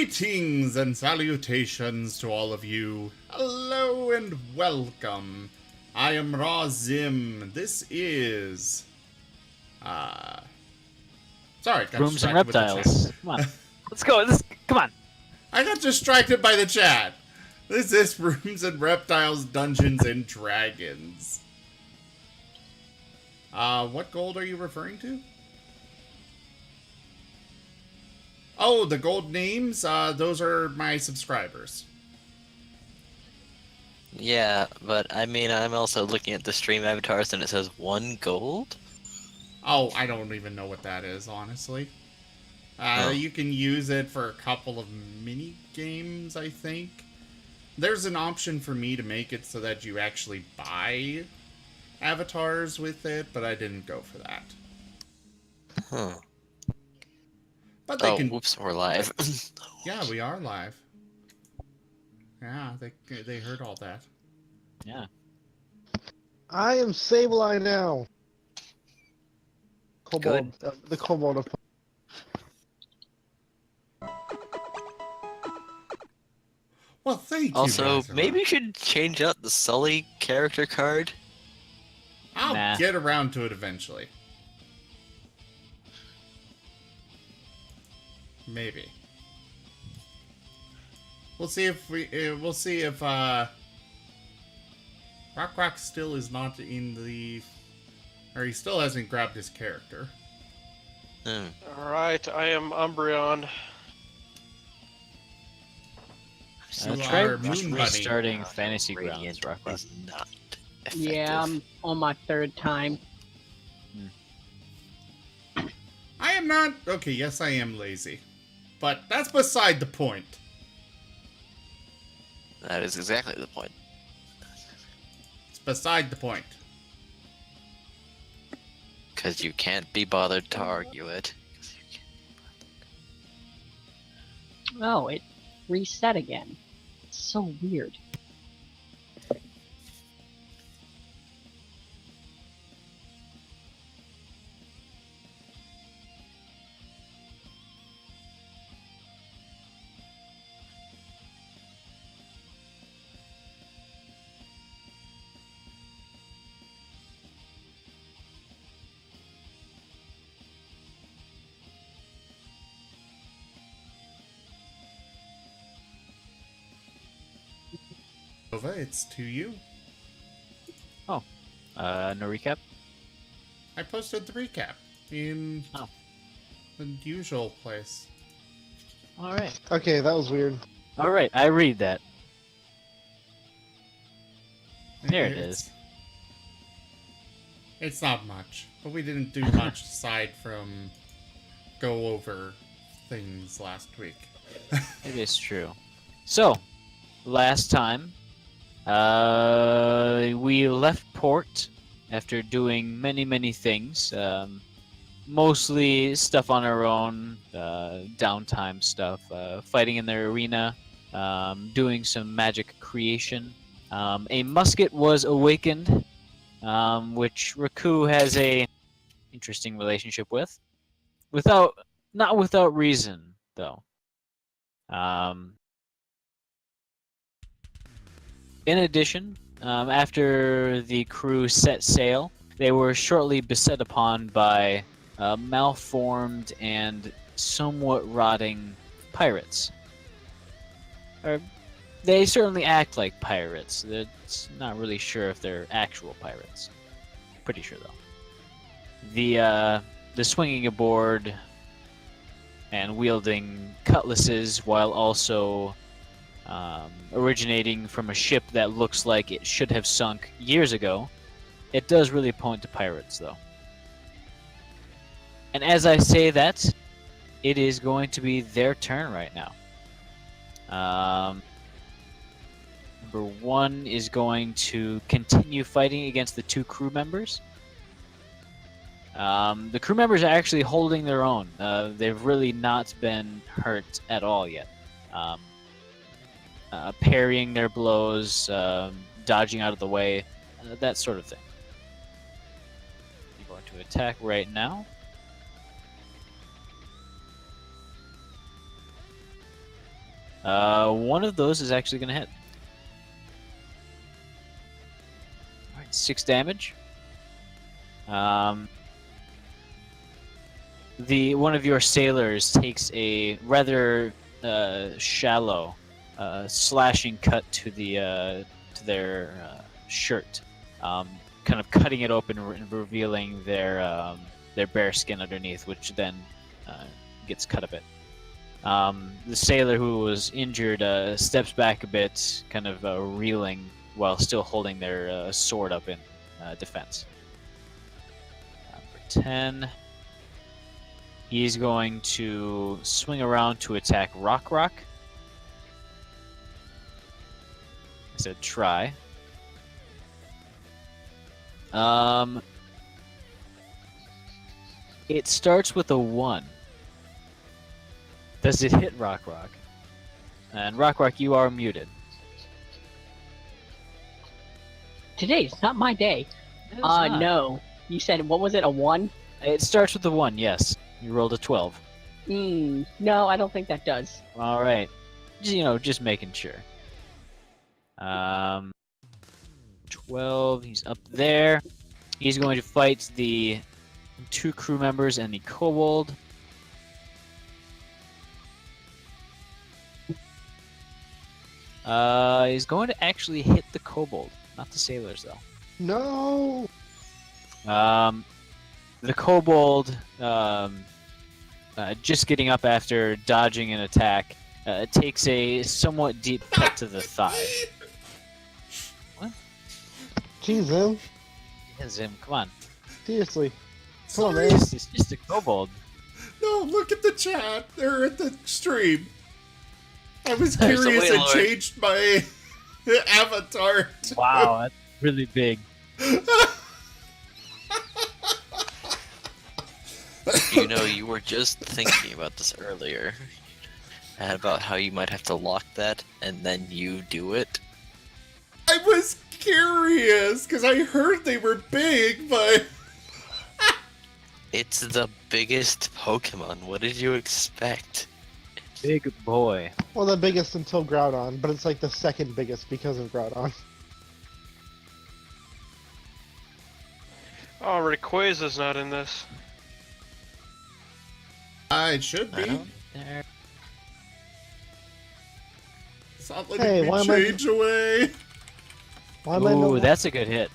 Greetings and salutations to all of you. Hello and welcome. I am Razim. This is... Sorry, got Brooms and distracted with the reptiles. chat. Come on. Let's go. Come on. I got distracted by the chat. This is Brooms and Reptiles, Dungeons and Dragons. What gold are you referring to? Oh, the gold names? Those are my subscribers. Yeah, but I mean, I'm also looking at the stream avatars and it says 1 gold? Oh, I don't even know what that is, honestly. You can use it for a couple of mini games, I think. There's an option for me to make it so that you actually buy avatars with it, but I didn't go for that. Huh. But they can... whoops, we're live. Yeah, we are live. Yeah, they heard all that. Yeah. I am Sableye now. Kobold, the kobold of... Well, thank you. Also, Razor. maybe you should change out the Sully character card. I'll get around to it eventually. Maybe. We'll see if Rock still is not in the, or he still hasn't grabbed his character. Alright, I am Umbreon. Try are Moon Bunny. restarting Fantasy Grounds, Radiant Rock. is not effective. Yeah, I'm on my third time. I am not. Okay, yes, I am lazy, but that's beside the point. That is exactly the point. It's beside the point. Because you can't be bothered to argue it. Oh, it reset again. It's so weird. Nova, it's to you. No recap? I posted the recap in the usual place. Alright. Okay, that was weird. Alright, I read that. There it is. It's not much, but we didn't do much aside from go over things last week. It is true. So, last time, we left port after doing many things. Mostly stuff on our own, downtime stuff, fighting in the arena, doing some magic creation. A musket was awakened, which Raku has a interesting relationship with. Not without reason, though. In addition, after the crew set sail, they were shortly beset upon by malformed and somewhat rotting pirates. Or, they certainly act like pirates. It's not really sure if they're actual pirates. Pretty sure though. The swinging aboard and wielding cutlasses while also originating from a ship that looks like it should have sunk years ago. It does really point to pirates, though. And as I say that, it is going to be their turn right now. Number one is going to continue fighting against the two crew members. The crew members are actually holding their own. They've really not been hurt at all yet. Parrying their blows, dodging out of the way, that sort of thing. You're going to attack right now. One of those is actually going to hit. All right, 6 damage. One of your sailors takes a rather shallow slashing cut to their shirt, kind of cutting it open and revealing their bare skin underneath, which then gets cut a bit. The sailor who was injured steps back a bit, kind of reeling while still holding their sword up in defense. For 10. He's going to swing around to attack Rock. I said try. It starts with a 1. Does it hit Rock? And Rock, you are muted. Today's not my day. It is not. No. You said, what was it, a 1? It starts with a 1, yes. You rolled a 12. No, I don't think that does. All right. Just making sure. 12, he's up there. He's going to fight the 2 crew members and the kobold. He's going to actually hit the kobold, not the sailors, though. No. The kobold, just getting up after dodging an attack, takes a somewhat deep cut to the thigh. What? Jeez, Zim. Yeah, Zim, come on. Seriously. Come on, Sorry. man. It's just a kobold. No, look at the chat. They're at the stream. I was There's a curious and Waylord. changed my avatar. Wow, that's really big. You were just thinking about this earlier. And about how you might have to lock that, and then you do it. I was curious because I heard they were big, but It's the biggest Pokemon. What did you expect? Big boy. Well, the biggest until Groudon, but it's like the second biggest because of Groudon. Oh, Rayquaza's not in this. it should be. There. It's not letting Hey, me why am I- change away. Why am I Ooh, no- that's a good hit.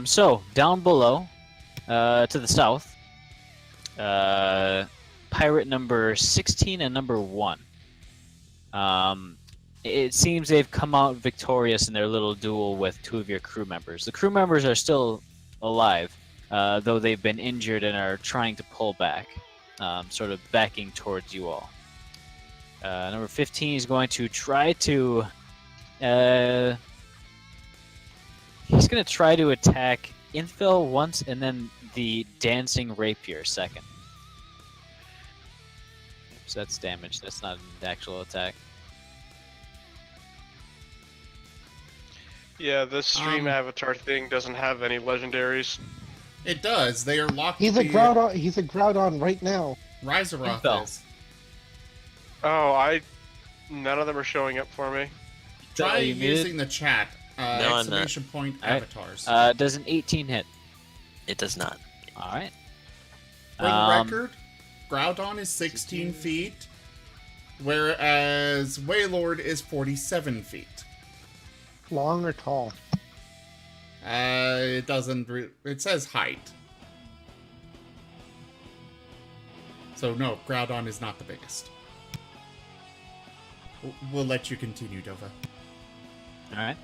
So down below, to the south, pirate number 16 and number 1. It seems they've come out victorious in their little duel with 2 of your crew members. The crew members are still alive, though they've been injured and are trying to pull back, sort of backing towards you all. Number 15 is going to try to... he's going to try to attack Infill once and then the Dancing Rapier second. So that's damage. That's not an actual attack. Yeah, this stream avatar thing doesn't have any legendaries. It does. They are locked. He's a Groudon. He's a Groudon right now. Riseroth Infel. is. Oh, none of them are showing up for me. Try you muted? using the chat. No, I'm not. Exclamation point Alright. avatars. Does an 18 hit? It does not. All right. For the record, Groudon is 16 feet, whereas Waylord is 47 feet. Long or tall? It doesn't. It says height. So no, Groudon is not the biggest. We'll let you continue, Dova. All right.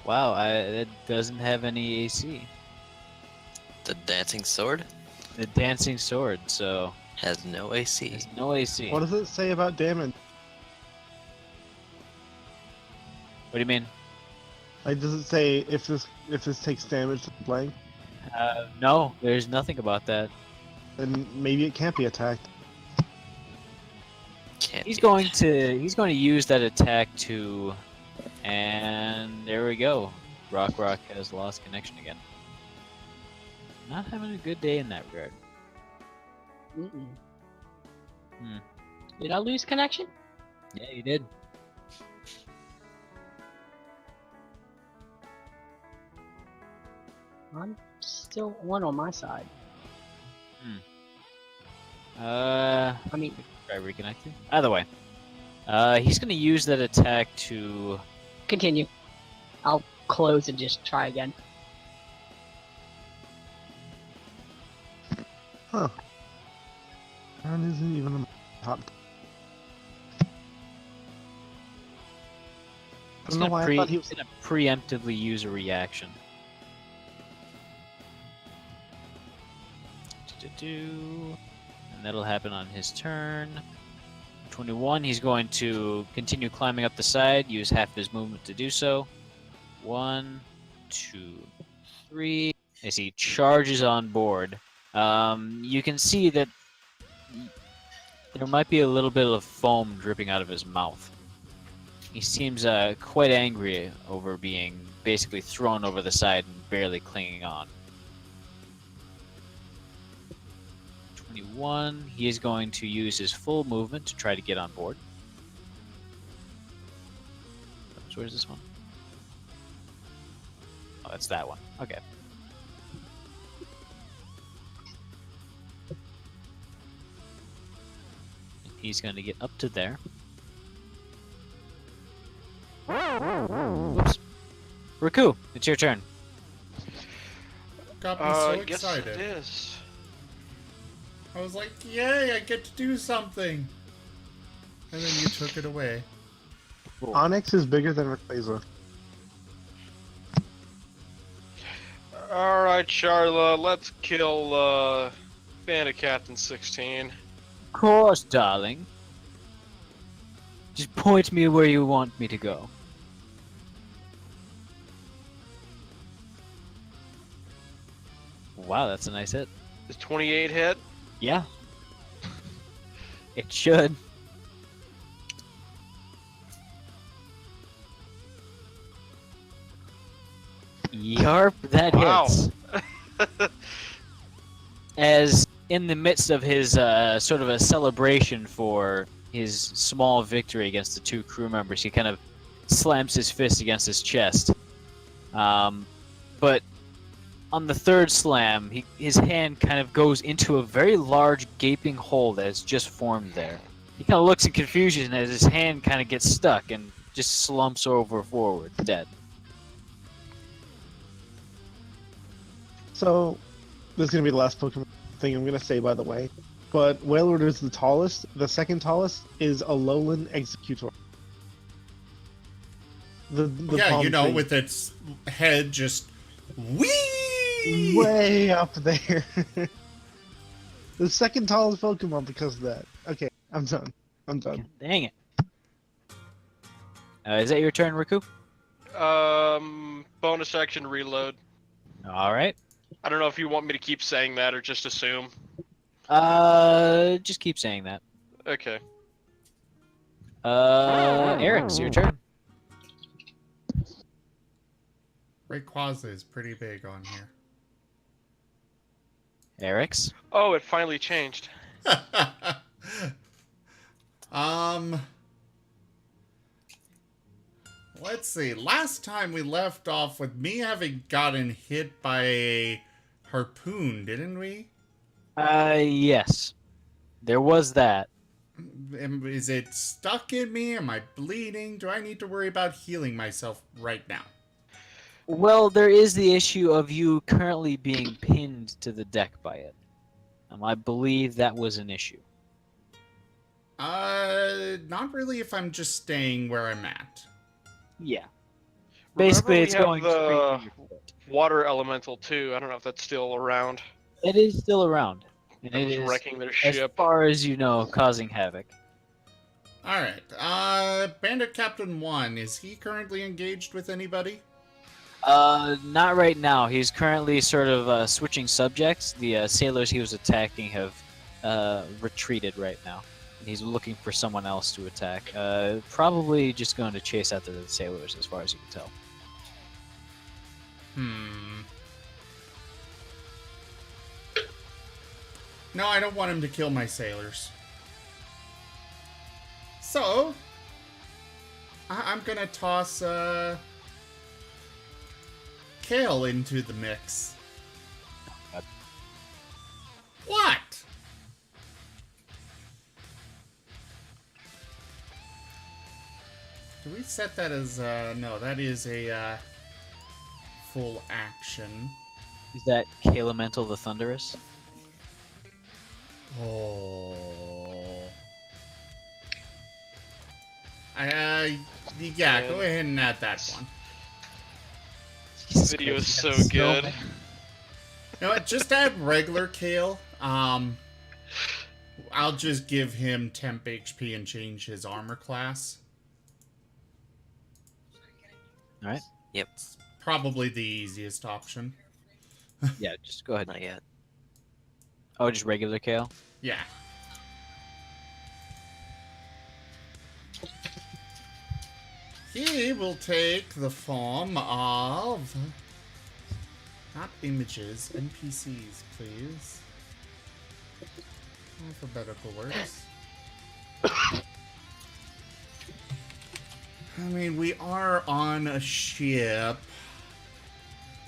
Wow, it doesn't have any AC. The dancing sword The dancing sword, so has no AC. there's no AC. What does it say about damage? What do you mean? Like, does it say if this takes damage to the blank? No, there's nothing about that. Then maybe it can't be attacked. Can't He's be going attacked. to use that attack to, and there we go. Rock has lost connection again. Not having a good day in that regard. Mm-mm. Did I lose connection? Yeah, you did. I'm still on my side. I mean, try reconnecting. Either way, he's gonna use that attack to. continue. I'll close and just try again. Huh. Aaron isn't even in the top. I He's don't know why I thought he was. gonna preemptively use a reaction. And that'll happen on his turn. 21, he's going to continue climbing up the side, use half his movement to do so. 1, 2, 3. As he charges on board, you can see that there might be a little bit of foam dripping out of his mouth. He seems quite angry over being basically thrown over the side and barely clinging on. 21, he is going to use his full movement to try to get on board. So where's this one? Oh, that's that one. Okay. He's going to get up to there. Whoops. Raku, it's your turn. Got me so Yes, excited. it is. I was like, yay, I get to do something. And then you took it away. Onyx is bigger than Rayquaza. Alright, Charla, let's kill Bandit Captain 16. Of course, darling. Just point me where you want me to go. Wow, that's a nice hit. Is 28 hit? Yeah. It should. Yarp, that Wow. hits. As in the midst of his sort of a celebration for his small victory against the two crew members, he kind of slams his fist against his chest. But on the third slam, his hand kind of goes into a very large gaping hole that has just formed there. He kind of looks in confusion as his hand kind of gets stuck and just slumps over forward, dead. So, this is gonna be the last Pokemon thing I'm gonna say, by the way. But Wailord is the tallest. The second tallest is a Alolan Executor. The Yeah, palm you know, thing. with its head just whee! Way up there. The second tallest Pokemon because of that. Okay, I'm done. I'm done. Dang it. Is that your turn, Riku? Bonus action reload. Alright. I don't know if you want me to keep saying that or just assume. Just keep saying that. Okay. Eric, it's your turn. Rayquaza is pretty big on here. Eric's. Oh, it finally changed. Let's see. Last time we left off with me having gotten hit by a harpoon, didn't we? Yes. There was that. Is it stuck in me? Am I bleeding? Do I need to worry about healing myself right now? Well, there is the issue of you currently being pinned to the deck by it. I believe that was an issue. Not really if I'm just staying where I'm at. Yeah. Basically, Remember it's we have going the straight through your foot. water elemental too. I don't know if that's still around. It is still around. And That it was is, wrecking their as ship. far as you know, causing havoc. Alright, Bandit Captain 1, is he currently engaged with anybody? Not right now. He's currently sort of switching subjects. The sailors he was attacking have retreated right now. He's looking for someone else to attack. Probably just going to chase after the sailors, as far as you can tell. No, I don't want him to kill my sailors. So, I'm gonna toss Kale into the mix. God. What? Do we set that as no, that is a full action. Is that Kalemental the Thunderous? Oh. Yeah, go ahead and add that one. This video is so good. You know what? Just add regular Kale. I'll just give him temp HP and change his armor class. All right. Yep. Probably the easiest option. Yeah, just go ahead. Not yet. Oh, just regular Kale? Yeah. He will take the form of... Not images, NPCs, please. Alphabetical words. I mean, we are on a ship.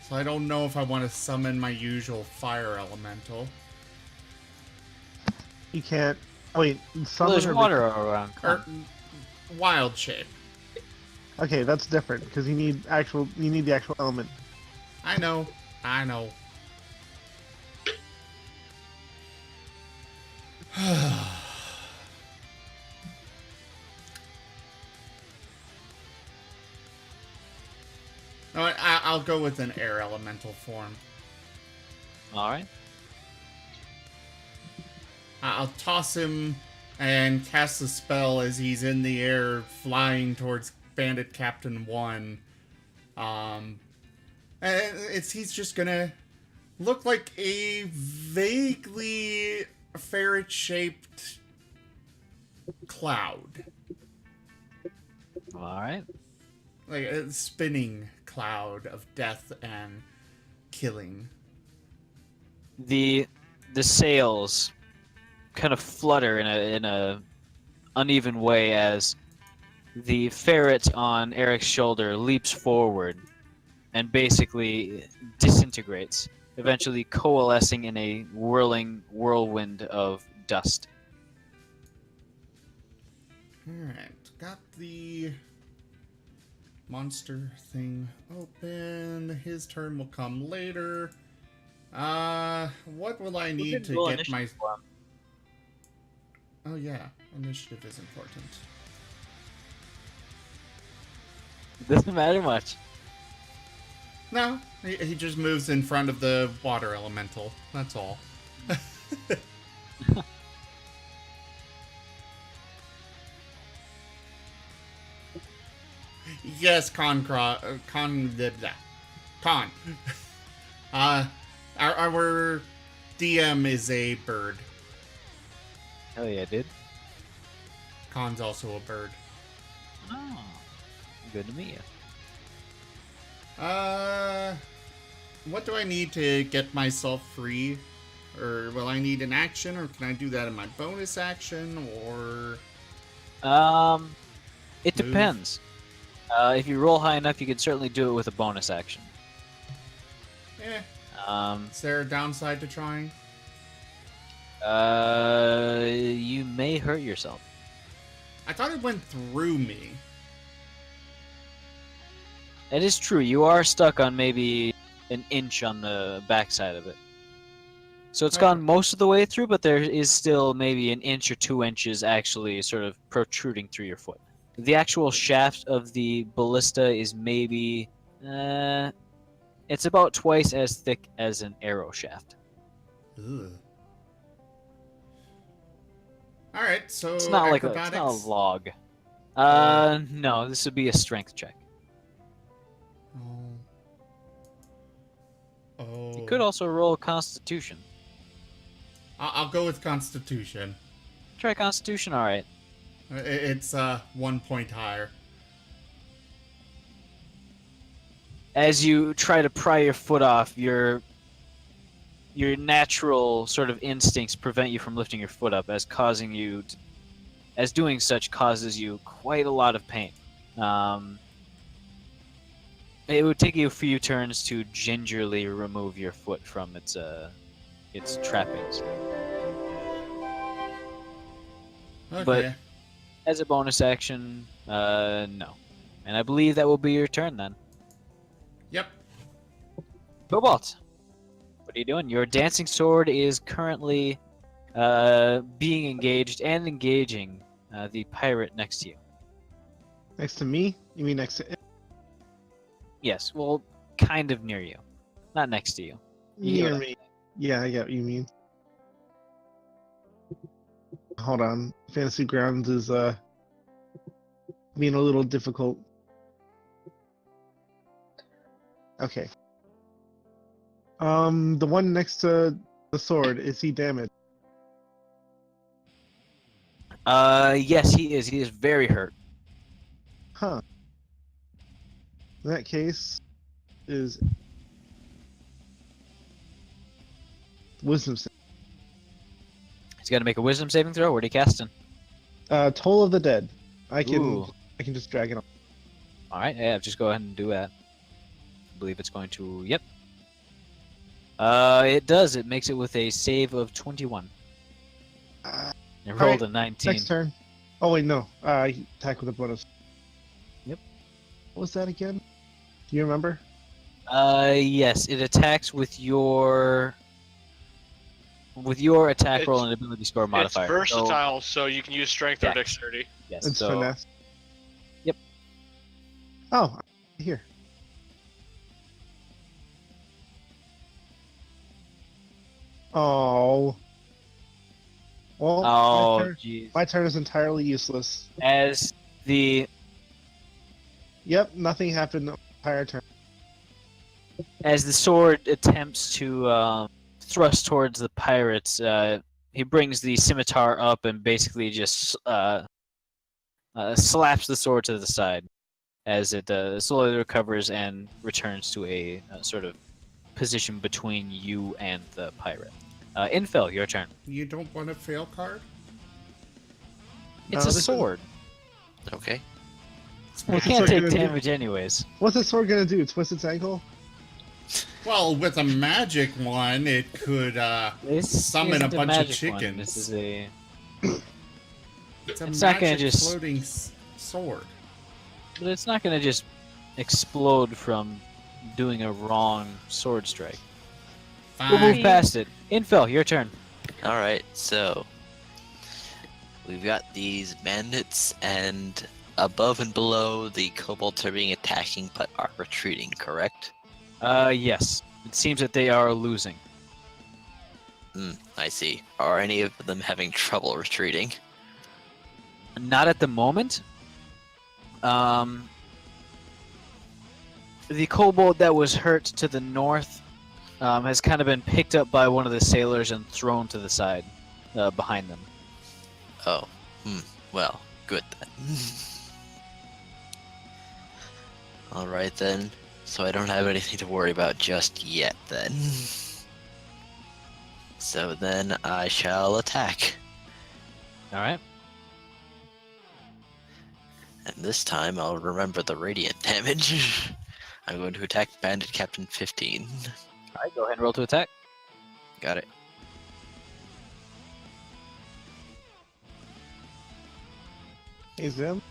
So I don't know if I want to summon my usual fire elemental. You can't. Oh wait, Well, summon there's or water around. Come Or on. wild shape. Okay, that's different because you need the actual element. I know. I know. No, I'll go with an air elemental form. All right. I'll toss him and cast a spell as he's in the air flying towards Bandit Captain 1. And he's just gonna look like a vaguely ferret-shaped cloud. All right. Like a spinning cloud of death and killing. The sails kind of flutter in a uneven way as the ferret on Eric's shoulder leaps forward and basically disintegrates, eventually coalescing in a whirling whirlwind of dust. Alright, got the monster thing open. His turn will come later. What will I need to get my... Oh yeah, initiative is important. Doesn't matter much. No, he just moves in front of the water elemental. That's all. Yes, Con. Our DM is a bird. Hell yeah, dude. Con's also a bird. Oh, good to meet you. What do I need to get myself free? Or will I need an action, or can I do that in my bonus action, or... It Move. depends. If you roll high enough, you can certainly do it with a bonus action. Is there a downside to trying? You may hurt yourself. I thought it went through me. It is true. You are stuck on maybe an inch on the backside of it. So it's gone most of the way through, but there is still maybe an inch or 2 inches actually sort of protruding through your foot. The actual shaft of the ballista is maybe... it's about twice as thick as an arrow shaft. Ugh. Alright, so It's not like acrobatics. it's not a log. No, this would be a strength check. Oh. You could also roll Constitution. I'll go with Constitution. Try Constitution, alright. It's 1 point higher. As you try to pry your foot off, your natural sort of instincts prevent you from lifting your foot up, as causing you as doing such causes you quite a lot of pain. It would take you a few turns to gingerly remove your foot from its trappings. Okay. But as a bonus action, no. And I believe that will be your turn then. Yep. Cobalt, what are you doing? Your dancing sword is currently being engaged and engaging the pirate next to you. Next to me? You mean next to Yes, well, kind of near you. Not next to you. You get near what me? Yeah, I get what you mean. Hold on. Fantasy Grounds is being a little difficult. Okay. The one next to the sword, is he damaged? Yes, he is. He is very hurt. Huh. In that case, is wisdom save. He's got to make a wisdom saving throw. Where are you casting? Toll of the Dead. I Ooh. can just drag it on. All right, yeah, just go ahead and do that. I believe it's going to. Yep. It does. It makes it with a save of 21. It rolled a 19. Next turn. Oh wait, no. Attack with a bonus. Yep. What was that again? Do you remember? Yes, it attacks with your attack roll and ability score modifier. It's versatile, so you can use strength or Yeah. dexterity. Yes. It's So finesse. Yep. Oh, here. Oh. Well, oh jeez. my turn is entirely useless. As the Yep, nothing happened the entire turn. sword attempts to thrust towards the pirates, he brings the scimitar up and basically just slaps the sword to the side as it slowly recovers and returns to a sort of position between you and the pirate. Infil, your turn. You don't want a fail card? It's a this is- sword. Okay. You What's can't the sword take gonna do? damage anyways. What's the sword gonna do? Twist its ankle? Well, with a magic one, it could This summon a isn't bunch of magic one. chickens. This is a. It's a It's not gonna magic just- floating sword. But it's not going to just explode from doing a wrong sword strike. We'll move Fine. past it. Infil, your turn. Alright, so we've got these bandits, and above and below the kobolds are being attacking but are retreating, correct? Yes. It seems that they are losing. I see. Are any of them having trouble retreating? Not at the moment. The kobold that was hurt to the north has kind of been picked up by one of the sailors and thrown to the side behind them. Oh, well, good then. Alright then, so I don't have anything to worry about just yet then. So then I shall attack. All right. And this time I'll remember the radiant damage. I'm going to attack Bandit Captain 15. All right, go ahead and roll to attack. Got it. Hey Zim.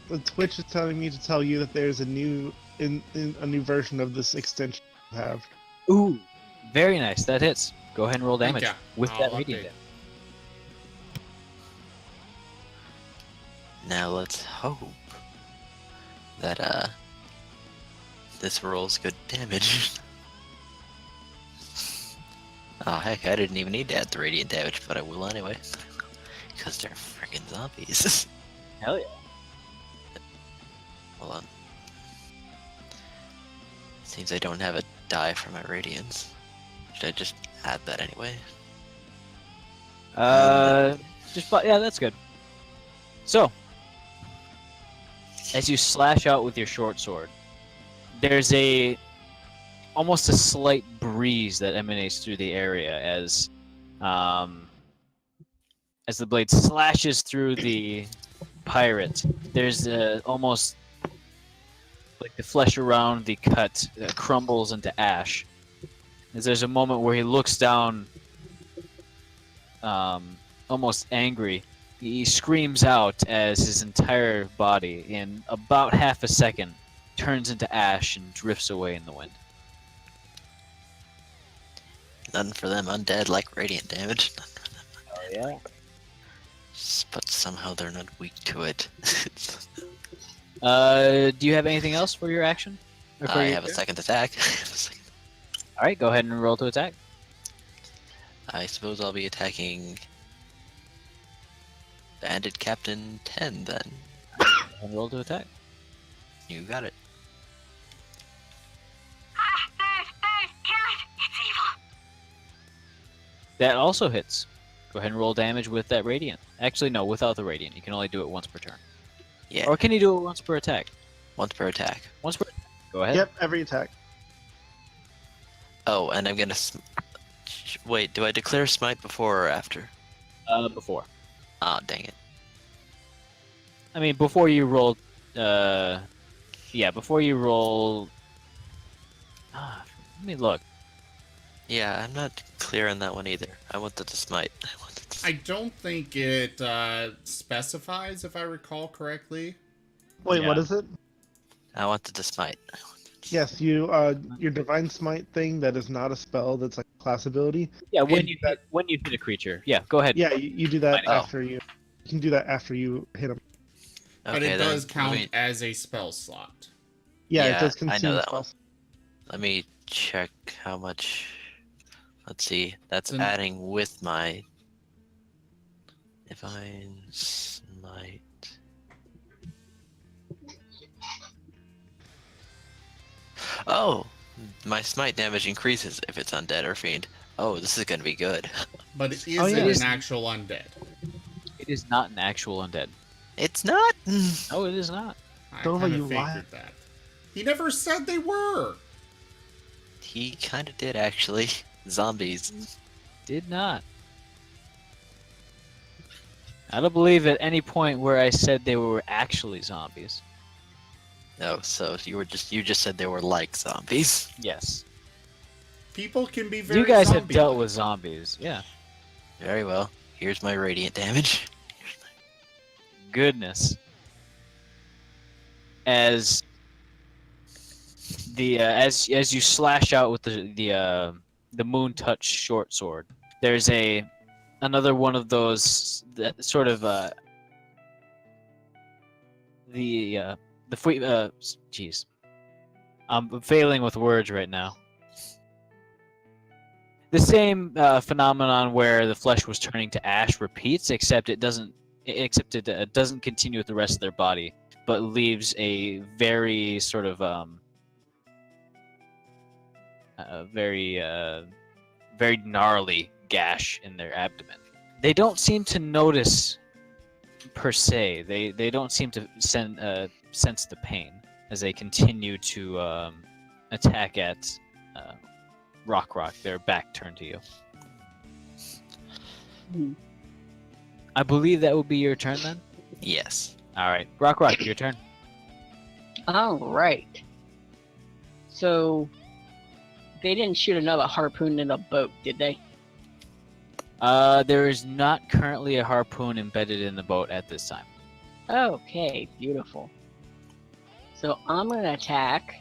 The Twitch is telling me to tell you that there's a new a new version of this extension you have. Ooh, very nice. That hits. Go ahead and roll damage ya. with I'll that radiant update. damage. Now let's hope that this rolls good damage. Oh heck, I didn't even need to add the radiant damage, but I will anyway. Because they're freaking zombies. Hell yeah. Hold on. Seems I don't have a die for my radiance. Should I just add that anyway? Yeah, that's good. So, as you slash out with your short sword, there's almost a slight breeze that emanates through the area as as the blade slashes through the pirate, there's almost like the flesh around the cut crumbles into ash. As there's a moment where he looks down, almost angry. He screams out as his entire body, in about half a second, turns into ash and drifts away in the wind. None for them undead like radiant damage. Oh yeah. But somehow they're not weak to it. Do you have anything else for your action? Or for I your have a turn? second attack. All right, go ahead and roll to attack. I suppose I'll be attacking Bandit Captain 10 then. Go ahead and roll to attack. You got it. That also hits. Go ahead and roll damage with that radiant. Actually, no, without the radiant. You can only do it once per turn. Yeah, Or can you do it once per attack? once per attack. Once per. Go ahead. Yep, every attack. Oh, and I'm gonna. Wait, do I declare smite before or after? Before. Oh, dang it. I mean, before you roll. Yeah, before you roll. Let me look. Yeah, I'm not clear on that one either. I wanted to smite. I don't think it specifies, if I recall correctly. Wait, Yeah. what is it? I wanted to smite. Yes, you your divine smite thing that is not a spell, that's like a class ability. Yeah, when And you hit a creature. Yeah, go ahead. Yeah, you do that Oh. after you can do that after you hit them. But Okay, it then does count Let me, as a spell slot. Yeah, Yeah, it does I know consume that one. spells. let me check how much. Let's see. That's Then- adding with my divine smite. Oh, my smite damage increases if it's undead or fiend. Oh, this is gonna be good. But it Oh, isn't yeah. an actual undead. It is not an actual undead. It's not. No, it is not. I Dova, kind you of lie. figured that. He never said they were! He kind of did actually. Zombies. Did not. I don't believe at any point where I said they were actually zombies. No, so you just said they were like zombies. Yes. People can be very You guys have zombie-like. dealt with zombies. Yeah. Very well. Here's my radiant damage. Goodness. As the as you slash out with the moon touch short sword, there's another one of those that sort of jeez, I'm failing with words right now. The same phenomenon where the flesh was turning to ash repeats, except it doesn't continue with the rest of their body, but leaves a very sort of very gnarly gash in their abdomen. They don't seem to notice per se. They don't seem to sense the pain as they continue to attack at Rock, their back turned to you. Hmm. I believe that would be your turn then? Yes. Alright. Rock, your turn. All right. So they didn't shoot another harpoon in a boat, did they? There is not currently a harpoon embedded in the boat at this time. Okay, beautiful. So I'm gonna attack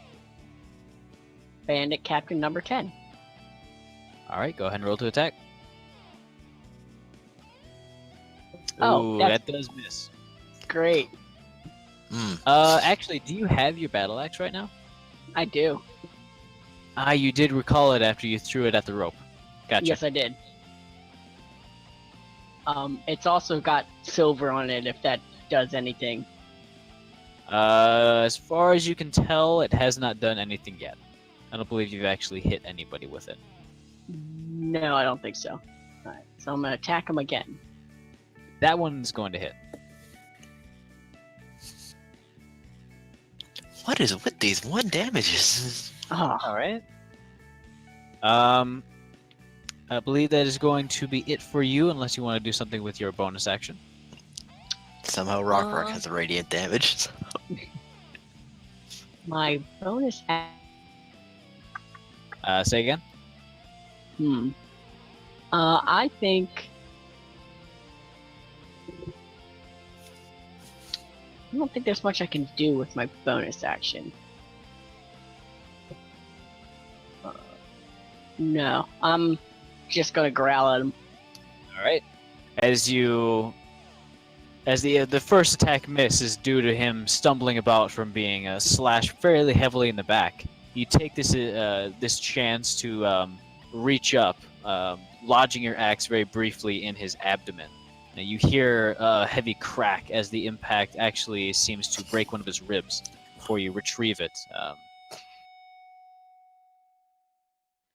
Bandit Captain number 10. Alright, go ahead and roll to attack. Oh, Ooh, that's- that does miss. Great. Actually, do you have your battle axe right now? I do. Ah, you did recall it after you threw it at the rope. Gotcha. Yes, I did. It's also got silver on it, if that does anything. As far as you can tell, it has not done anything yet. I don't believe you've actually hit anybody with it. No, I don't think so. Alright, so I'm gonna attack him again. That one's going to hit. What is with these one damages? Oh, Alright. I believe that is going to be it for you, unless you want to do something with your bonus action. Somehow Rockrock has radiant damage. My bonus. Say again? I think. I don't think there's much I can do with my bonus action. No, I'm just gonna growl at him. All right. As the first attack misses due to him stumbling about from being slashed fairly heavily in the back, you take this chance to reach up, lodging your axe very briefly in his abdomen. Now you hear a heavy crack as the impact actually seems to break one of his ribs before you retrieve it.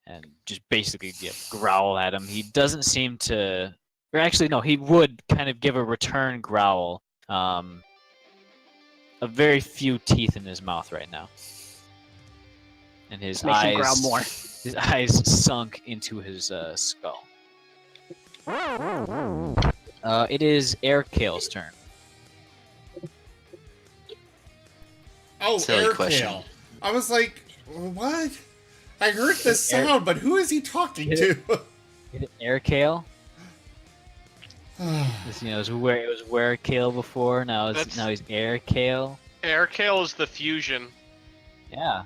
And just basically growl at him. He doesn't seem to... Or actually, no, he would kind of give a return growl. A very few teeth in his mouth right now. And his Makes him eyes... growl more. His eyes sunk into his skull. It is Airkale's turn. Oh, Silly Airkale. question. I was like, what? I heard this sound, but who is he talking to? Is it Airkale? It was Werekale before. Now he's Airkale. Airkale is the fusion. Yeah.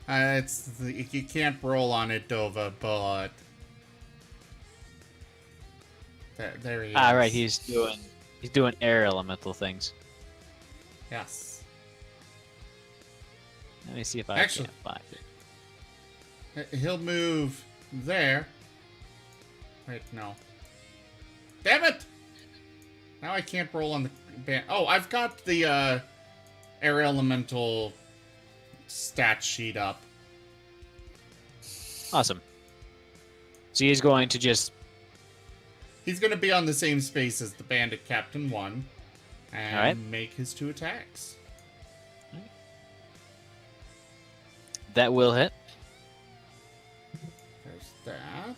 You can't roll on it, Dova, but there he is. Ah, right. He's doing air elemental things. Yes. Let me see if I Actually- can find it. He'll move there. Wait, no. Damn it! Now I can't roll on the band. Oh, I've got the air elemental stat sheet up. Awesome. So he's going to just... He's going to be on the same space as the bandit captain 1 and Alright. make his 2 attacks. That will hit. There's that.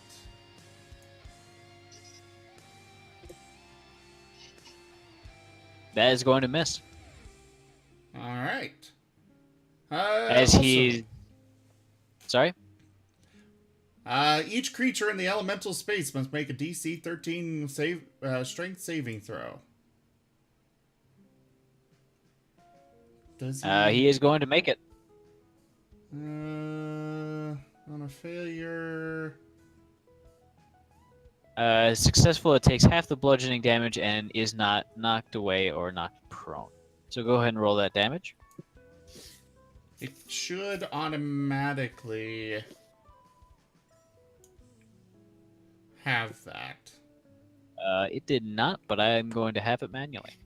That is going to miss. All right. As also, he... Sorry? each creature in the elemental space must make a DC 13 strength saving throw. Does he? He is going to make it. On a failure. Successful, it takes half the bludgeoning damage and is not knocked away or knocked prone. So go ahead and roll that damage. It should automatically have that. It did not, but I am going to have it manually.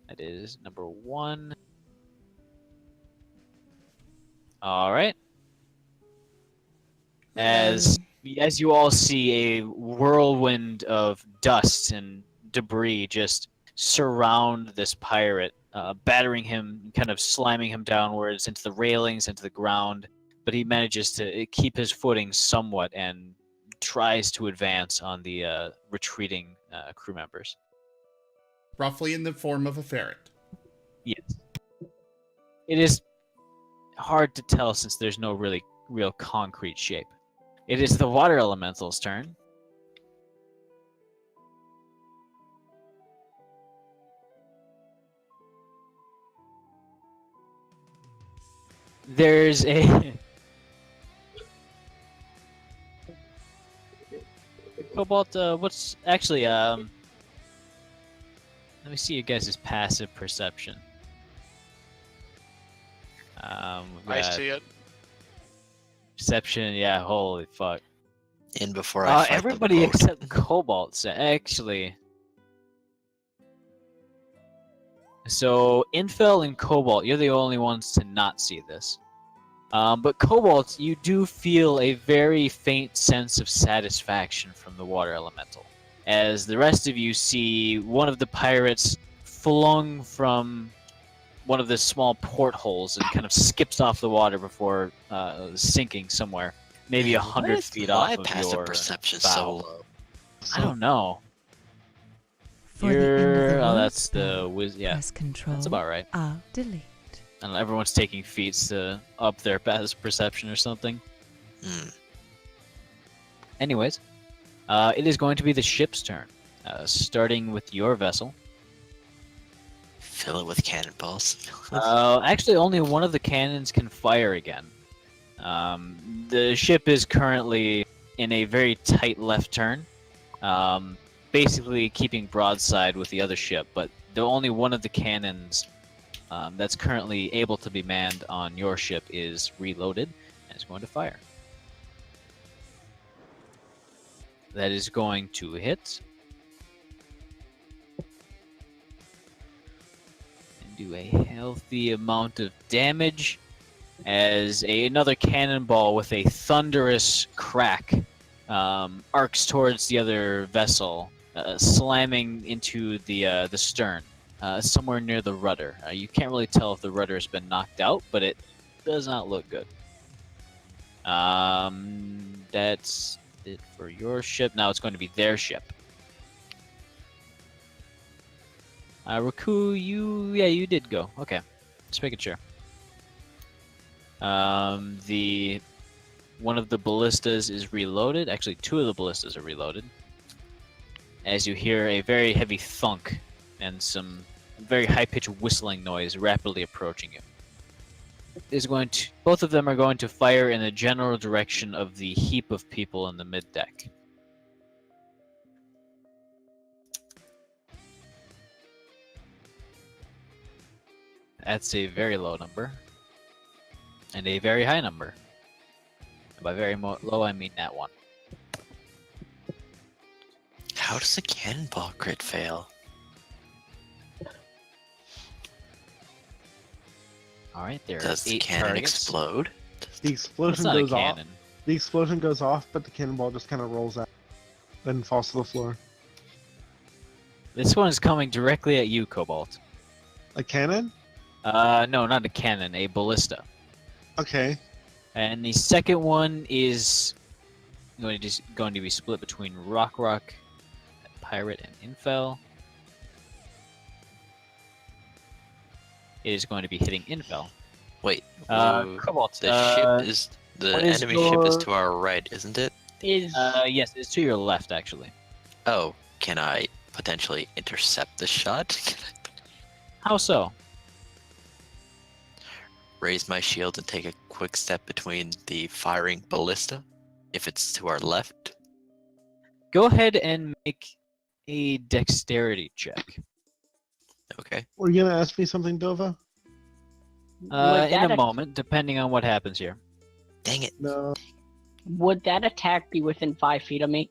That is number 1. All right. As you all see, a whirlwind of dust and debris just surround this pirate, battering him, kind of slamming him downwards into the railings, into the ground. But he manages to keep his footing somewhat and tries to advance on the retreating crew members. Roughly in the form of a ferret. Yes. It is hard to tell since there's no real concrete shape. It is the water elemental's turn. There's a Cobalt, what's actually let me see you guys' passive perception. We've I got see it. perception, yeah, holy fuck. In before I fight Everybody the boat. except Cobalt, actually. So, Infel and Cobalt, you're the only ones to not see this. But Cobalt, you do feel a very faint sense of satisfaction from the water elemental. As the rest of you see one of the pirates flung from one of the small portholes and kind of skips off the water before sinking somewhere, maybe Man, 100 why is feet my off of passive your perception bow. so low? I don't know. For the end of the Oh, word that's the spell, yeah. press control. That's about right. Delete. I don't know, everyone's taking feats to up their passive perception or something. Hmm. Anyways, it is going to be the ship's turn, starting with your vessel. Fill it with cannonballs. Actually, only one of the cannons can fire again. The ship is currently in a very tight left turn, basically keeping broadside with the other ship, but the only one of the cannons that's currently able to be manned on your ship is reloaded and is going to fire. That is going to hit. And do a healthy amount of damage as another cannonball with a thunderous crack arcs towards the other vessel, slamming into the stern, somewhere near the rudder. You can't really tell if the rudder has been knocked out, but it does not look good. That's it for your ship. Now it's going to be their ship. Raku, you did go. Okay, just making sure. One of the ballistas is reloaded. Actually, two of the ballistas are reloaded. As you hear a very heavy thunk and some very high-pitched whistling noise rapidly approaching you. Both of them are going to fire in the general direction of the heap of people in the mid-deck. That's a very low number. And a very high number. And by very low, I mean that one. How does a cannonball crit fail? Alright, there Does are the 8 cannon targets. explode? The It's explosion not a goes off. cannon. The explosion goes off, but the cannonball just kind of rolls out, then falls to the floor. This one is coming directly at you, Cobalt. A cannon? No, not a cannon, a ballista. Okay. And the second one is going to be split between Rock, Pirate, and Infel. It is going to be hitting Infel. Wait, Cobalt, the ship is the what is enemy ship is your- to our right, isn't it? Is Yes, it's to your left, actually. Oh, can I potentially intercept the shot? How so? Raise my shield and take a quick step between the firing ballista, if it's to our left. Go ahead and make a dexterity check. Okay. Were you gonna ask me something, Dova? would In that a moment, depending on what happens here. Dang it. No. would that attack be within 5 feet of me?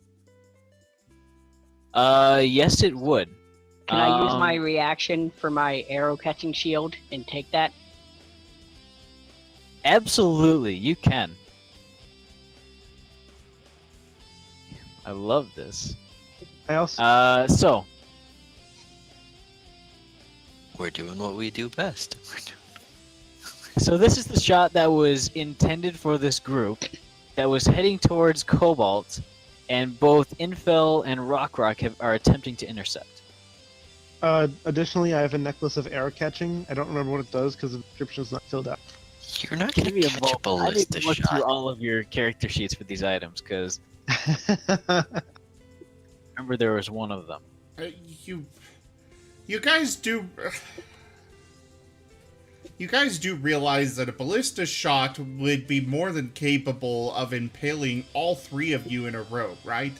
Yes, it would. Can I use my reaction for my arrow catching shield and take that? Absolutely, you can. I love this. I also So We're doing what we do best. this is the shot that was intended for this group, that was heading towards Cobalt, and both Infel and Rock are attempting to intercept. additionally, I have a necklace of arrow catching. I don't remember what it does because the description is not filled out. You're not Give gonna me a catch a moment. I need ballista to look through shot. all of your character sheets for these items, because remember there was one of them. You guys do. You guys do realize that a ballista shot would be more than capable of impaling all 3 of you in a row, right?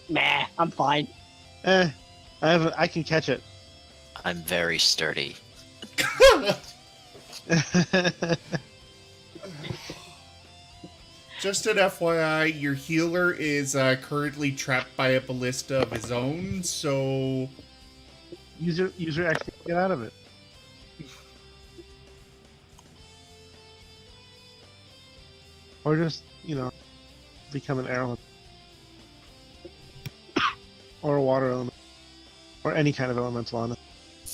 Nah, I'm fine. I can catch it. I'm very sturdy. Just an FYI, your healer is currently trapped by a ballista of his own, so use your action to get out of it. Or just, become an arrow. Or a water element. Or any kind of elemental on it.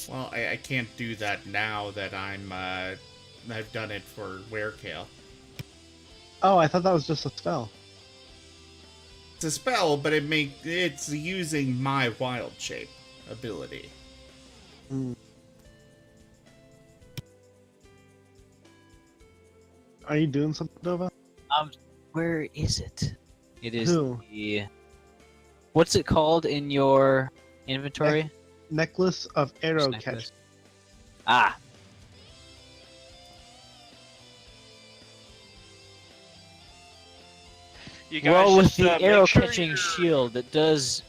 Well, I can't do that now that I've done it for Werekale. Oh, I thought that was just a spell. It's a spell, but it's using my wild shape ability. Mm. Are you doing something, Nova? Where is it? It is Who? the... What's it called in your inventory? Necklace of arrow Necklace. catch. Ah, You guys well, with just, the make arrow sure catching you're- shield, it does.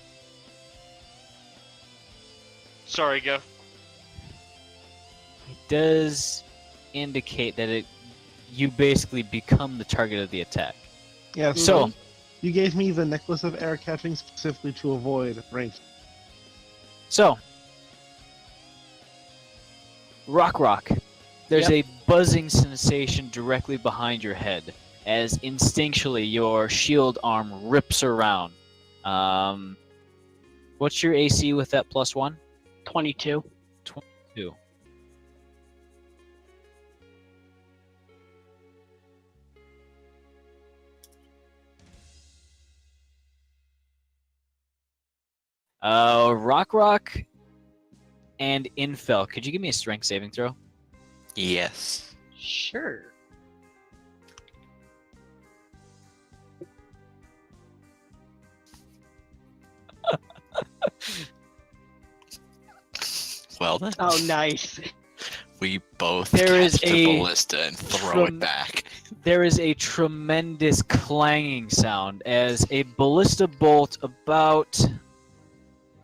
Sorry, go. It does indicate that you basically become the target of the attack. Yeah, So, you gave me the necklace of arrow catching specifically to avoid range. so Rock. There's a buzzing sensation directly behind your head as instinctually your shield arm rips around. What's your AC with that +1? 22. 22. Rock and Infel, could you give me a strength saving throw? Yes. Sure. Well then. Oh, nice. We both There is catch the a ballista and throw trem- it back. There is a tremendous clanging sound as a ballista bolt about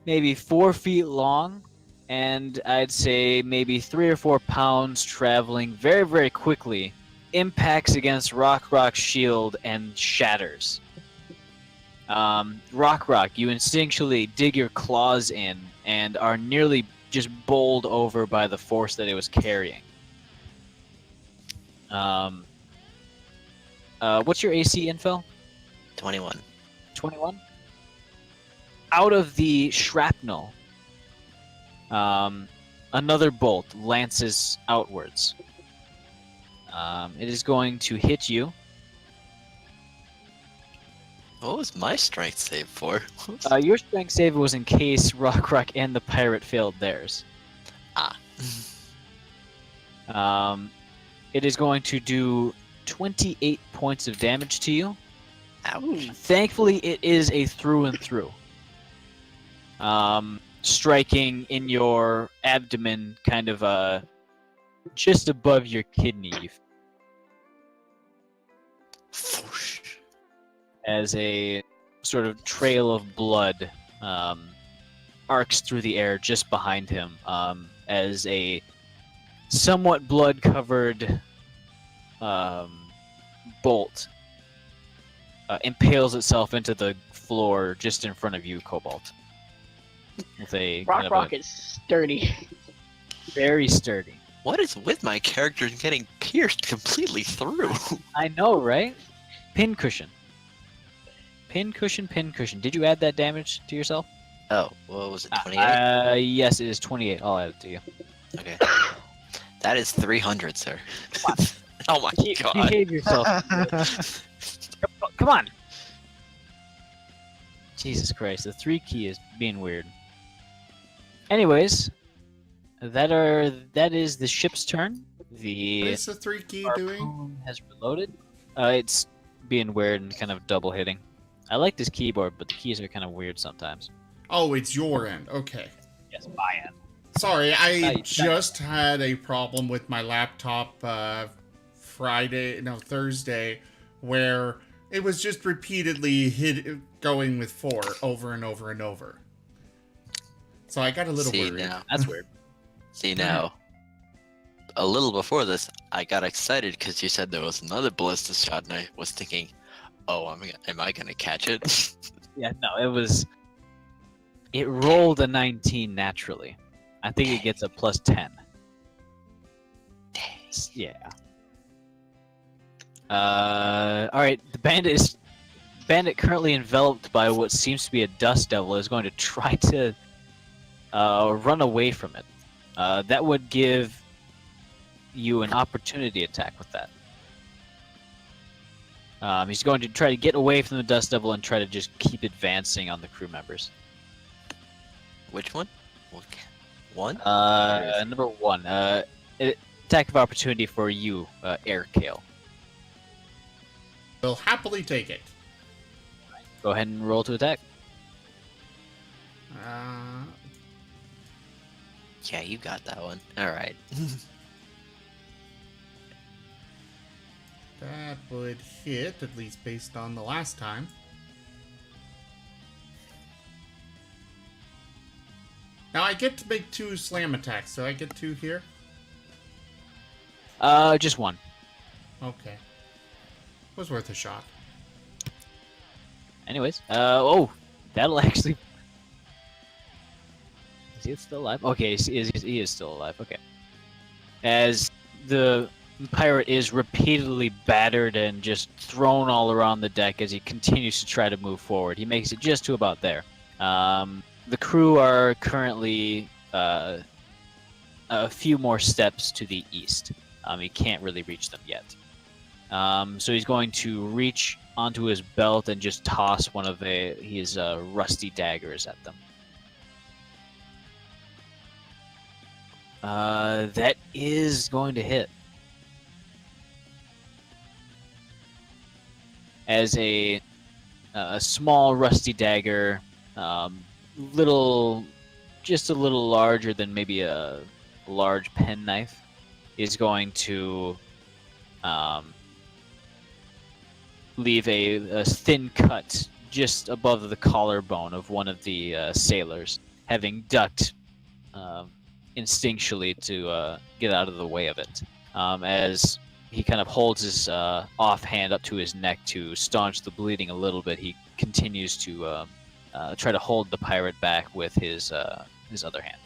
maybe 4 feet long and I'd say maybe 3 or 4 pounds traveling very, very quickly impacts against Rock's shield and shatters. Rock, you instinctually dig your claws in and are nearly just bowled over by the force that it was carrying. What's your AC, Infel? 21. 21? Out of the shrapnel, another bolt lances outwards. It is going to hit you. What was my strength save for? Your strength save was in case Rock and the pirate failed theirs. Ah. It is going to do 28 points of damage to you. Ouch. Thankfully, it is a through and through. Striking in your abdomen, kind of just above your kidney, as a sort of trail of blood arcs through the air just behind him, as a somewhat blood-covered bolt impales itself into the floor just in front of you, Cobalt. With a Rock is sturdy. very sturdy. What is with my character getting pierced completely through? I know, right? Pincushion. Pincushion. Did you add that damage to yourself? Oh, what was it, 28? Yes, it is 28. I'll add it to you. Okay. That is 300, sir. Oh my god. Behave yourself. Come on. Jesus Christ, the 3 key is being weird. Anyways, that is the ship's turn. What The is the 3 key doing? harpoon has reloaded. It's being weird and kind of double hitting. I like this keyboard, but the keys are kind of weird sometimes. Oh, it's your end. Okay. Yes, my end. Sorry, I Nice. just had a problem with my laptop Thursday, where it was just repeatedly going with 4 over and over and over. So I got a little See worried. now. That's weird. See now. A little before this, I got excited because you said there was another ballista shot, and I was thinking, "Oh, am I gonna catch it?" Yeah, no, it was. It rolled a 19 naturally. I think it gets a plus 10. Dang. Yeah. All right. The bandit currently enveloped by what seems to be a dust devil is going to try to run away from it. That would give you an opportunity attack with that. He's going to try to get away from the Dust Devil and try to just keep advancing on the crew members. Which one? One? Number 1. Attack of opportunity for you, Airkale. We'll happily take it. Go ahead and roll to attack. Yeah, you got that one. Alright. That would hit, at least based on the last time. Now I get to make 2 slam attacks, so I get 2 here? Just 1. Okay. Was worth a shot. Anyways, oh, that'll actually... Is he still alive? Okay, he is still alive, okay. As the pirate is repeatedly battered and just thrown all around the deck as he continues to try to move forward. He makes it just to about there. The crew are currently a few more steps to the east. He can't really reach them yet. So he's going to reach onto his belt and just toss one of his rusty daggers at them. That is going to hit. As a small rusty dagger, just a little larger than maybe a large penknife, is going to leave a thin cut just above the collarbone of one of the sailors, having ducked instinctually to get out of the way of it. As he kind of holds his offhand up to his neck to staunch the bleeding a little bit, he continues to try to hold the pirate back with his other hand.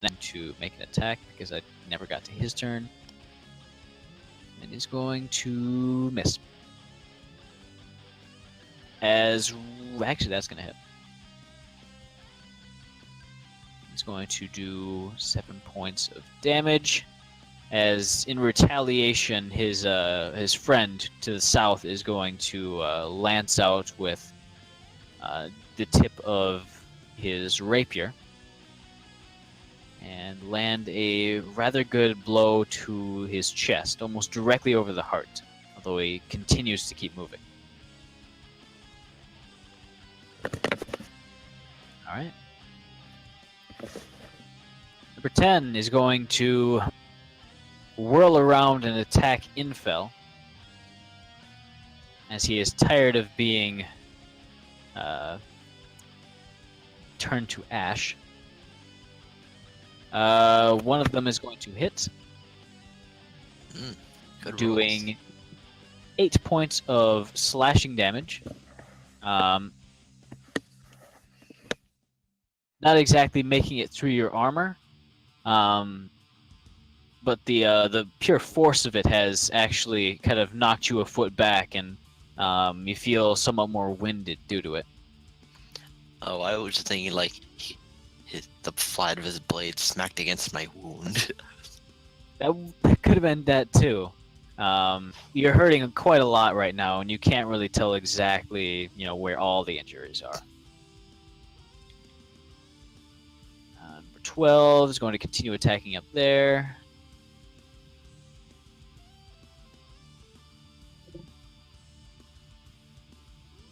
Then to make an attack, because I never got to his turn. And he's going to miss. Actually, that's going to hit. He's going to do 7 points of damage. As in retaliation, his friend to the south is going to lance out with the tip of his rapier and land a rather good blow to his chest, almost directly over the heart, although he continues to keep moving. Alright. Number 10 is going to whirl around and attack Infel, as he is tired of being turned to ash. One of them is going to hit, doing rolls. 8 points of slashing damage. Not exactly making it through your armor, but the pure force of it has actually kind of knocked you a foot back, and you feel somewhat more winded due to it. Oh, I was just thinking like the flat of his blade smacked against my wound. That could have been that too. You're hurting quite a lot right now, and you can't really tell exactly, where all the injuries are. Number 12 is going to continue attacking up there.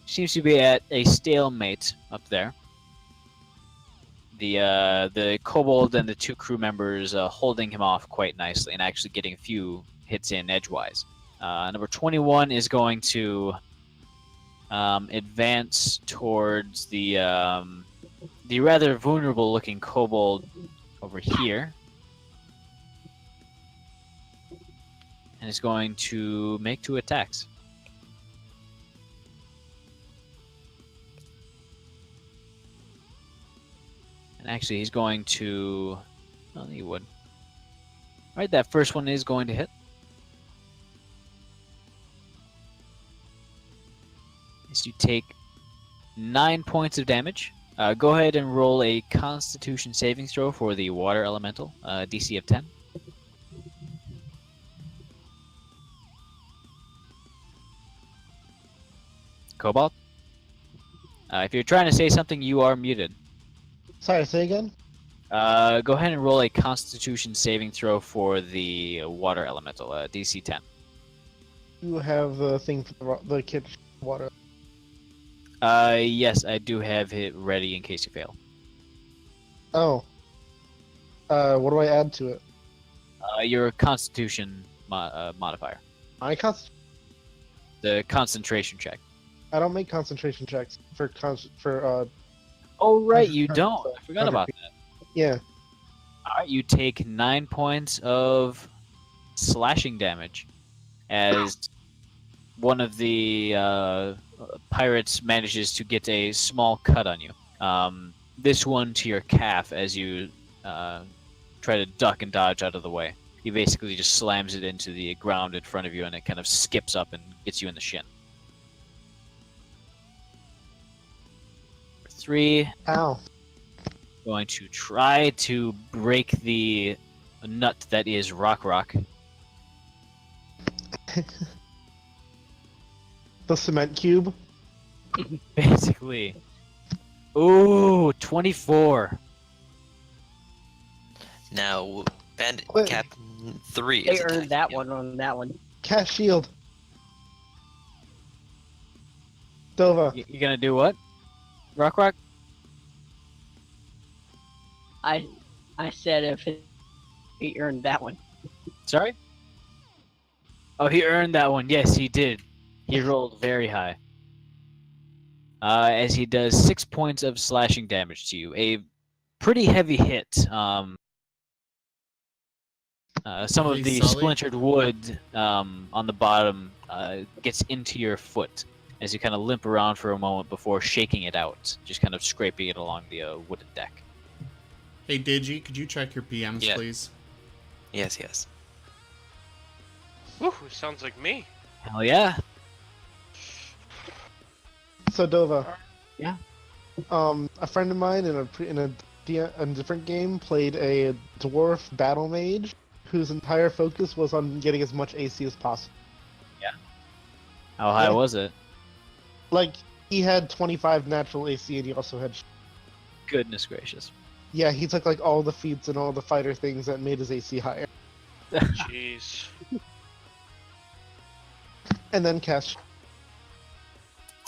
Seems to be at a stalemate up there. The kobold and the 2 crew members holding him off quite nicely and actually getting a few hits in edgewise. Number 21 is going to advance towards the rather vulnerable-looking kobold over here, and is going to make 2 attacks. And actually, he's going to... Well, he would. Alright, that first one is going to hit. As you take 9 points of damage. Go ahead and roll a Constitution saving throw for the water elemental, DC of 10. Cobalt? If you're trying to say something, you are muted. Sorry, say again? Go ahead and roll a Constitution saving throw for the water elemental, DC 10. You have the thing for the kitchen water. Yes, I do have it ready in case you fail. Oh. What do I add to it? Your Constitution modifier. My The concentration check. I don't make concentration checks for Oh, right, you 100%, don't. so I forgot about that. yeah. Alright, you take 9 points of slashing damage as one of the pirates manages to get a small cut on you. This one to your calf as you try to duck and dodge out of the way. He basically just slams it into the ground in front of you and it kind of skips up and gets you in the shin. 3, Ow. going to try to break the nut that is Rock. The cement cube. Basically. Ooh, 24. Now, Bandit Wait. Captain 3 They is earned attacking that you. one on that one. Cast shield. Dova. You're gonna do what? Rock? I said he earned that one. Sorry? Oh, he earned that one. Yes, he did. He rolled very high. As he does 6 points of slashing damage to you. A pretty heavy hit. Some of Hey, the Sully? splintered wood on the bottom gets into your foot as you kind of limp around for a moment before shaking it out, just kind of scraping it along the wooden deck. Hey, Digi, could you check your PMs, Yeah. please? Yes. Whew, sounds like me. Hell yeah. So Dova. Yeah. A friend of mine in a different game played a dwarf battle mage whose entire focus was on getting as much AC as possible. How high Yeah. was it? Like he had 25 natural AC and he also had. Goodness gracious. Yeah, he took like all the feats and all the fighter things that made his AC higher, Jeez. and then cast.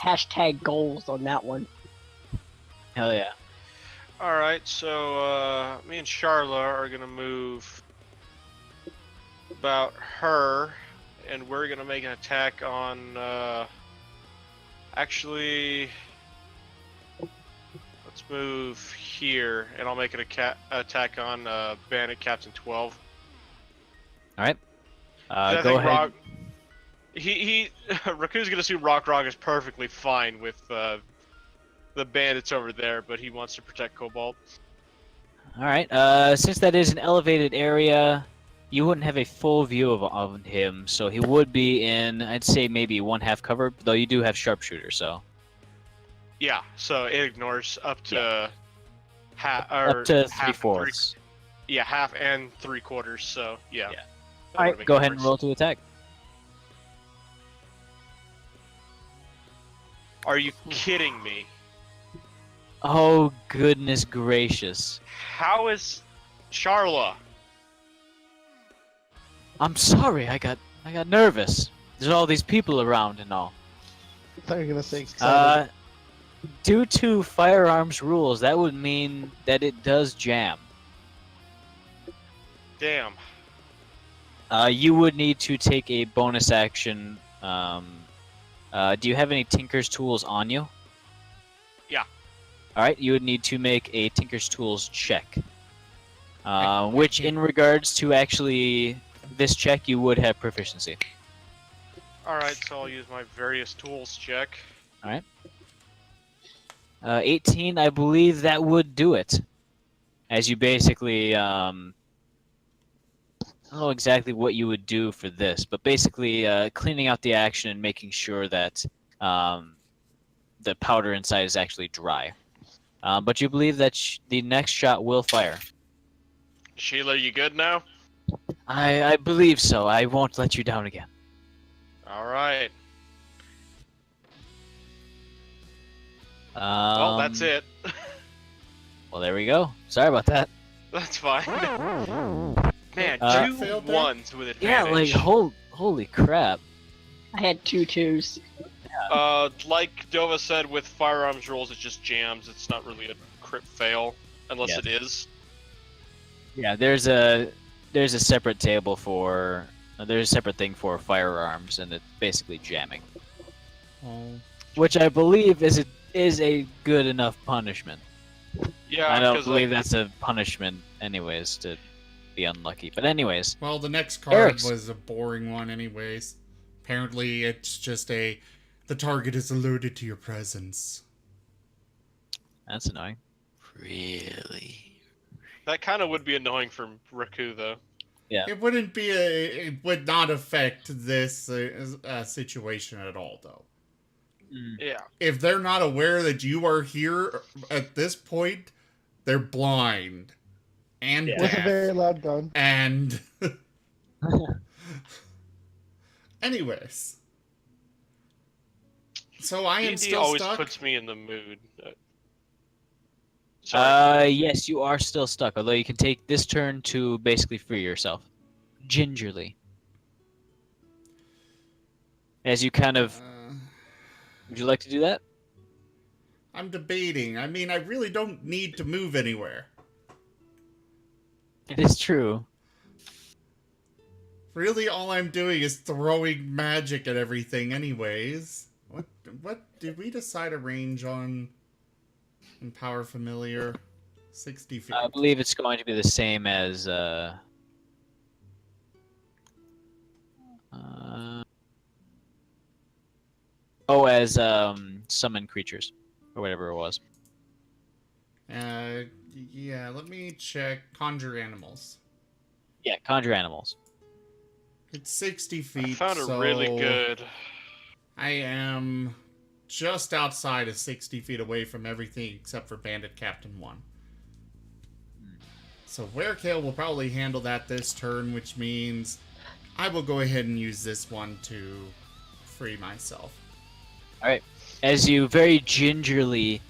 Hashtag goals on that one. Hell yeah. Alright, so me and Charla are gonna move about her, and we're gonna make an attack on actually let's move here, and I'll make an attack on Bandit Captain 12. Alright. I Go think ahead. Rock, he Raku's gonna assume Rock is perfectly fine with the bandits over there, but he wants to protect Cobalt. Alright, since that is an elevated area, you wouldn't have a full view of him, so he would be in, I'd say maybe 1/2 cover, though you do have sharpshooter, so. Yeah, so it ignores up to half or Up to half and 3/4. Yeah, half and 3/4. So yeah. Yeah. That wouldn't Alright, make go a ahead and difference. roll to attack. Are you kidding me? Oh, goodness gracious. How is Charla? I'm sorry, I got nervous. There's all these people around and all. I thought you were gonna say excited. Due to firearms rules, that would mean that it does jam. Damn. You would need to take a bonus action. Do you have any Tinker's Tools on you? Yeah. Alright, you would need to make a Tinker's Tools check. Which, in regards to actually this check, you would have proficiency. Alright, so I'll use my various tools check. 18, I believe that would do it. As you basically, I don't know exactly what you would do for this, but basically cleaning out the action and making sure that the powder inside is actually dry. But you believe that the next shot will fire. Sheila, you good now? I believe so. I won't let you down again. All right. Um, Well, that's it. Well, there we go. Sorry about that. That's fine. Man, two failed there? ones with Yeah, advantage. like holy crap. I had 2 2s. Like Dova said, with firearms rolls, it just jams. It's not really a crit fail, unless Yeah. it is. Yeah, there's a separate table for there's a separate thing for firearms, and it's basically jamming, Oh. which I believe is a good enough punishment. Yeah, I don't 'cause, believe like, that's a punishment, anyways, to be unlucky. But anyways, Well, the next card Eric's. was a boring one, anyways. Apparently, it's just the target is alluded to your presence. that's annoying. Really? that kind of would be annoying for Raku, though. It wouldn't be it would not affect this situation at all, though. Yeah. If they're not aware that you are here at this point, they're blind and Yeah. With a deaf. very loud gun. And anyways, so I am D&D still always stuck. puts me in the mood. Sorry. Yes, you are still stuck. Although you can take this turn to basically free yourself, gingerly, as you kind of. Would you like to do that? I'm debating. I mean, I really don't need to move anywhere. It is true. Really, all I'm doing is throwing magic at everything, anyways. What did we decide a range on? Empower familiar, 60 feet. I believe it's going to be the same as as summon creatures or whatever it was. Yeah. Let me check. Conjure animals. Yeah, conjure animals. It's 60 feet. I found so it really good. I am just outside of 60 feet away from everything except for Bandit Captain 1. So Werekale will probably handle that this turn, which means I will go ahead and use this one to free myself. Alright. As you very gingerly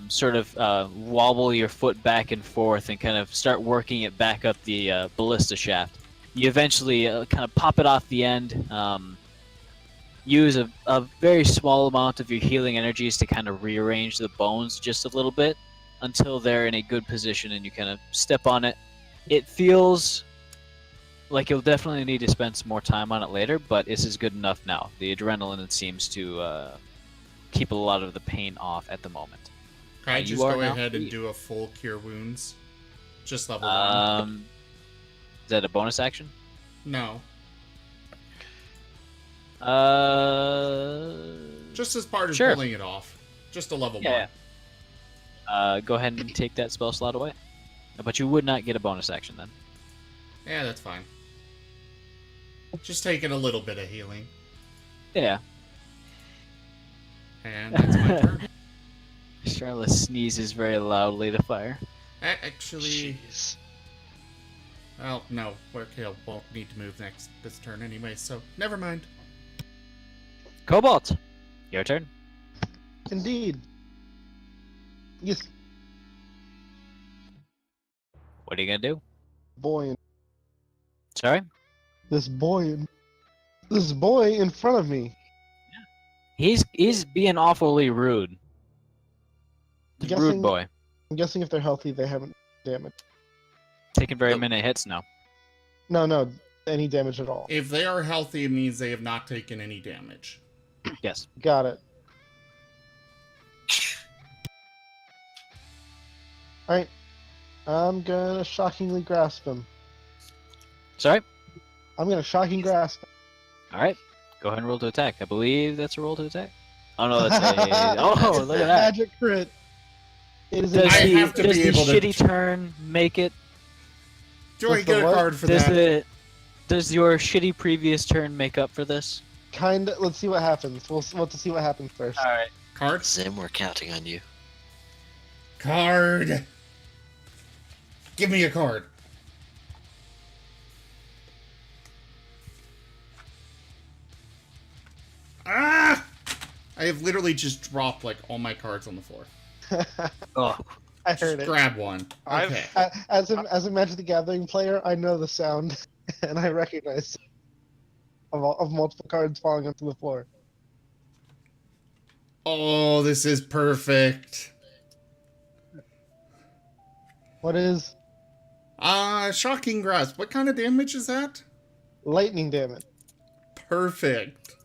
sort of wobble your foot back and forth and kind of start working it back up the ballista shaft, you eventually kind of pop it off the end. Use a very small amount of your healing energies to kind of rearrange the bones just a little bit until they're in a good position, and you kind of step on it. It feels like you'll definitely need to spend some more time on it later, but this is good enough now. The adrenaline seems to keep a lot of the pain off at the moment. Can I You just are go now ahead and free. do a full cure wounds? Just level 1. Is that a bonus action? No. Just as part of Sure. pulling it off. Just a level Yeah. 1. Go ahead and take that spell slot away. But you would not get a bonus action then. Yeah, that's fine. Just taking a little bit of healing. Yeah. And that's my turn. Charlotte sneezes very loudly to fire. Actually, Jeez. well, no. Werekale won't need to move this turn anyway, so never mind. Cobalt! Your turn. Indeed. Yes, What are you gonna do? boy. Sorry? This boy in front of me. He's being awfully rude. Rude Guessing- boy. I'm guessing if they're healthy, they haven't damaged. Taking very Nope. many hits now. No, any damage at all. If they are healthy, it means they have not taken any damage. Yes. Got it. Alright. I'm gonna shockingly grasp him. Sorry? I'm gonna shocking grasp him. Alright. Go ahead and roll to attack. I believe that's a roll to attack. Oh no, that's a... Oh, look at that. Magic crit. It is a Does I the, have to does be the able to- shitty turn make it? Do I What's the get a what? card for Does that? does your shitty previous turn make up for this? kinda. Let's see what happens. We'll have to see what happens first. Alright. Card? Zim, we're counting on you. Card. Give me a card. Ah! I have literally just dropped like all my cards on the floor. Oh, I Just heard it. grab one. I've- Okay. As a Magic the Gathering player, I know the sound, and I recognize of multiple cards falling onto the floor. Oh, this is perfect. What is Shocking Grasp. What kind of damage is that? lightning damage? Perfect.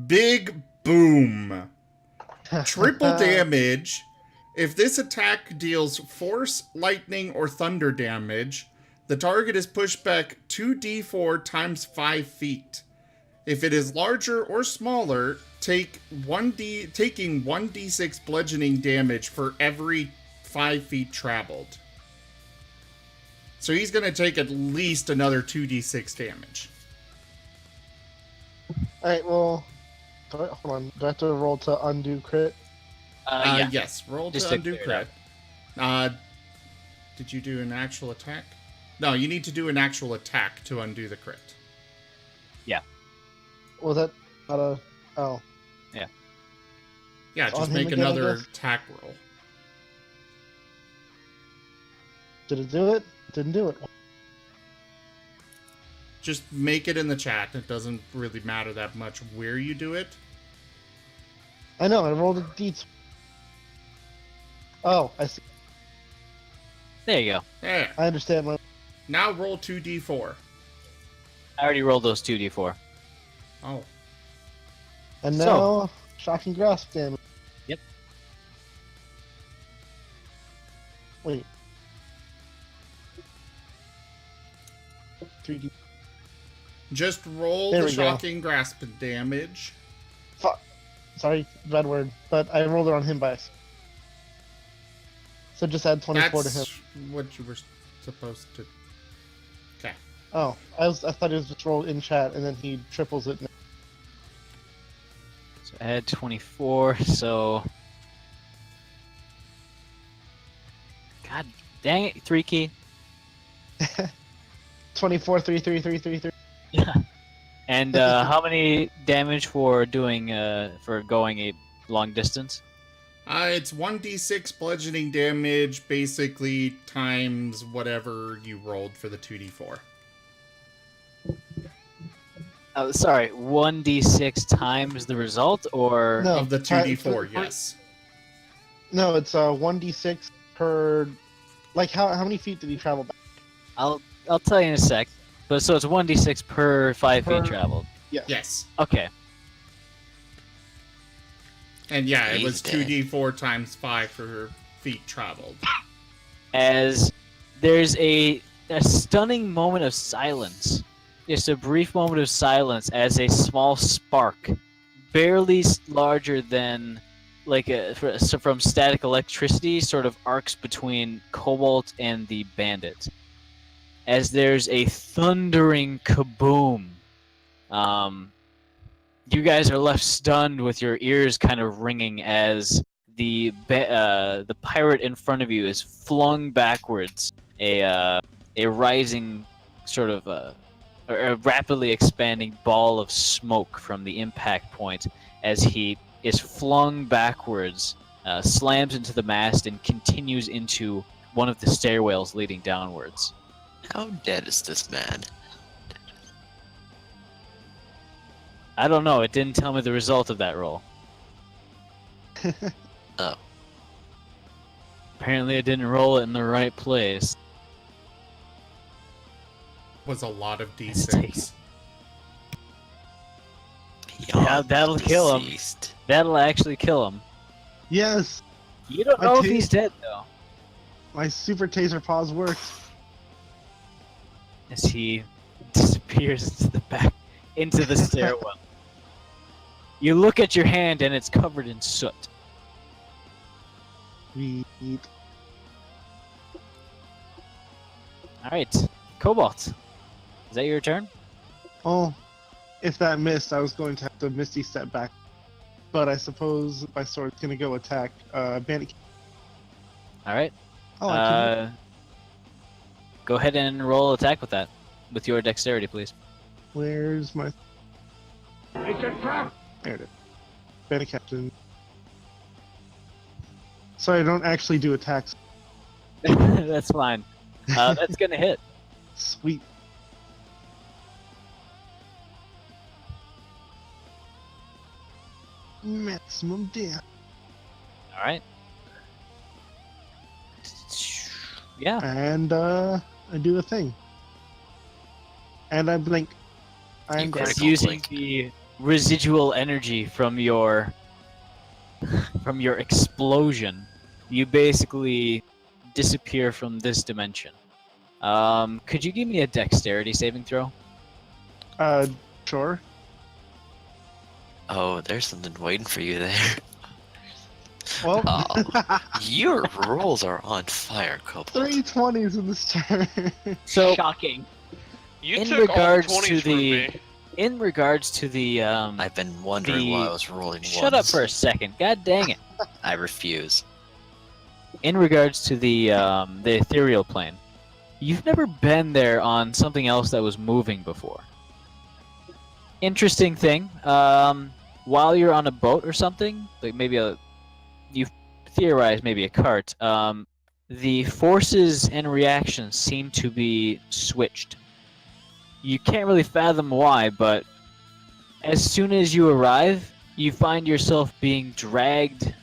Big boom. Triple damage. If this attack deals force, lightning, or thunder damage, the target is pushed back 2d4 times 5 feet. If it is larger or smaller, taking 1d6 bludgeoning damage for every 5 feet traveled. So he's going to take at least another 2d6 damage. Alright, well, hold on. Do I have to roll to undo crit? yeah. Yes, roll Just to to undo clear it crit. Did you do an actual attack? No, you need to do an actual attack to undo the crit. Was that not a... Oh. Yeah, It's on just him make again, I another guess? attack roll. Did it do it? Didn't do it. Just make it in the chat. It doesn't really matter that much where you do it. I know, I rolled a d20. Oh, I see. There you go. There. I understand. Now roll 2d4. I already rolled those 2d4. Oh. And So- now, shocking grasp damage. Yep. Wait. 3D. Just roll There the we go. shocking grasp damage. Fuck. Sorry, bad word. But I rolled it on him by. So just add 24 to him. That's what you were supposed to... Okay. Oh, I thought it was just rolled in chat and then he triples it. So add 24, so... God dang it, 3 key. 24, 3, 3, 3, 3, 3. And how many damage for doing for going a long distance? It's 1d6 bludgeoning damage, basically, times whatever you rolled for the 2d4. Sorry, 1d6 times the result, or No. Of the 2d4, yes. No, it's 1d6 per. Like, how many feet did he travel back? I'll tell you in a sec. But so it's 1d6 per 5 feet Per- traveled. Yes. Okay. And yeah, it He's was dead. 2d4 times 5 for feet traveled. As there's a stunning moment of silence, just a brief moment of silence as a small spark, barely larger than from static electricity, sort of arcs between Kobold and the bandit. As there's a thundering kaboom. You guys are left stunned with your ears kind of ringing as the pirate in front of you is flung backwards, a rising sort of a rapidly expanding ball of smoke from the impact point as he is flung backwards, slams into the mast, and continues into one of the stairwells leading downwards. How dead is this man? I don't know. It didn't tell me the result of that roll. Oh. Apparently, I didn't roll it in the right place. Was a lot of Let's take d6. Yeah, that'll kill him. Deceased. That'll actually kill him. Yes! You don't I know if take- he's dead, though. My super taser pause worked. As he disappears into the stairwell. You look at your hand and it's covered in soot. Sweet. Alright, Cobalt. Is that your turn? Oh, if that missed, I was going to have to Misty step back. But I suppose my sword's gonna go attack Bandit. All right. Oh, I can... Go ahead and roll attack with that, with your dexterity, please. Where's my... It's a trap! There it is. Beta Captain. Sorry, I don't actually do attacks. That's fine. That's gonna hit. Sweet. Maximum damage. All right. Yeah. And I do a thing. And I blink. I'm You great. It's critical using blink. the residual energy from your explosion. You basically disappear from this dimension. Could you give me a dexterity saving throw? Sure. Oh, there's something waiting for you there. Well, Oh. Your rolls are on fire, Kobold. 3 20s in this turn. So, Shocking. You In took regards all to 20s from the- me. in regards to the I've been wondering why I was rolling shut up ones. for a second. God dang it. I refuse. In regards to the ethereal plane, you've never been there on something else that was moving before. Interesting thing. While you're on a boat or something, like maybe you theorize maybe a cart. The forces and reactions seem to be switched. You can't really fathom why, but as soon as you arrive, you find yourself being dragged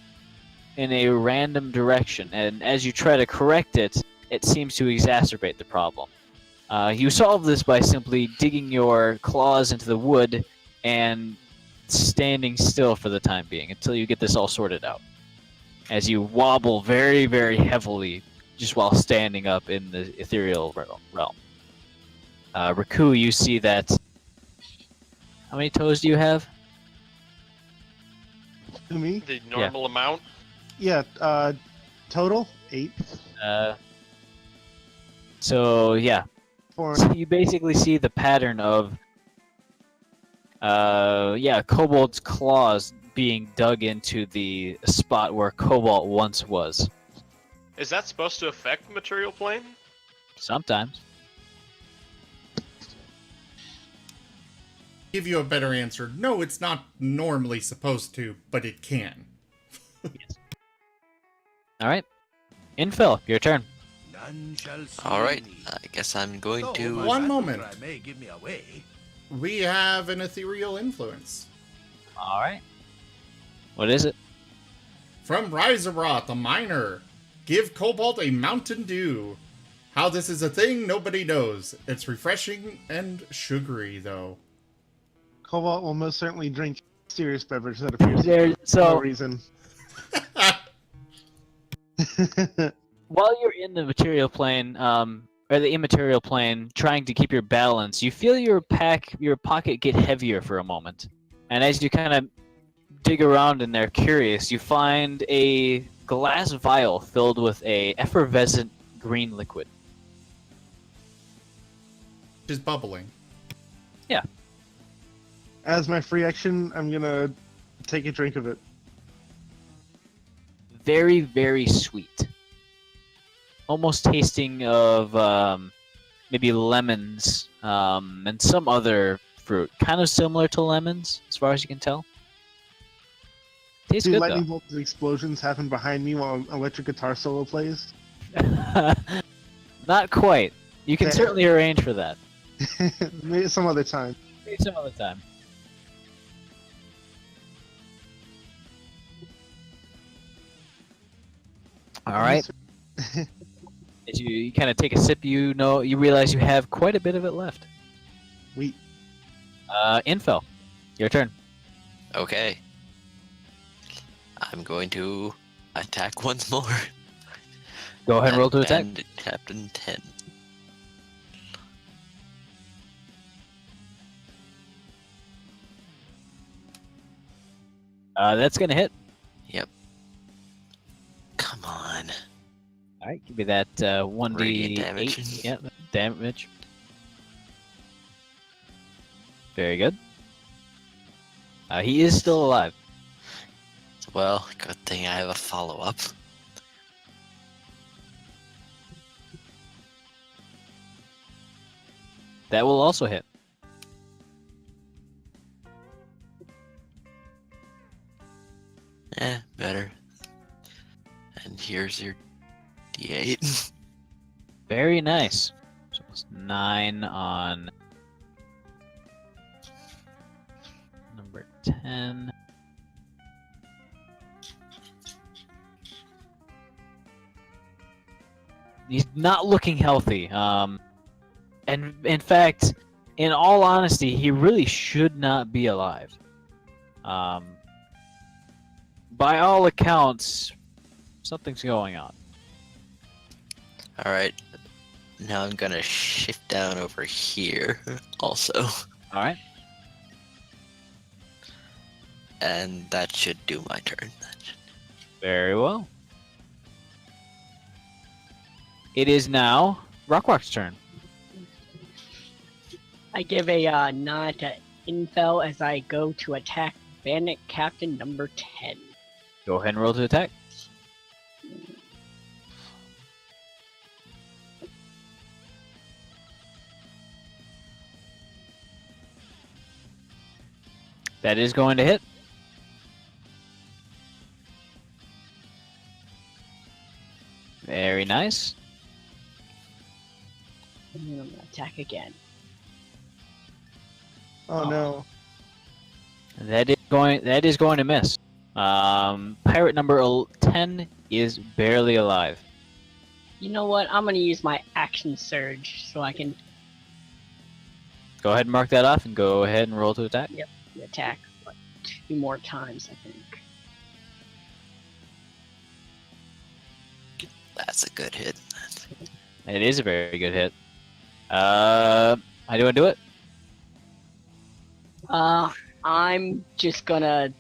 in a random direction, and as you try to correct it, it seems to exacerbate the problem. You solve this by simply digging your claws into the wood and standing still for the time being until you get this all sorted out. As you wobble very, very heavily just while standing up in the ethereal realm. Raku, you see that... How many toes do you have? To me? The normal amount. Yeah, total 8. So, yeah. 4. So you basically see the pattern of... kobold's claws being dug into the spot where Cobalt once was. Is that supposed to affect the material plane? Sometimes. Give you a better answer. No, it's not normally supposed to, but it can. Alright. Infil, your turn. Alright, I guess I'm going to... One moment. We have an ethereal influence. Alright. What is it? From Riseroth, a miner. Give Cobalt a Mountain Dew. How this is a thing, nobody knows. It's refreshing and sugary, though. Cobalt will most certainly drink serious beverage that appears There, for no so, reason. while you're in the material plane, or the immaterial plane, trying to keep your balance, you feel your pocket get heavier for a moment. And as you kind of dig around in there, curious, you find a glass vial filled with a effervescent green liquid. Just bubbling. As my free action, I'm gonna take a drink of it. Very, very sweet. Almost tasting of maybe lemons and some other fruit. Kind of similar to lemons, as far as you can tell. Tastes Do good, lightning bolts and explosions happen behind me while an electric guitar solo plays? though. Not quite. You can Okay. certainly arrange for that. Maybe some other time. Maybe some other time. All right. As you kind of take a sip, you realize you have quite a bit of it left. We Info, your turn. Okay. I'm going to attack once more. Go ahead and roll to attack. And Captain 10. That's gonna hit. Yep. Come on. All right, give me that 1d8. Radiant damage. Yeah, damage. Very good. He is still alive. Well, good thing I have a follow-up. That will also hit. Better. And here's your D8. Very nice. So it's 9 on number 10. He's not looking healthy. And in fact, in all honesty, he really should not be alive. By all accounts, something's going on. Alright. Now I'm gonna shift down over here also. All right. And that should do my turn. Very well. It is now Rockrock's turn. I give a nod to Infel as I go to attack Bandit Captain number 10. Go ahead and roll to attack. That is going to hit. Very nice. And then I'm gonna attack again. Oh no. That is going to miss. Pirate number 10 is barely alive. You know what? I'm gonna use my action surge so I can Go ahead and mark that off and go ahead and roll to attack. attack like 2 more times, I think. That's a good hit. It is a very good hit. How do you want to do it? I'm just gonna,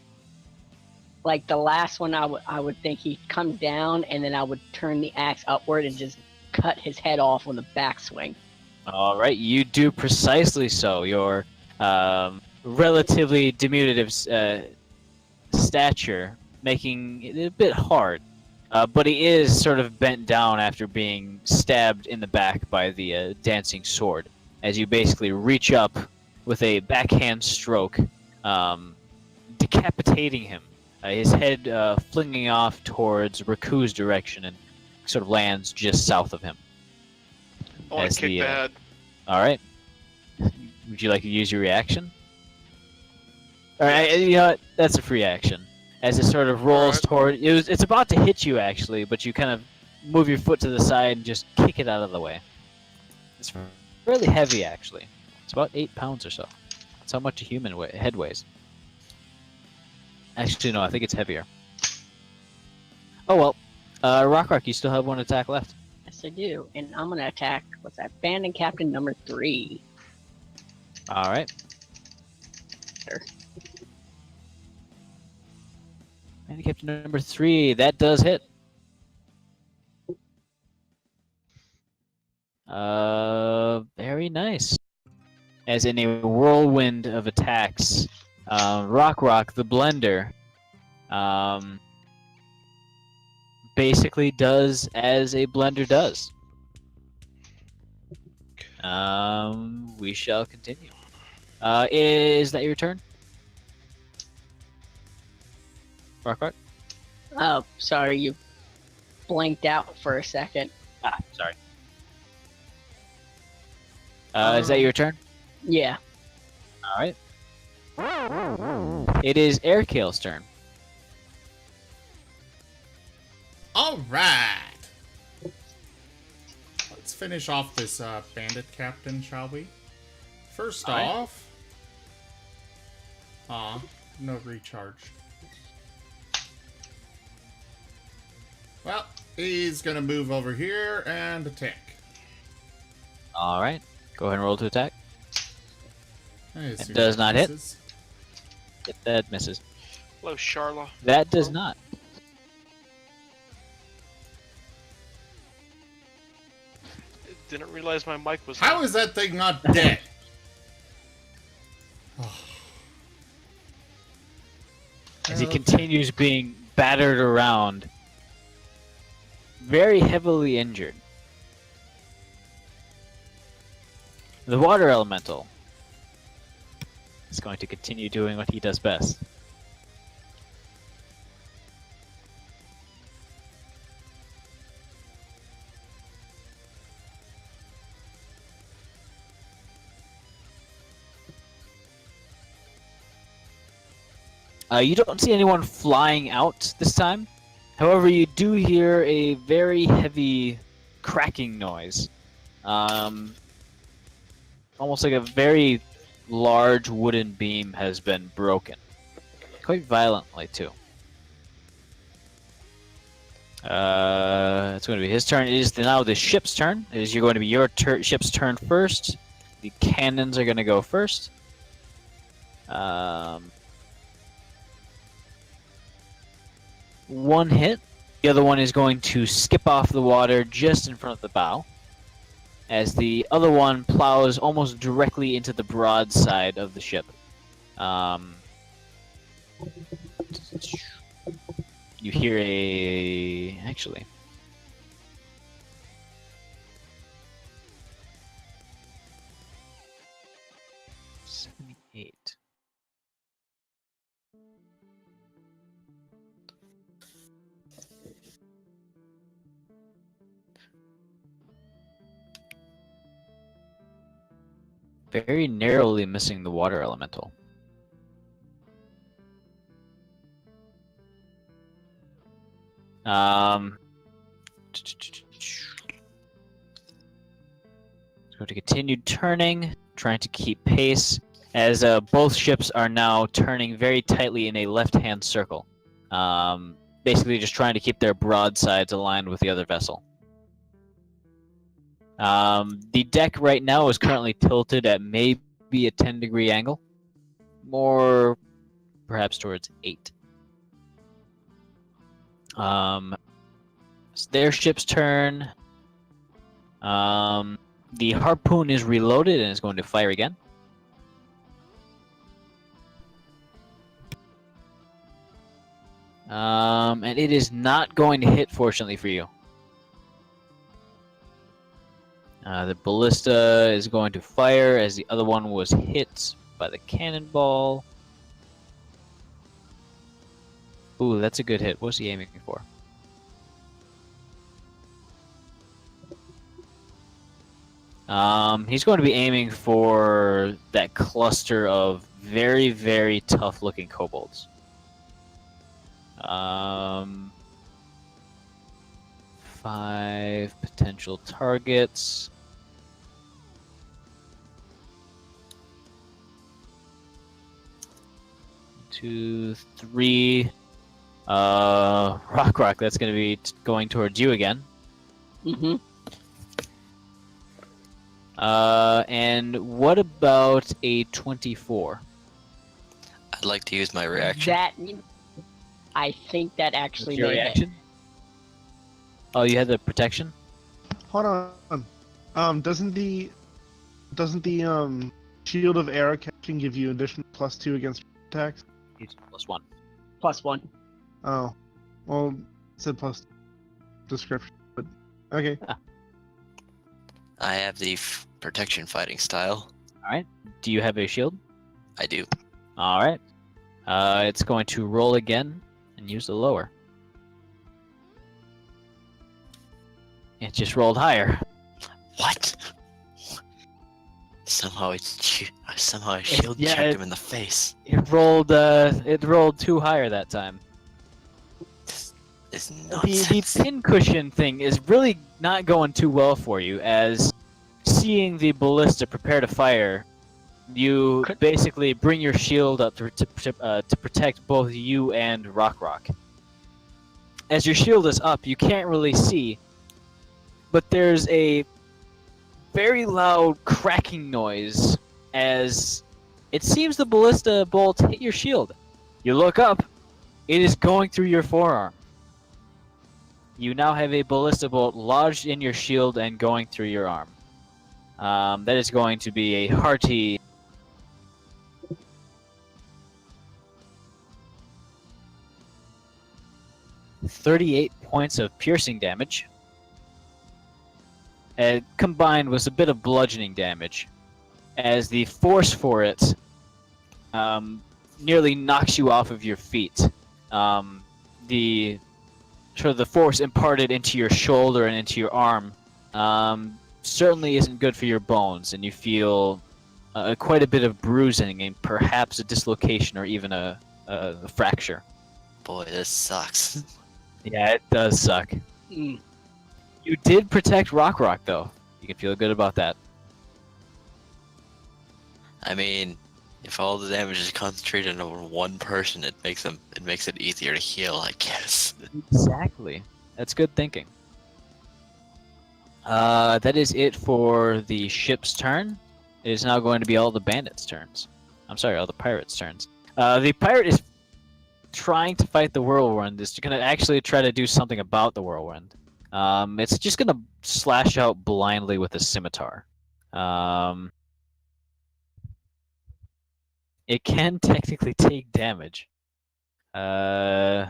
like the last one, I would think he comes down and then I would turn the axe upward and just cut his head off on the backswing. All right, you do precisely so. Your relatively diminutive stature making it a bit hard, but he is sort of bent down after being stabbed in the back by the dancing sword. As you basically reach up with a backhand stroke, decapitating him. His head flinging off towards Raku's direction and sort of lands just south of him. I want As to kick the head. All right. Would you like to use your reaction? All right, you know what? That's a free action. As it sort of rolls toward, it's about to hit you actually, but you kind of move your foot to the side and just kick it out of the way. It's fairly heavy actually. It's about 8 pounds or so. That's how much a human head weighs. Actually, no, I think it's heavier. Oh well. Rockrock, you still have 1 attack left. Yes, I do. And I'm gonna attack, what's that, Bandit Captain number 3. All right. Sure. Handicap number 3, that does hit. Very nice. As in a whirlwind of attacks, Rockrock the Blender basically does as a blender does. We shall continue. Is that your turn? Rockrock? Oh, sorry, you blanked out for a second. Ah, sorry. Is that your turn? Yeah. Alright. It is Airkale's turn. All right. Let's finish off this bandit captain, shall we? First All right. off, no recharge. Well, he's gonna move over here and attack. Alright. Go ahead and roll to attack. I It assume does that not hit. misses. That misses. Hello, Charla. That does not. Didn't realize my mic was. How is that thing not dead? As he Okay. continues being battered around, very heavily injured. The water elemental is going to continue doing what he does best. You don't see anyone flying out this time. However, you do hear a very heavy cracking noise. Almost like a very large wooden beam has been broken. Quite violently, too. It's going to be his turn. It is now the ship's turn. It is going to be your ship's turn first. The cannons are going to go first. One hit. The other one is going to skip off the water just in front of the bow, as the other one plows almost directly into the broadside of the ship. You hear a... actually... $78. Very narrowly missing the water elemental. Going to continue turning, trying to keep pace, as both ships are now turning very tightly in a left-hand circle. Basically just trying to keep their broadsides aligned with the other vessel. The deck right now is currently tilted at maybe a 10-degree angle. More perhaps towards 8. It's their ship's turn. The harpoon is reloaded and is going to fire again. And it is not going to hit, fortunately for you. The ballista is going to fire as the other one was hit by the cannonball. Ooh, that's a good hit. What's he aiming for? He's going to be aiming for that cluster of very, very tough-looking kobolds. 5 potential targets. 2, 3. Rock, that's going to be going towards you again. Mm-hmm. And what about a 24? I'd like to use my reaction. That, I think that actually Your may hit. reaction? Oh, you had the protection? Hold on. Doesn't the shield of arrow catching give you additional +2 against attacks? It's +1. +1. Oh, well, it said plus description, but okay. I have the protection fighting style. Alright. Do you have a shield? I do. Alright. It's going to roll again and use the lower. It just rolled higher. What? Somehow I shield yeah, checked him in the face. It rolled too higher that time. This is The nonsense. pincushion thing is really not going too well for you, as seeing the ballista prepare to fire, you basically bring your shield up to protect both you and Rock. As your shield is up, you can't really see, but there's a very loud cracking noise as it seems the ballista bolt hit your shield. You look up, it is going through your forearm. You now have a ballista bolt lodged in your shield and going through your arm. That is going to be a hearty 38 points of piercing damage, combined with a bit of bludgeoning damage. as the force for it nearly knocks you off of your feet. The sort of the force imparted into your shoulder and into your arm certainly isn't good for your bones, and you feel quite a bit of bruising and perhaps a dislocation or even a fracture. Boy, this sucks. Yeah, it does suck. Mm. You did protect Rock though. You can feel good about that. I mean, if all the damage is concentrated on one person, it makes it easier to heal, I guess. Exactly. That's good thinking. That is it for the ship's turn. It is now going to be all the bandits' turns. I'm sorry, all the pirates' turns. The pirate is trying to fight the whirlwind. It's going to actually try to do something about the whirlwind. It's just going to slash out blindly with a scimitar. It can technically take damage. Does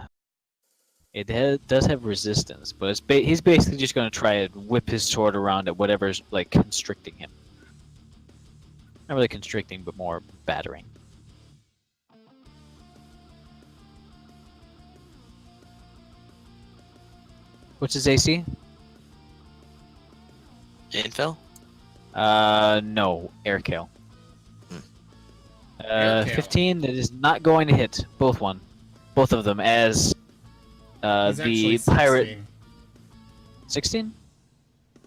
have resistance, but he's basically just going to try and whip his sword around at whatever's like constricting him. Not really constricting, but more battering. What's his AC? Infill? No, Airkill. Airkill. 15. That is not going to hit both of them as He's actually the pirate. 16. 16.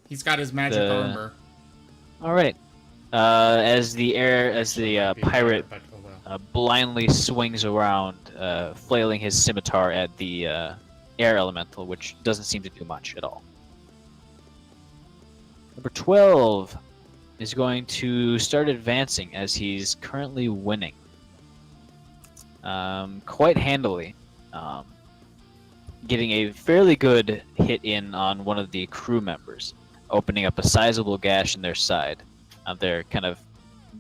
He's got his magic armor. All right. As the pirate But, oh well. blindly swings around, flailing his scimitar at the air elemental, which doesn't seem to do much at all. Number 12 is going to start advancing as he's currently winning. Quite handily. Getting a fairly good hit in on one of the crew members, opening up a sizable gash in their side. They're kind of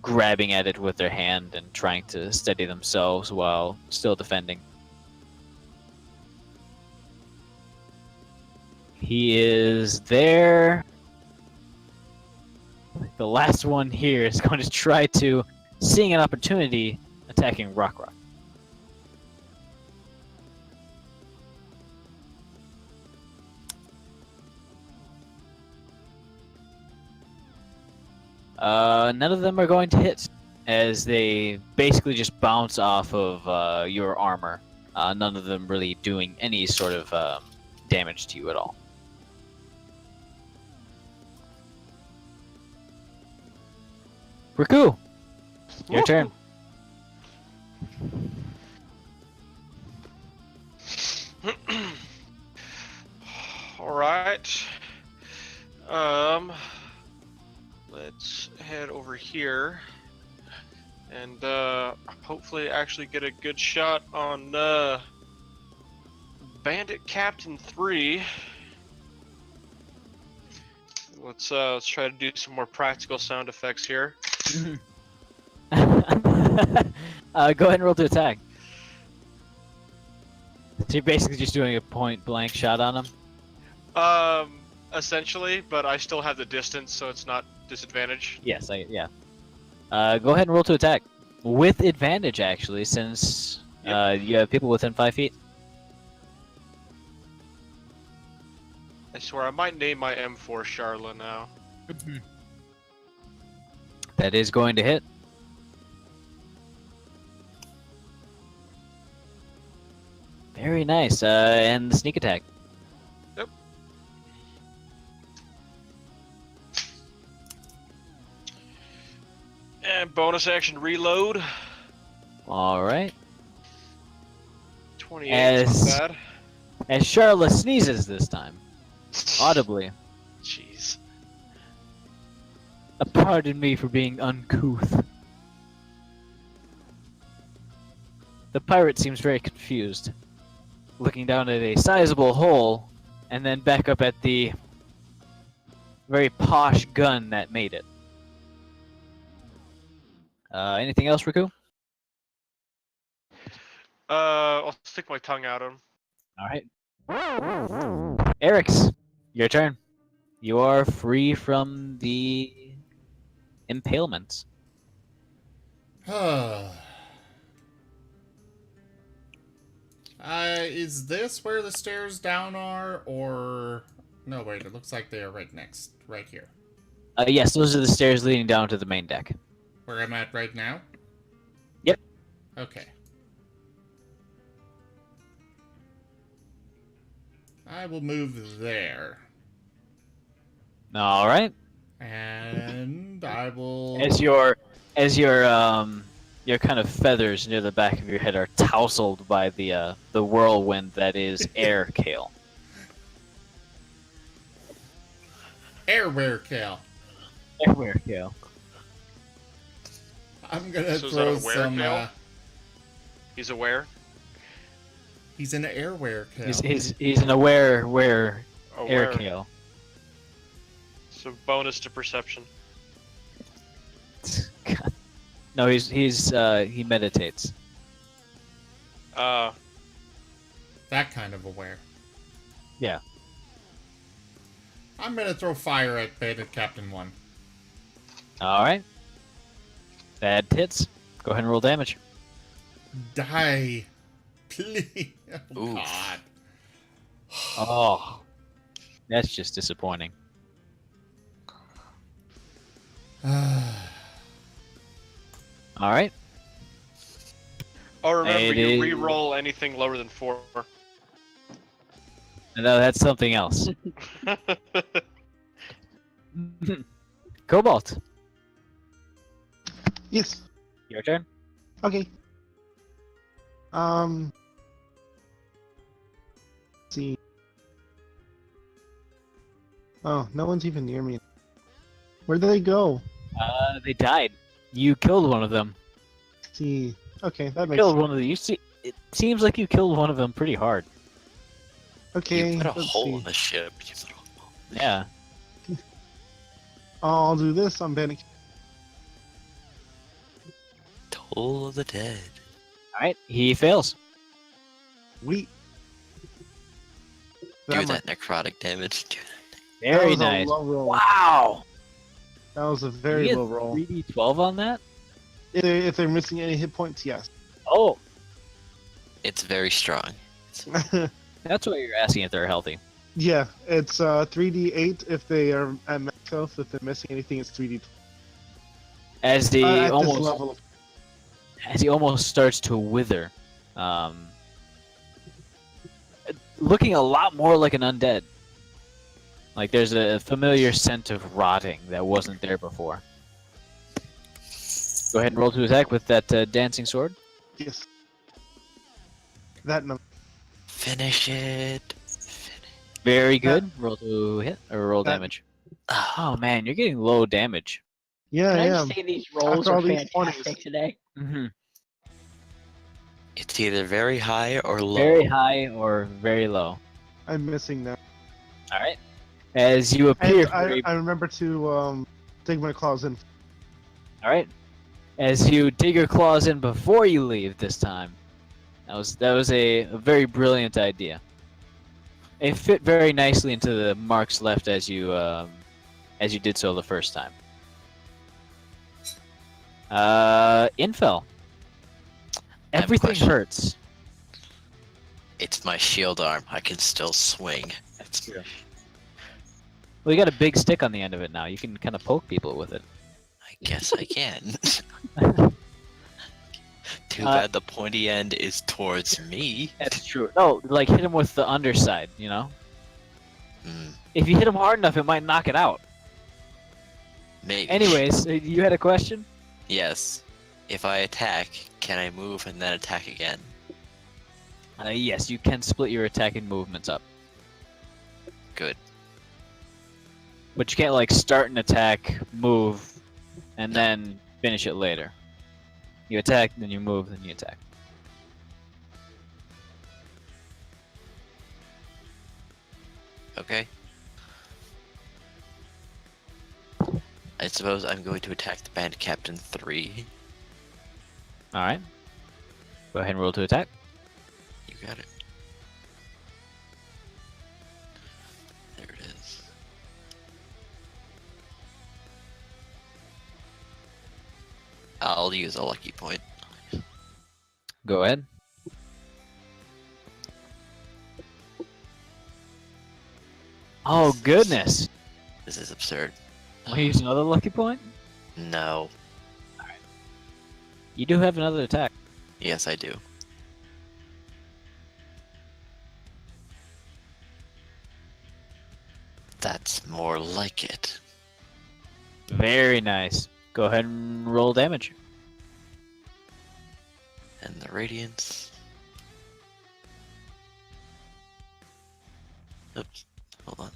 grabbing at it with their hand and trying to steady themselves while still defending. He is there. The last one here is going to try to, seeing an opportunity, attacking Rock. None of them are going to hit, as they basically just bounce off of your armor. None of them really doing any sort of damage to you at all. Riku, your turn. All right. Let's head over here and hopefully actually get a good shot on Bandit Captain 3. Let's try to do some more practical sound effects here. Go ahead and roll to attack. So you're basically just doing a point blank shot on him? Essentially, but I still have the distance, so it's not disadvantage. Yes, yeah. Go ahead and roll to attack. With advantage, actually, since you have people within 5 feet. I swear, I might name my M4 Charla now. That is going to hit. Very nice. And the sneak attack. Yep. And bonus action reload. All right. 28, not bad. As Charla sneezes this time, audibly. Jeez. Pardon me for being uncouth. The pirate seems very confused, looking down at a sizable hole, and then back up at the very posh gun that made it. Anything else, Riku? I'll stick my tongue out him. All right. Eric's, your turn. You are free from the impalements. Is this where the stairs down are, or... No, wait, it looks like they are right here. Yes, those are the stairs leading down to the main deck. Where I'm at right now? Yep. Okay. I will move there. All right. And I will... Your kind of feathers near the back of your head are tousled by the whirlwind that is air kale. Airware Kale. Airware kale. I'm gonna So is throw that a some... werekale? He's aware. He's an airware Kale. He's an aware air Aware. kale. So bonus to perception. God. No, he meditates. Uh, That kind of aware. Yeah. I'm gonna throw fire at Bandit Captain 1. All right. That hits. Go ahead and roll damage. Die. Please. Oh, Oof. God. Oh, that's just disappointing. All right. oh, remember It you is- re-roll anything lower than 4. No, that's something else. Cobalt, Yes. your turn. Okay. Let's see. Oh, no one's even near me. Where did they go? They died. You killed one of them. Let's see. Okay, that makes Killed one of them. You see, it seems like you killed one of them pretty hard. Okay. You put a let's hole see. in the ship. You put a hole. Yeah. I'll do this. I'm banning. Toll of the dead. All right. He fails. Sweet. Do that necrotic damage. Do that. Very was nice. a low roll. Wow. That was a very low roll. 3d12 on that? If they're missing any hit points, yes. Oh, It's very strong. that's what you're asking if they're healthy. Yeah, it's 3d8 if they are at max health. If they're missing anything, it's 3d12. As the At this almost level of as he almost starts to wither, looking a lot more like an undead. Like there's a familiar scent of rotting that wasn't there before. Go ahead and roll to attack with that dancing sword. yes. That number. Finish it. Very good. Roll to hit or roll That- damage. Ah, Oh man, you're getting low damage. Yeah, Can I yeah. just say these rolls After are all these fantastic 20s. today? Mm-hmm. it's either very high or low. Very high or very low. I'm missing now. All right. As you appear, And I remember to dig my claws in. all right. As you dig your claws in before you leave this time, that was a very brilliant idea. It fit very nicely into the marks left as you did so the first time. Infel. I have a Everything question. hurts. It's my shield arm. I can still swing. It's true. Well, you got a big stick on the end of it now. You can kind of poke people with it. I guess I can. Too Uh, bad the pointy end is towards me. That's true. No, like hit him with the underside. You know, Hmm, if you hit him hard enough, it might knock it out. maybe. Anyways, you had a question? Yes. If I attack, can I move and then attack again? Yes, you can split your attacking movements up, Good. but you can't like start an attack, move, and then finish it later. You attack, then you move, then you attack. Okay. I suppose I'm going to attack the band captain 3. All right. Go ahead and roll to attack. You got it. There it is. I'll use a lucky point. Go ahead. Oh goodness! This is absurd. Want to use another lucky point? No. You do have another attack. Yes, I do. That's more like it. Very nice. Go ahead and roll damage. And the radiance. Oops. Hold on.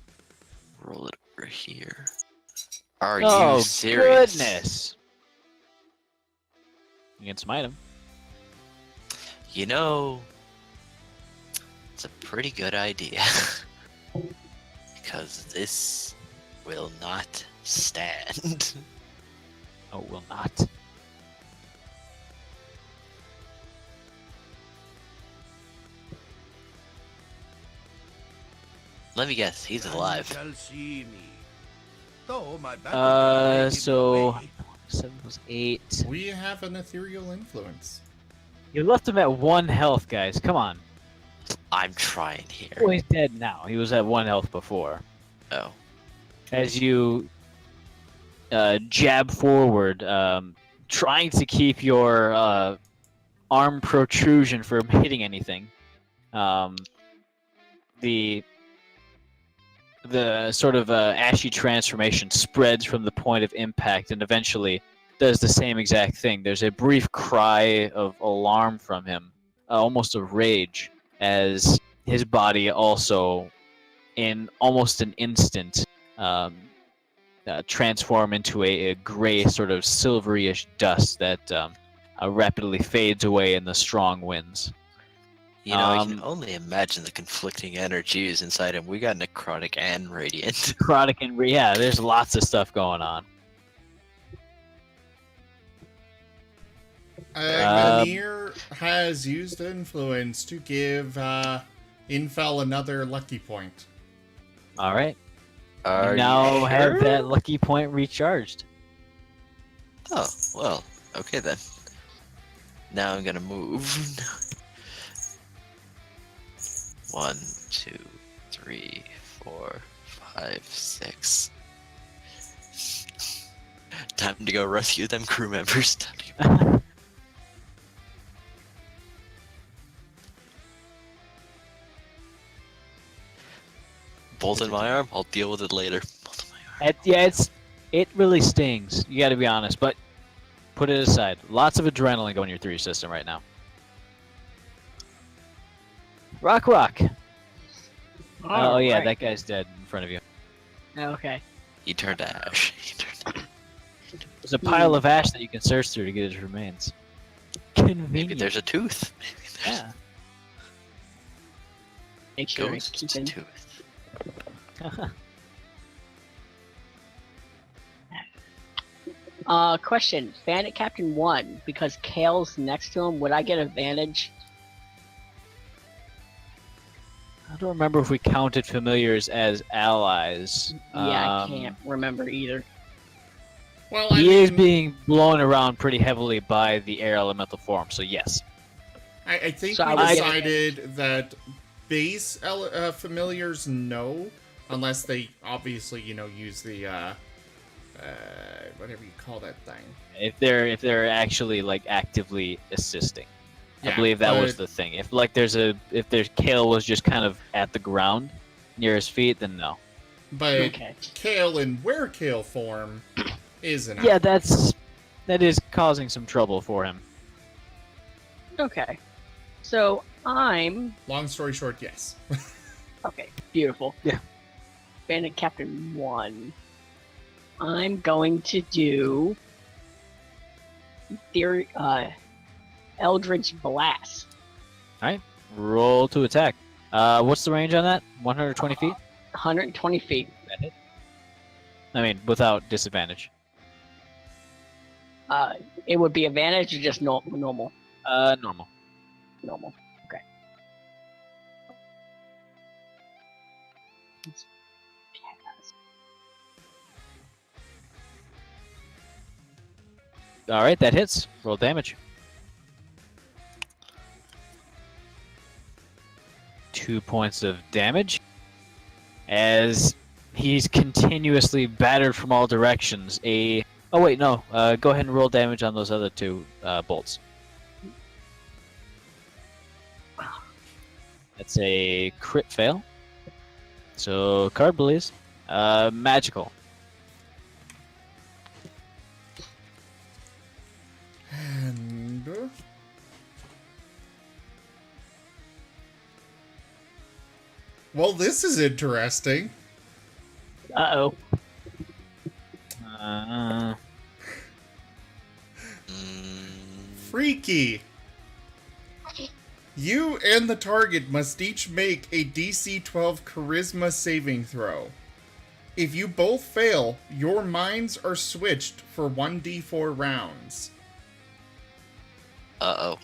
Roll it over here. Are Oh you serious? goodness! You can smite him. You know, it's a pretty good idea. Because this will not stand. Oh, will not. Let me guess, he's alive. So 7 plus 8. We have an ethereal influence. You left him at 1 health, guys. Come on. I'm trying here. Oh, he's dead now. He was at 1 health before. Oh. As you jab forward, trying to keep your arm protrusion from hitting anything. The sort of ashy transformation spreads from the point of impact and eventually does the same exact thing. There's a brief cry of alarm from him, almost of rage, as his body also, in almost an instant, transform into a gray sort of silveryish dust that rapidly fades away in the strong winds. You know, I can only imagine the conflicting energies inside him. We got necrotic and radiant. Necrotic and yeah, there's lots of stuff going on. Manir has used influence to give Infel another lucky point. All right. Are You now you have sure? that lucky point recharged. Oh, well, okay then. Now I'm gonna move. 1, 2, 3, 4, 5, 6. Time to go rescue them crew members. Time to go- Bolt in my arm, I'll deal with it later. Bolt in my arm. It really stings. You got to be honest, but put it aside. Lots of adrenaline going through your system right now. Rock. Oh yeah, Alright. that guy's dead in front of you. Okay. He turned to ash. He turned to... There's a pile of ash that you can search through to get his remains. Convenient. Maybe there's a tooth. Maybe there's Yeah. Make a sure ghost to keep in. tooth. Question. Bandit Captain 1, because Kale's next to him, would I get advantage? I don't remember if we counted familiars as allies. Yeah, I can't remember either. Well, I He is mean, being blown around pretty heavily by the air elemental form, so yes. I think So I we would get decided that base familiars no, unless they obviously use the whatever you call that thing. If they're actually like actively assisting. I Yeah, believe that was but- the thing. If Kale was just kind of at the ground near his feet, then no. But Okay. Kale in Werekale form is an Yeah, that is causing some trouble for him. Okay. So I'm Long story short, yes. okay. Beautiful. Yeah. Bandit Captain 1. I'm going to do theory Eldritch Blast. Alright. Roll to attack. What's the range on that? 120 feet? 120 feet. That hit? I mean, without disadvantage. It would be advantage or just normal? Normal. Normal. Okay. All right, that hits. Roll damage. 2 points of damage. As he's continuously battered from all directions. Oh wait, no. Go ahead and roll damage on those other two bolts. That's a crit fail. So card, please. Magical. And well, this is interesting. Uh-oh. Uh, Freaky. You and the target must each make a DC 12 Charisma saving throw. If you both fail, your minds are switched for 1d4 rounds. Uh-oh.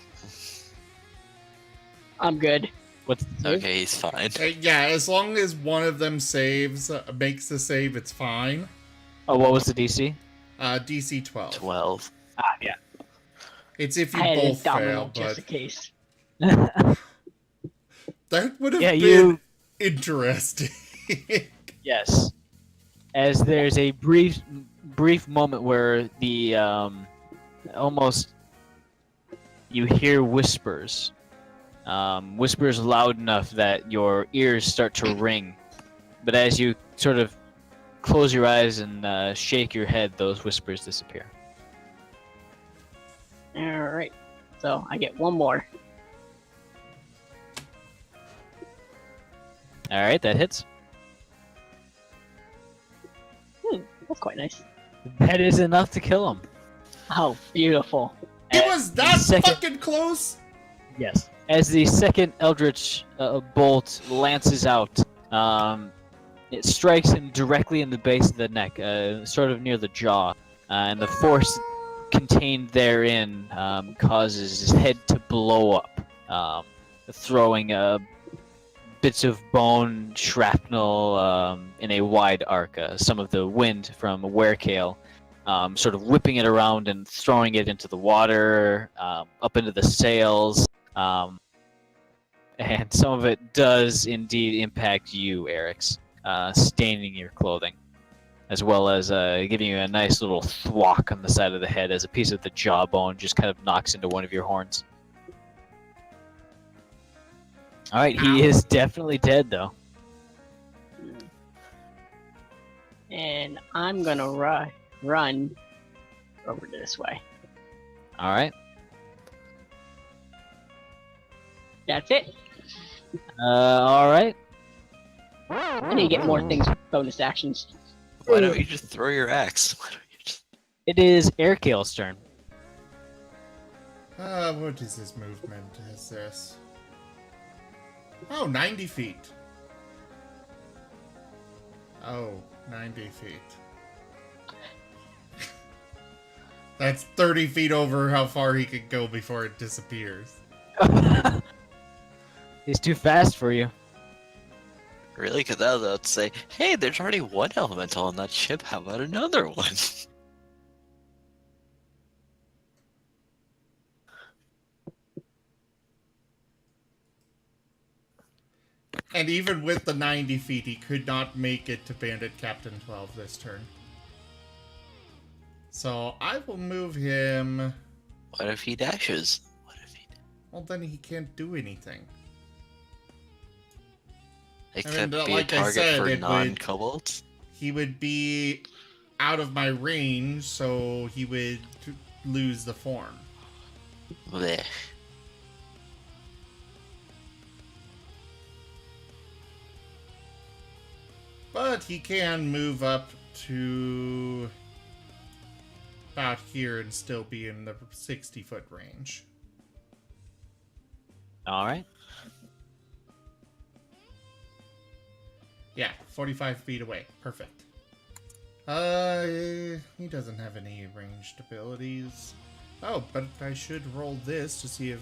I'm good. what's the save? Okay, he's fine. Yeah, as long as one of them makes the save, it's fine. Oh, what was the DC? DC 12. 12. Ah, yeah. It's if you I had both a domino fail, just but in case. that would have Yeah, been you- interesting. Yes. As there's a brief moment where the almost you hear whispers. Whispers loud enough that your ears start to ring. But as you sort of close your eyes and shake your head, those whispers disappear. Alright. So I get one more. Alright, that hits. That's quite nice. That is enough to kill him. Oh, beautiful. It was that Second- fucking close. Yes. As the second Eldritch bolt lances out, it strikes him directly in the base of the neck, sort of near the jaw, and the force contained therein causes his head to blow up, throwing bits of bone, shrapnel in a wide arc. Some of the wind from Werekale sort of whipping it around and throwing it into the water, up into the sails. And some of it does indeed impact you, Eric's, staining your clothing, as well as giving you a nice little thwack on the side of the head as a piece of the jawbone just kind of knocks into one of your horns. Alright, he is definitely dead, though. And I'm gonna run over this way. Alright. That's it. Alright. I need to get more things with bonus actions. Why don't you just throw your axe? Why don't you just... It is Airkale's turn. What is his movement? Is this? Oh, 90 feet. Oh, 90 feet. That's 30 feet over how far he could go before it disappears. He's too fast for you. Really? Because I was about to say, hey, there's already one elemental on that ship. How about another one? And even with the 90 feet, he could not make it to Bandit Captain 12 this turn. So I will move him. What if he dashes? What if he... Well, then he can't do anything. Except mean, be like a I target said, for it would- non-kobolds? He would be out of my range, so he would lose the form. Blech. But he can move up to about here and still be in the 60-foot range. Alright. Yeah, 45 feet away. Perfect. He doesn't have any ranged abilities. Oh, but I should roll this to see if...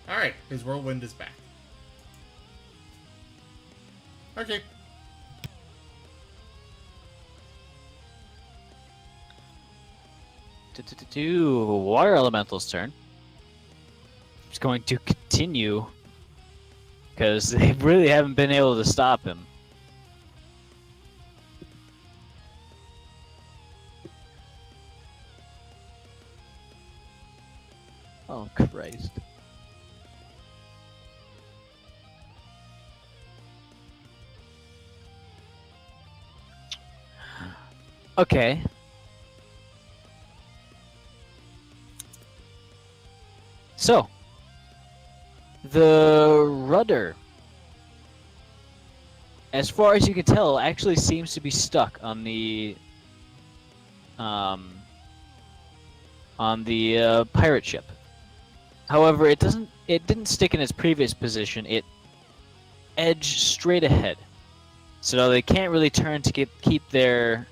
Alright, his whirlwind is back. Okay. Water Elemental's turn. He's going to continue because they really haven't been able to stop him. Oh, Christ. Okay. So, the rudder, as far as you can tell, actually seems to be stuck on the pirate ship. However, it didn't stick in its previous position. It edged straight ahead, so they can't really turn to keep their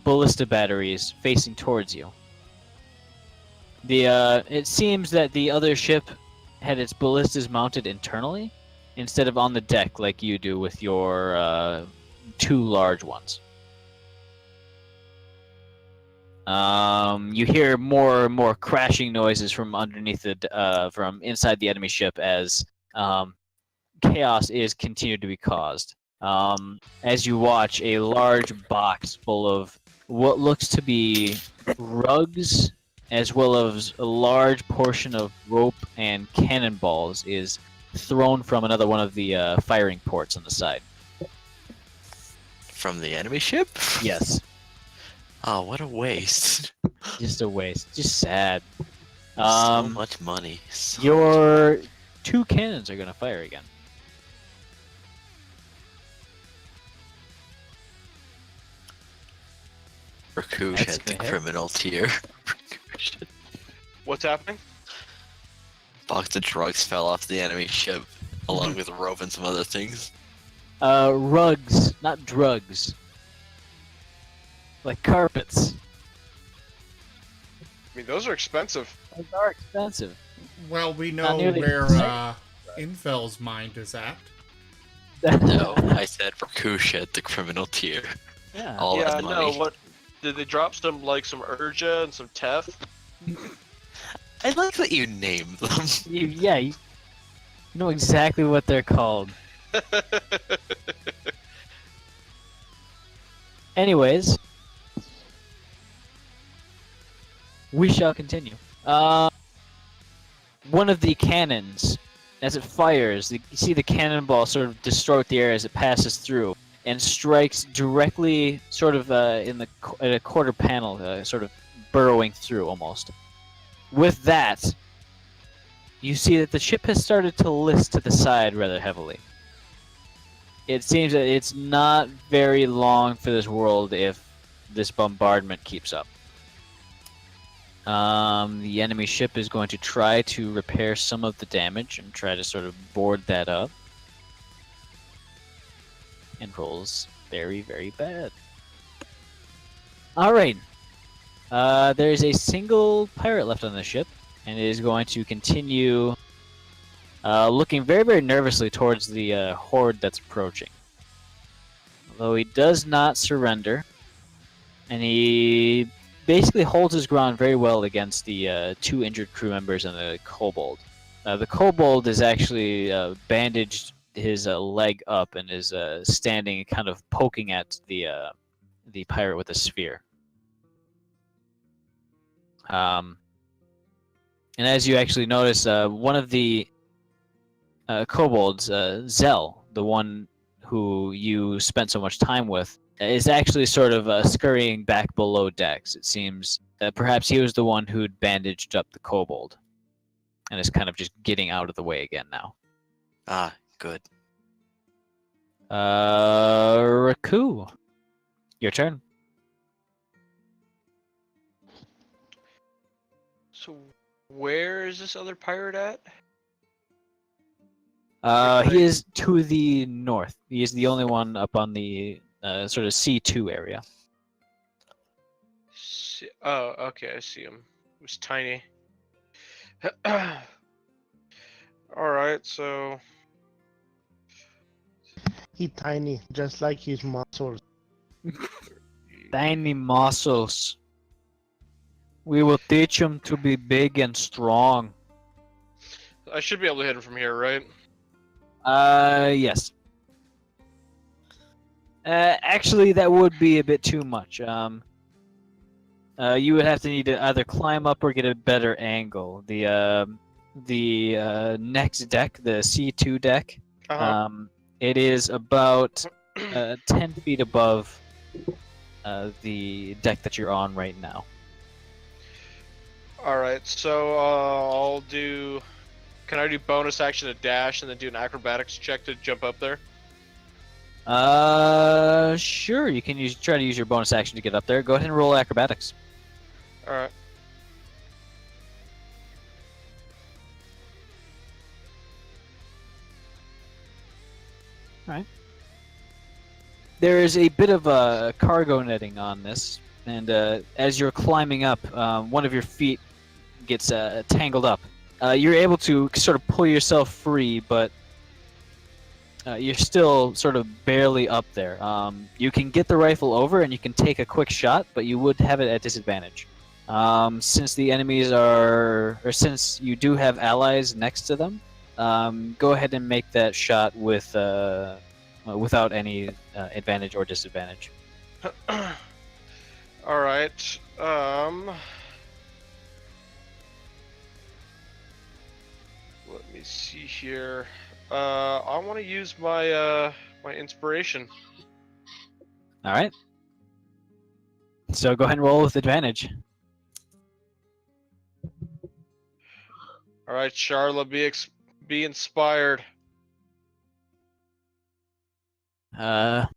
ballista batteries facing towards you. It seems that the other ship had its ballistas mounted internally instead of on the deck like you do with your two large ones. You hear more and more crashing noises from underneath from inside the enemy ship as chaos is continued to be caused. As you watch a large box full of what looks to be rugs, as well as a large portion of rope and cannonballs, is thrown from another one of the firing ports on the side. From the enemy ship? Yes. Oh, what a waste. Just a waste. Just sad. So much money. Your two cannons are going to fire again. Rakush That's at the gonna hit. criminal tier. What's happening? Box of drugs fell off the enemy ship, along with rope and some other things. Rugs, not drugs. Like carpets. I mean, those are expensive. Those are expensive. Well, we Not know nearly where the same. Infel's mind is at. No, I said Rakush at the criminal tier. Yeah. All yeah, that money. no. What did they drop? Some Urja and some Tef. I like that you named them. You know exactly what they're called. Anyways, we shall continue. One of the cannons, as it fires, you see the cannonball sort of distort the air as it passes through, and strikes directly, sort of at a quarter panel, sort of burrowing through almost. With that, you see that the ship has started to list to the side rather heavily. It seems that it's not very long for this world if this bombardment keeps up. The enemy ship is going to try to repair some of the damage and try to sort of board that up. And rolls very, very bad. Alright. There's a single pirate left on the ship, and it is going to continue looking very, very nervously towards the horde that's approaching. Although he does not surrender, and he basically holds his ground very well against the two injured crew members and the kobold. The kobold is actually bandaged his leg up and is standing, kind of poking at the pirate with a spear. And as you actually notice, one of the kobolds, Zell, the one who you spent so much time with, is actually sort of scurrying back below decks. It seems that perhaps he was the one who'd bandaged up the kobold, and is kind of just getting out of the way again now. Ah, good. Raku, your turn. So, where is this other pirate at? He is to the north. He is the only one up on the sort of C2 area. Oh, okay, I see him. It was tiny. Alright, so... He tiny, just like his muscles. Tiny muscles. We will teach him to be big and strong. I should be able to hit him from here, right? Yes. Actually, that would be a bit too much. You would have to need to either climb up or get a better angle. The next deck, the C2 deck, Uh-huh. it is about 10 feet above the deck that you're on right now. Alright, so I'll do... Can I do bonus action to dash and then do an acrobatics check to jump up there? Sure. You can try to use your bonus action to get up there. Go ahead and roll acrobatics. Alright. There is a bit of cargo netting on this, and as you're climbing up, one of your feet gets tangled up. You're able to sort of pull yourself free, but you're still sort of barely up there. You can get the rifle over and you can take a quick shot, but you would have it at disadvantage. Since the enemies since you do have allies next to them, go ahead and make that shot with without any advantage or disadvantage. Alright, let me see here. I want to use my my inspiration. All right. So go ahead and roll with advantage. All right, Charla, be inspired. Oh,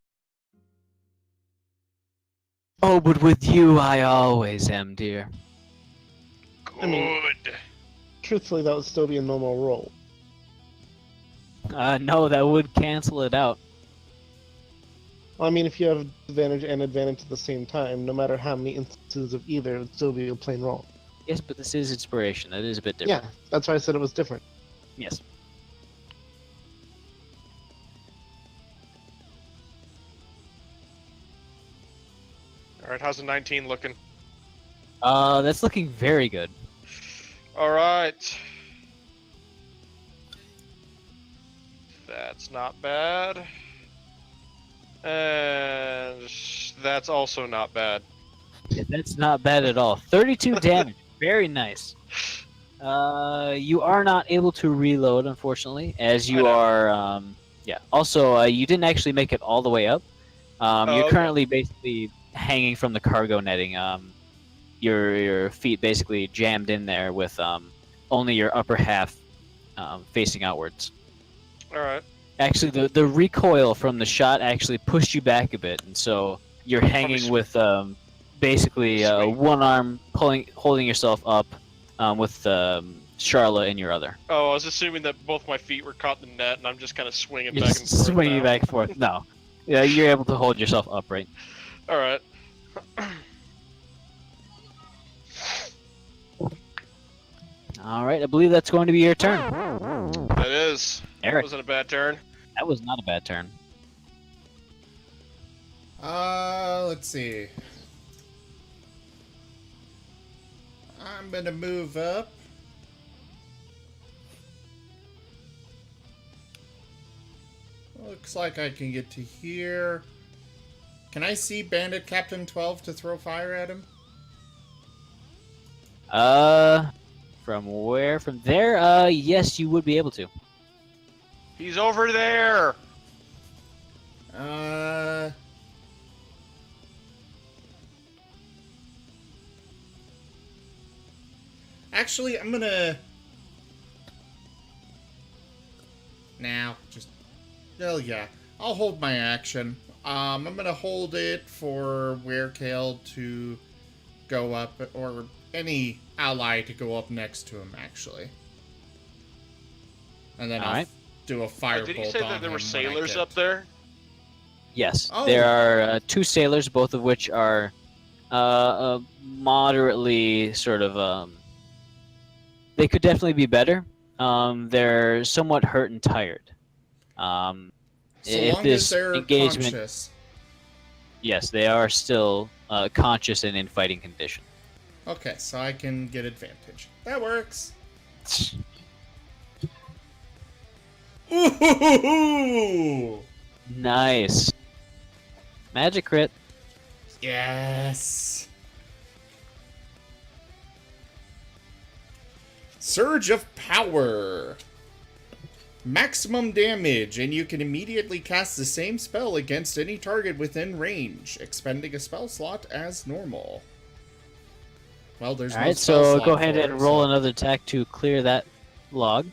but with you, I always am, dear. Good. I mean- Truthfully, that would still be a normal roll. No, that would cancel it out. I mean, if you have advantage and advantage at the same time, no matter how many instances of either, it would still be a plain roll. Yes, but this is inspiration. That is a bit different. Yeah, that's why I said it was different. Yes. All right, how's the 19 looking? That's looking very good. All right. That's not bad. And that's also not bad. Yeah, that's not bad at all. 32 damage. Very nice. You are not able to reload, unfortunately, as you are. Yeah. Also, you didn't actually make it all the way up. You're okay. currently basically hanging from the cargo netting. Your feet basically jammed in there with only your upper half facing outwards. All right. Actually, the recoil from the shot actually pushed you back a bit, and so you're hanging with basically one arm holding yourself up with Charla in your other. Oh, I was assuming that both my feet were caught in the net, and I'm just kind of swinging You're back just and forth. swinging now. back and forth. No, yeah, you're able to hold yourself upright. All right. All right, I believe that's going to be your turn. That is. That Eric, wasn't a bad turn. that was not a bad turn. Let's see. I'm gonna move up. Looks like I can get to here. Can I see Bandit Captain 12 to throw fire at him? From where? From there? Yes, you would be able to. He's over there. Actually, I'm gonna... Now, just... Oh, yeah. I'll hold my action. I'm gonna hold it for Werekale to go up, or any ally to go up next to him, actually. And then I'll do a firebolt. Did you say that there were sailors up there? Yes, Oh. there are two sailors, both of which are moderately sort of. They could definitely be better. They're somewhat hurt and tired. So If long this as they're engagement, conscious. yes, they are still conscious and in fighting condition. Okay, so I can get advantage. That works. Ooh! Nice. Magic crit. Yes. Surge of Power. Maximum damage, and you can immediately cast the same spell against any target within range, expending a spell slot as normal. Well, there's no Alright, spell so slot go ahead for and it, roll so- another attack to clear that log.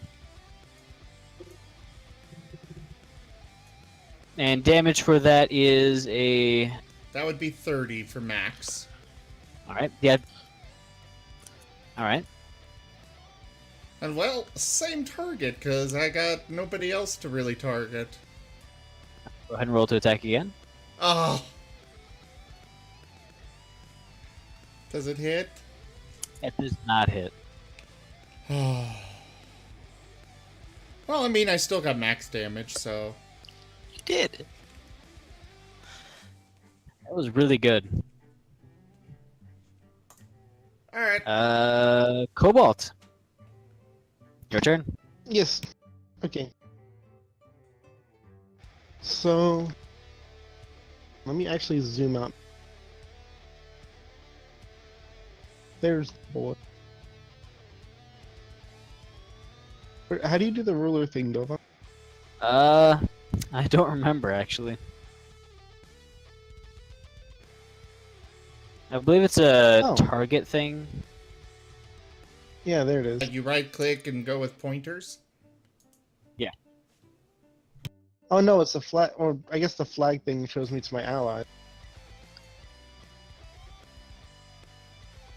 And damage for that is a... That would be 30 for max. Alright, yeah. Alright. And well, same target, because I got nobody else to really target. Go ahead and roll to attack again. Oh! Does it hit? It does not hit. Well, I mean, I still got max damage, so... You did. That was really good. Alright. Cobalt. Your turn. Yes. Okay. So let me actually zoom out. There's the boy. How do you do the ruler thing, Dova? I don't remember actually. I believe it's a Oh. target thing. Yeah, there it is. You right-click and go with pointers? Oh no, it's a flag, or I guess the flag thing shows me to my ally.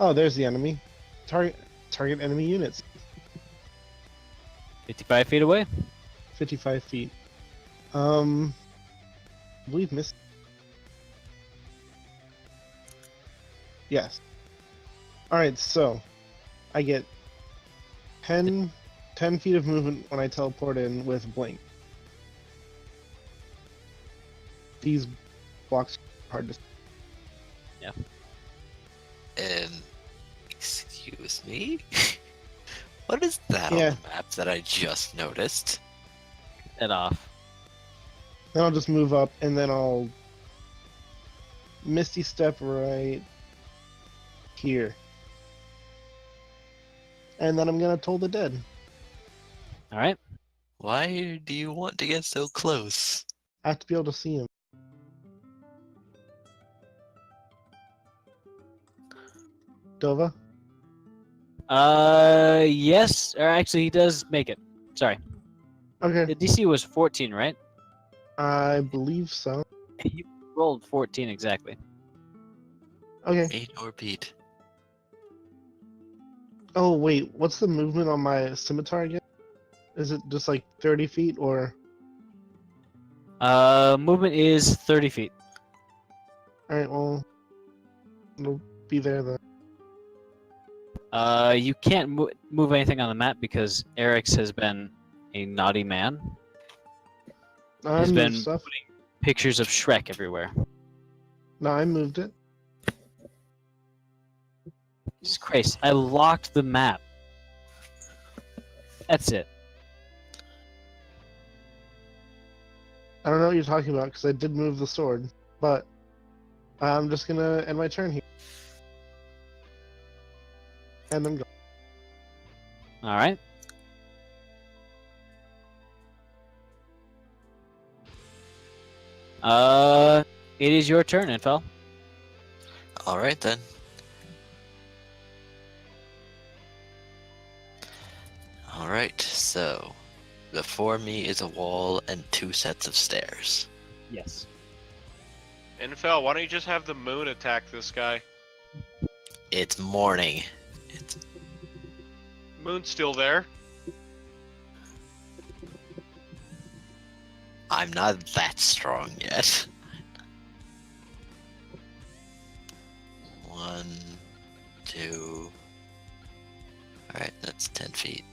Oh, there's the enemy. Target enemy units. 55 feet away. 55 feet. I believe missed. Yes. Alright, so I get 10 feet of movement when I teleport in with blink. These blocks are hard to... Excuse me? What is that Yeah. on the map that I just noticed? Head off. Then I'll just move up, and then I'll Misty Step right here. And then I'm gonna Toll the Dead. Alright. Why do you want to get so close? I have to be able to see him. Dova? Yes. Or actually, he does make it. Sorry. Okay. The DC was 14, right? I believe so. You rolled 14 exactly. Okay. Meet or beat? Oh, wait. What's the movement on my scimitar again? Is it just like 30 feet or... Movement is 30 feet. Alright, well... It'll be there then. You can't move anything on the map because Eric's has been a naughty man. I He's moved been stuff. putting pictures of Shrek everywhere. No, I moved it. Jesus Christ, I locked the map. That's it. I don't know what you're talking about because I did move the sword, but I'm just gonna end my turn here. And I'm going. Alright. It is your turn, Infel. Alright then. Alright, so before me is a wall and 2 sets of stairs. Yes. Infel, why don't you just have the moon attack this guy? It's morning. Moon's still there. I'm not that strong yet. 1, 2. Alright, that's 10 feet.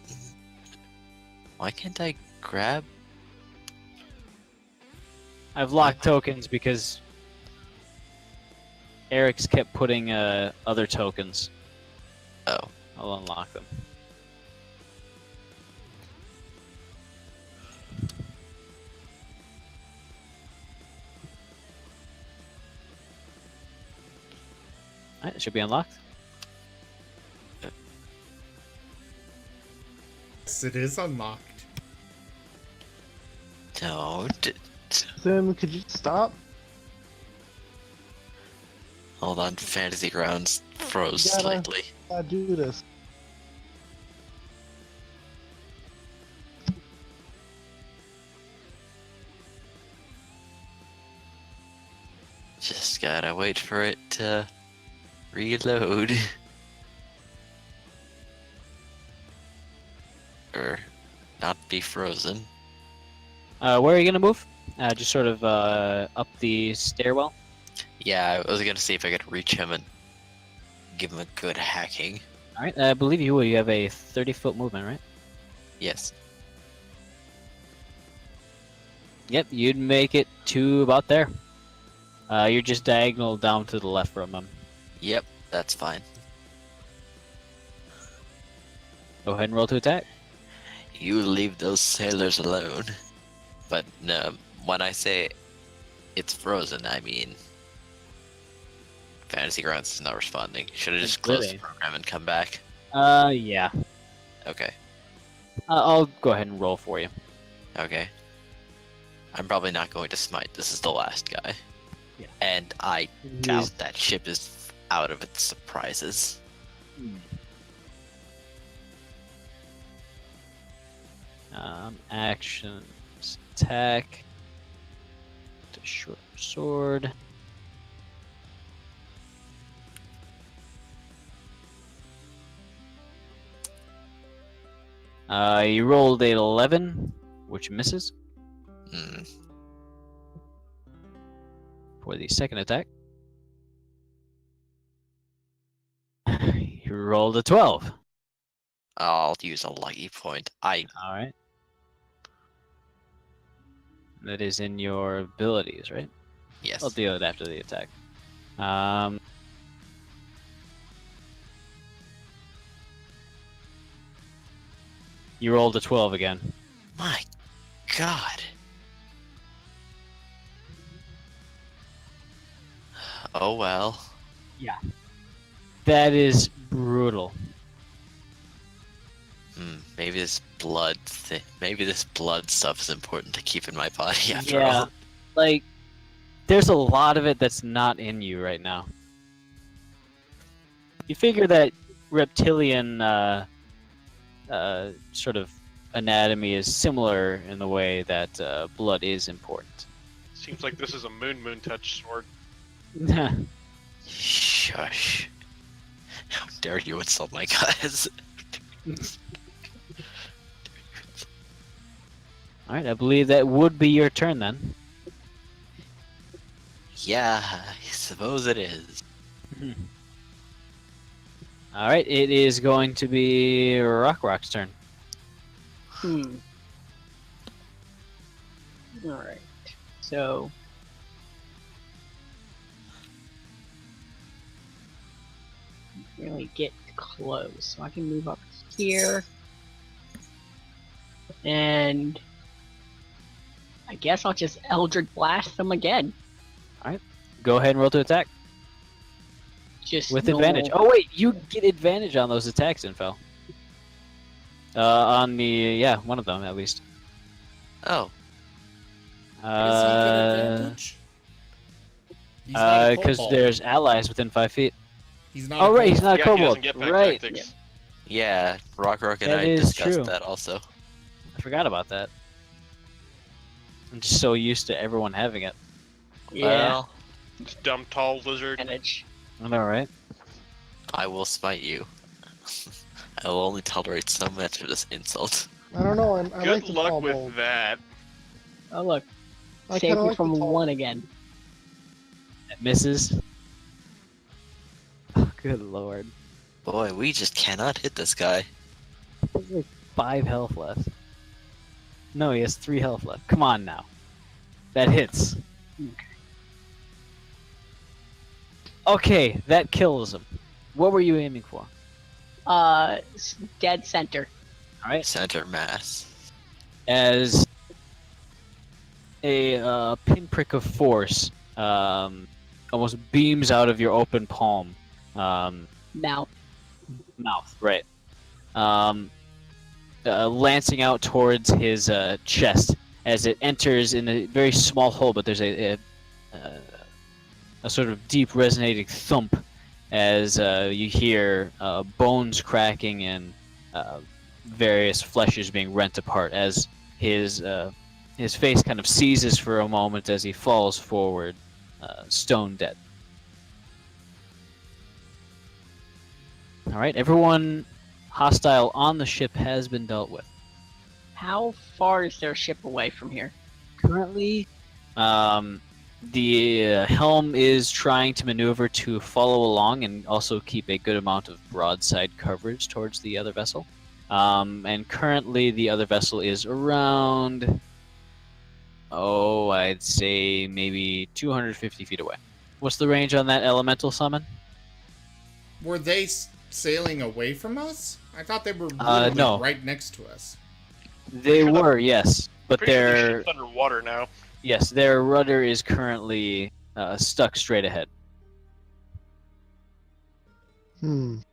Why can't I grab? I've locked tokens because Eric's kept putting other tokens. Oh. I'll unlock them. Alright, it should be unlocked. Yes, it is unlocked. Don't. Sim, could you stop? Hold on, Fantasy Grounds froze You gotta- slightly. I do this. Just gotta wait for it to reload. Or not be frozen. Where are you gonna move? Just sort of up the stairwell. Yeah, I was gonna see if I could reach him and give him a good hacking. Alright, I believe you will. You have a 30-foot movement, right? Yes. Yep, you'd make it to about there. You're just diagonal down to the left from him. Yep, that's fine. Go ahead and roll to attack. You leave those sailors alone. But no, when I say it's frozen, I mean Fantasy Grounds is not responding. Should I just close the Really? program and come back? Yeah. Okay. I'll go ahead and roll for you. Okay. I'm probably not going to smite. This is the last guy. Yeah. And I doubt that ship is out of its surprises. Actions, attack, the short sword. You rolled a 11, which misses Hmm. for the second attack. You rolled a 12. I'll use a lucky point. All right. That is in your abilities, right? Yes. I'll deal it after the attack. You rolled a 12 again. My God. Oh well. That is brutal. Maybe this blood maybe this blood stuff is important to keep in my body after Yeah. all. Like, there's a lot of it that's not in you right now. You figure that reptilian sort of anatomy is similar in the way that blood is important. Seems like this is a moon touch sword. Shush. How dare you insult my goddess? Alright, I believe that would be your turn then. Yeah, I suppose it is. Alright, it is going to be Rock's turn. Alright. So. Really get close. So I can move up here. And. I guess I'll just Eldritch Blast them again. Go ahead and roll to attack. Just With normal- advantage. Oh wait, you get advantage on those attacks, Info. On the, yeah, one of them at least. Oh, Because there's allies within 5 feet. He's not. Oh right, he's not a Yeah, he kobold. doesn't get back Right, tactics. yeah, Rock and That I is discussed true. that also. I forgot about that. I'm just so used to everyone having it. Yeah. Well, This dumb tall lizard. Advantage. I know, right? I will smite you. I will only tolerate so much of this insult. I don't know. I like Good the luck kobold. with that. Oh look. I Save kinda me like from the tall- one again. That misses. Oh, good lord. Boy, we just cannot hit this guy. There's like 5 health left. No, he has 3 health left. Come on now. That hits. Okay, that kills him. What were you aiming for? Dead center. All right. Center mass. As a pinprick of force almost beams out of your open palm. Mouth. Mouth, right. Lancing out towards his chest as it enters in a very small hole, but there's a sort of deep resonating thump as you hear bones cracking and various fleshes being rent apart as his face kind of seizes for a moment as he falls forward, stone dead. All right, everyone hostile on the ship has been dealt with. How far is their ship away from here? Currently, the helm is trying to maneuver to follow along and also keep a good amount of broadside coverage towards the other vessel. And currently, the other vessel is around, I'd say maybe 250 feet away. What's the range on that elemental summon? Were they sailing away from us? I thought they were literally no. right next to us. They were, yes, but Pretty sure the their ship's underwater now. yes, their rudder is currently stuck straight ahead. Alright,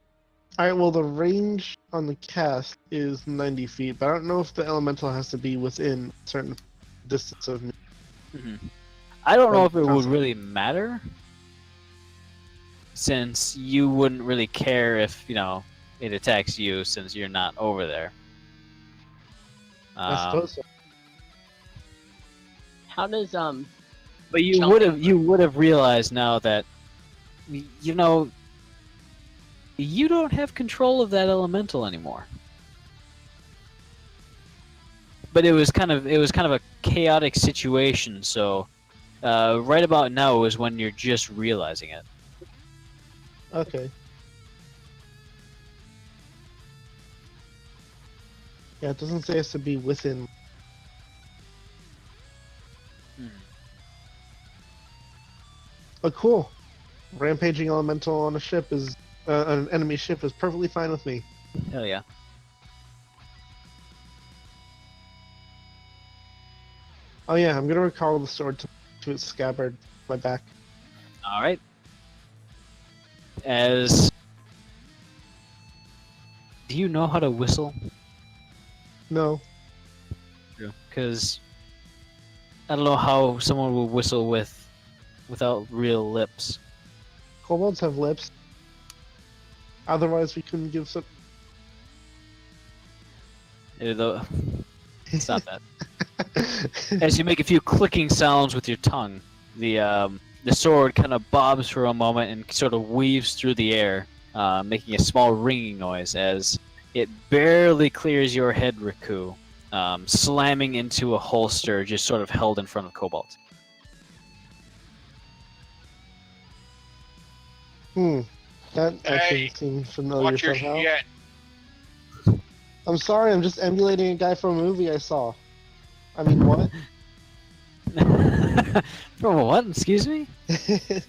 well, the range on the cast is 90 feet, but I don't know if the elemental has to be within a certain distance of me. I don't know if it would really matter, since you wouldn't really care if it attacks you, since you're not over there. I suppose so. How does But you would have realized now that you don't have control of that elemental anymore. But it was kind of a chaotic situation, so right about now is when you're just realizing it. Okay. Yeah, it doesn't say it has to be within. But cool. Rampaging elemental on a ship is an enemy ship is perfectly fine with me. Hell yeah. Oh yeah, I'm gonna recall the sword to its scabbard, my back. All right. Do you know how to whistle? No. Because I don't know how someone will whistle without real lips. Kobolds have lips. Otherwise, we couldn't give some. Stop that. As you make a few clicking sounds with your tongue, the sword kind of bobs for a moment and sort of weaves through the air, making a small ringing noise as it barely clears your head, Riku, slamming into a holster just sort of held in front of Kobold. That Hey, actually seems familiar Watch your somehow. shit. I'm sorry, I'm just emulating a guy from a movie I saw. I mean, what? From a what? Excuse me? it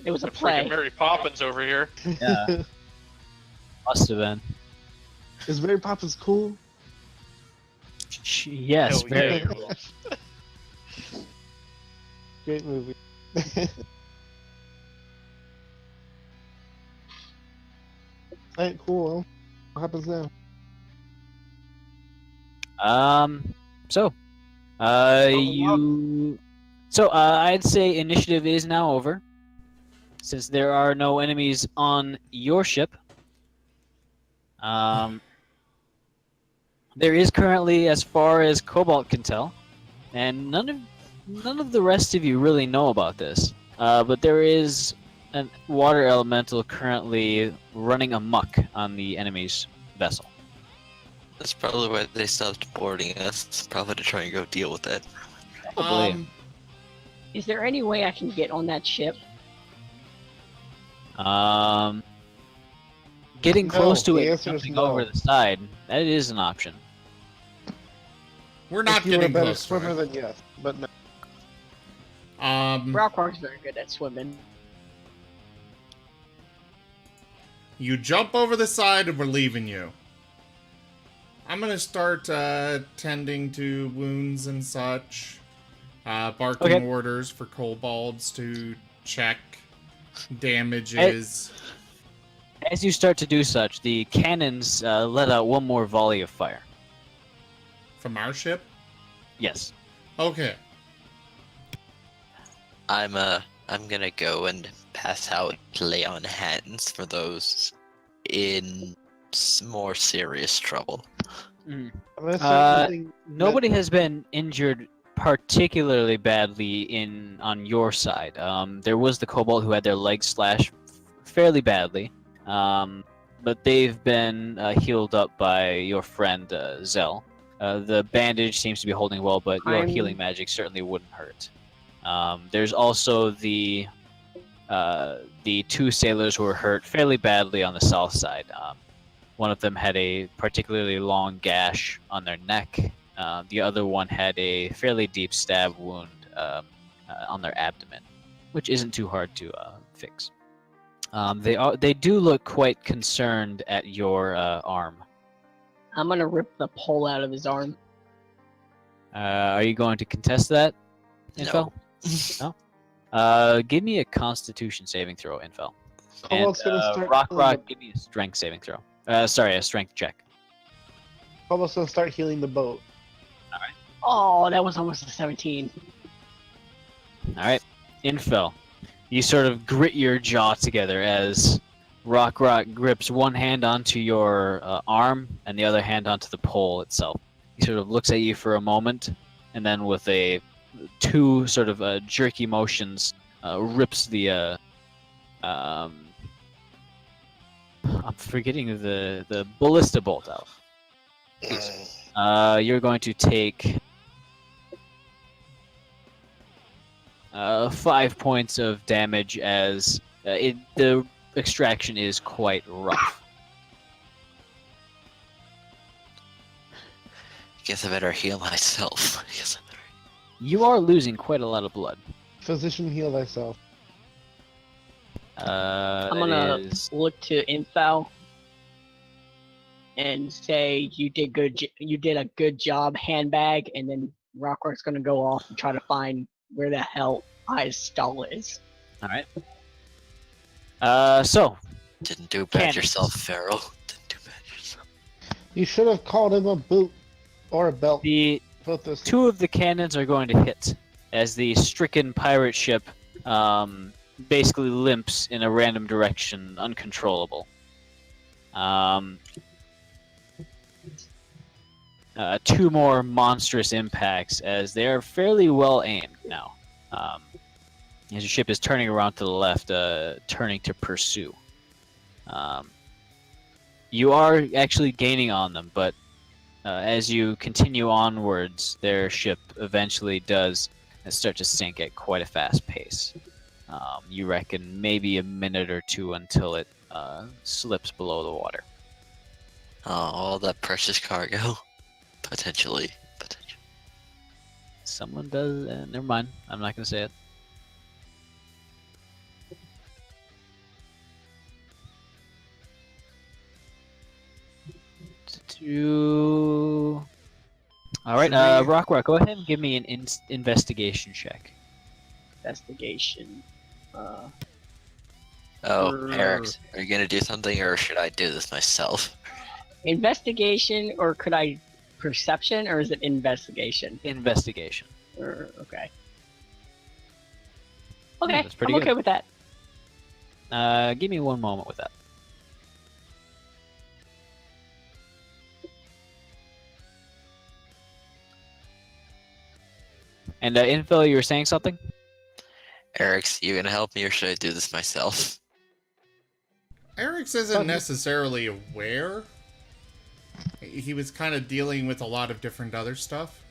was a The play? freaking Mary Poppins over here. Yeah. Must have been. Is Mary Poppins cool? Yes, Hell very yeah. cool. Great movie. Alright, cool. Well, what happens now? I'd say initiative is now over, since there are no enemies on your ship. There is currently, as far as Cobalt can tell, and none of the rest of you really know about this. But there is a water elemental currently running amok on the enemy's vessel. That's probably why they stopped boarding us. Probably to try and go deal with it. Probably. Is there any way I can get on that ship? Getting close to the it, answer is jumping no. over the side, that is an option. We're not if you were a getting better close to swimmer, it. then yes. But no. Rockrock's very good at swimming. You jump over the side and we're leaving you. I'm gonna start tending to wounds and such. Barking Okay. orders for kobolds to check damages. As you start to do such, the cannons let out one more volley of fire. From our ship? Yes. Okay. I'm gonna go and pass out lay on hands for those in more serious trouble. I'm gonna say Uh, something Nobody has been injured particularly badly on your side. There was the kobold who had their legs slashed fairly badly, but they've been healed up by your friend Zell. The bandage seems to be holding well, but your healing magic certainly wouldn't hurt. There's also the two sailors who were hurt fairly badly on the south side. One of them had a particularly long gash on their neck. The other one had a fairly deep stab wound on their abdomen, which isn't too hard to fix. They do look quite concerned at your arm. I'm gonna rip the pole out of his arm. Are you going to contest that, Infel? Give me a Constitution saving throw, Infel. Kobold's gonna start Rock, healing give me a Strength saving throw. Sorry, a Strength check. Kobold's gonna start healing the boat. Oh, that was almost a 17. All right, Infel. You sort of grit your jaw together as Rock grips one hand onto your arm and the other hand onto the pole itself. He sort of looks at you for a moment, and then with two sort of jerky motions, rips the I'm forgetting the ballista bolt out. You're going to take 5 points of damage as the extraction is quite rough. Guess I better heal myself. You are losing quite a lot of blood. Physician, heal thyself. I'm gonna look to Infal and say you did good. You did a good job, handbag, and then Rockrock's gonna go off and try to find where the hell I's stall is. All right. So Didn't do bad Cannons. yourself, Pharaoh. Didn't do bad yourself. You should have called him a boot or a belt. the Both those. two of the cannons are going to hit as the stricken pirate ship basically limps in a random direction, uncontrollable. Two more monstrous impacts as they are fairly well aimed now. As your ship is turning around to the left, turning to pursue. You are actually gaining on them, but as you continue onwards, their ship eventually does start to sink at quite a fast pace. You reckon maybe a minute or two until it slips below the water. Oh, all that precious cargo. Potentially. Someone does. Never mind. I'm not going to say it. All right, Rock, go ahead and give me an investigation check. Investigation. Oh, Brr. Eric, are you gonna do something, or should I do this myself? Investigation, or could I perception, or is it investigation? Investigation. Okay. Yeah, Okay, that's pretty I'm good. okay with that. Give me one moment with that. And Infil, you were saying something? Eric's, you gonna help me, or should I do this myself? Eric's isn't necessarily aware. He was kind of dealing with a lot of different other stuff.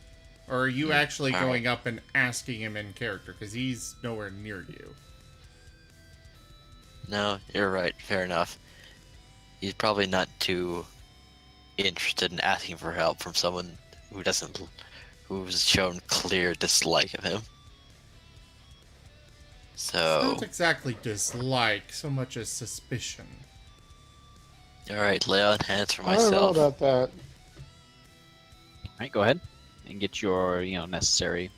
Or are you actually going up and asking him in character? Because he's nowhere near you. No, you're right. Fair enough. He's probably not too interested in asking for help from someone who's shown clear dislike of him. It's So not exactly dislike, so much as suspicion. Alright, lay on hands for I don't know myself. about that. Alright, go ahead and get your, necessary.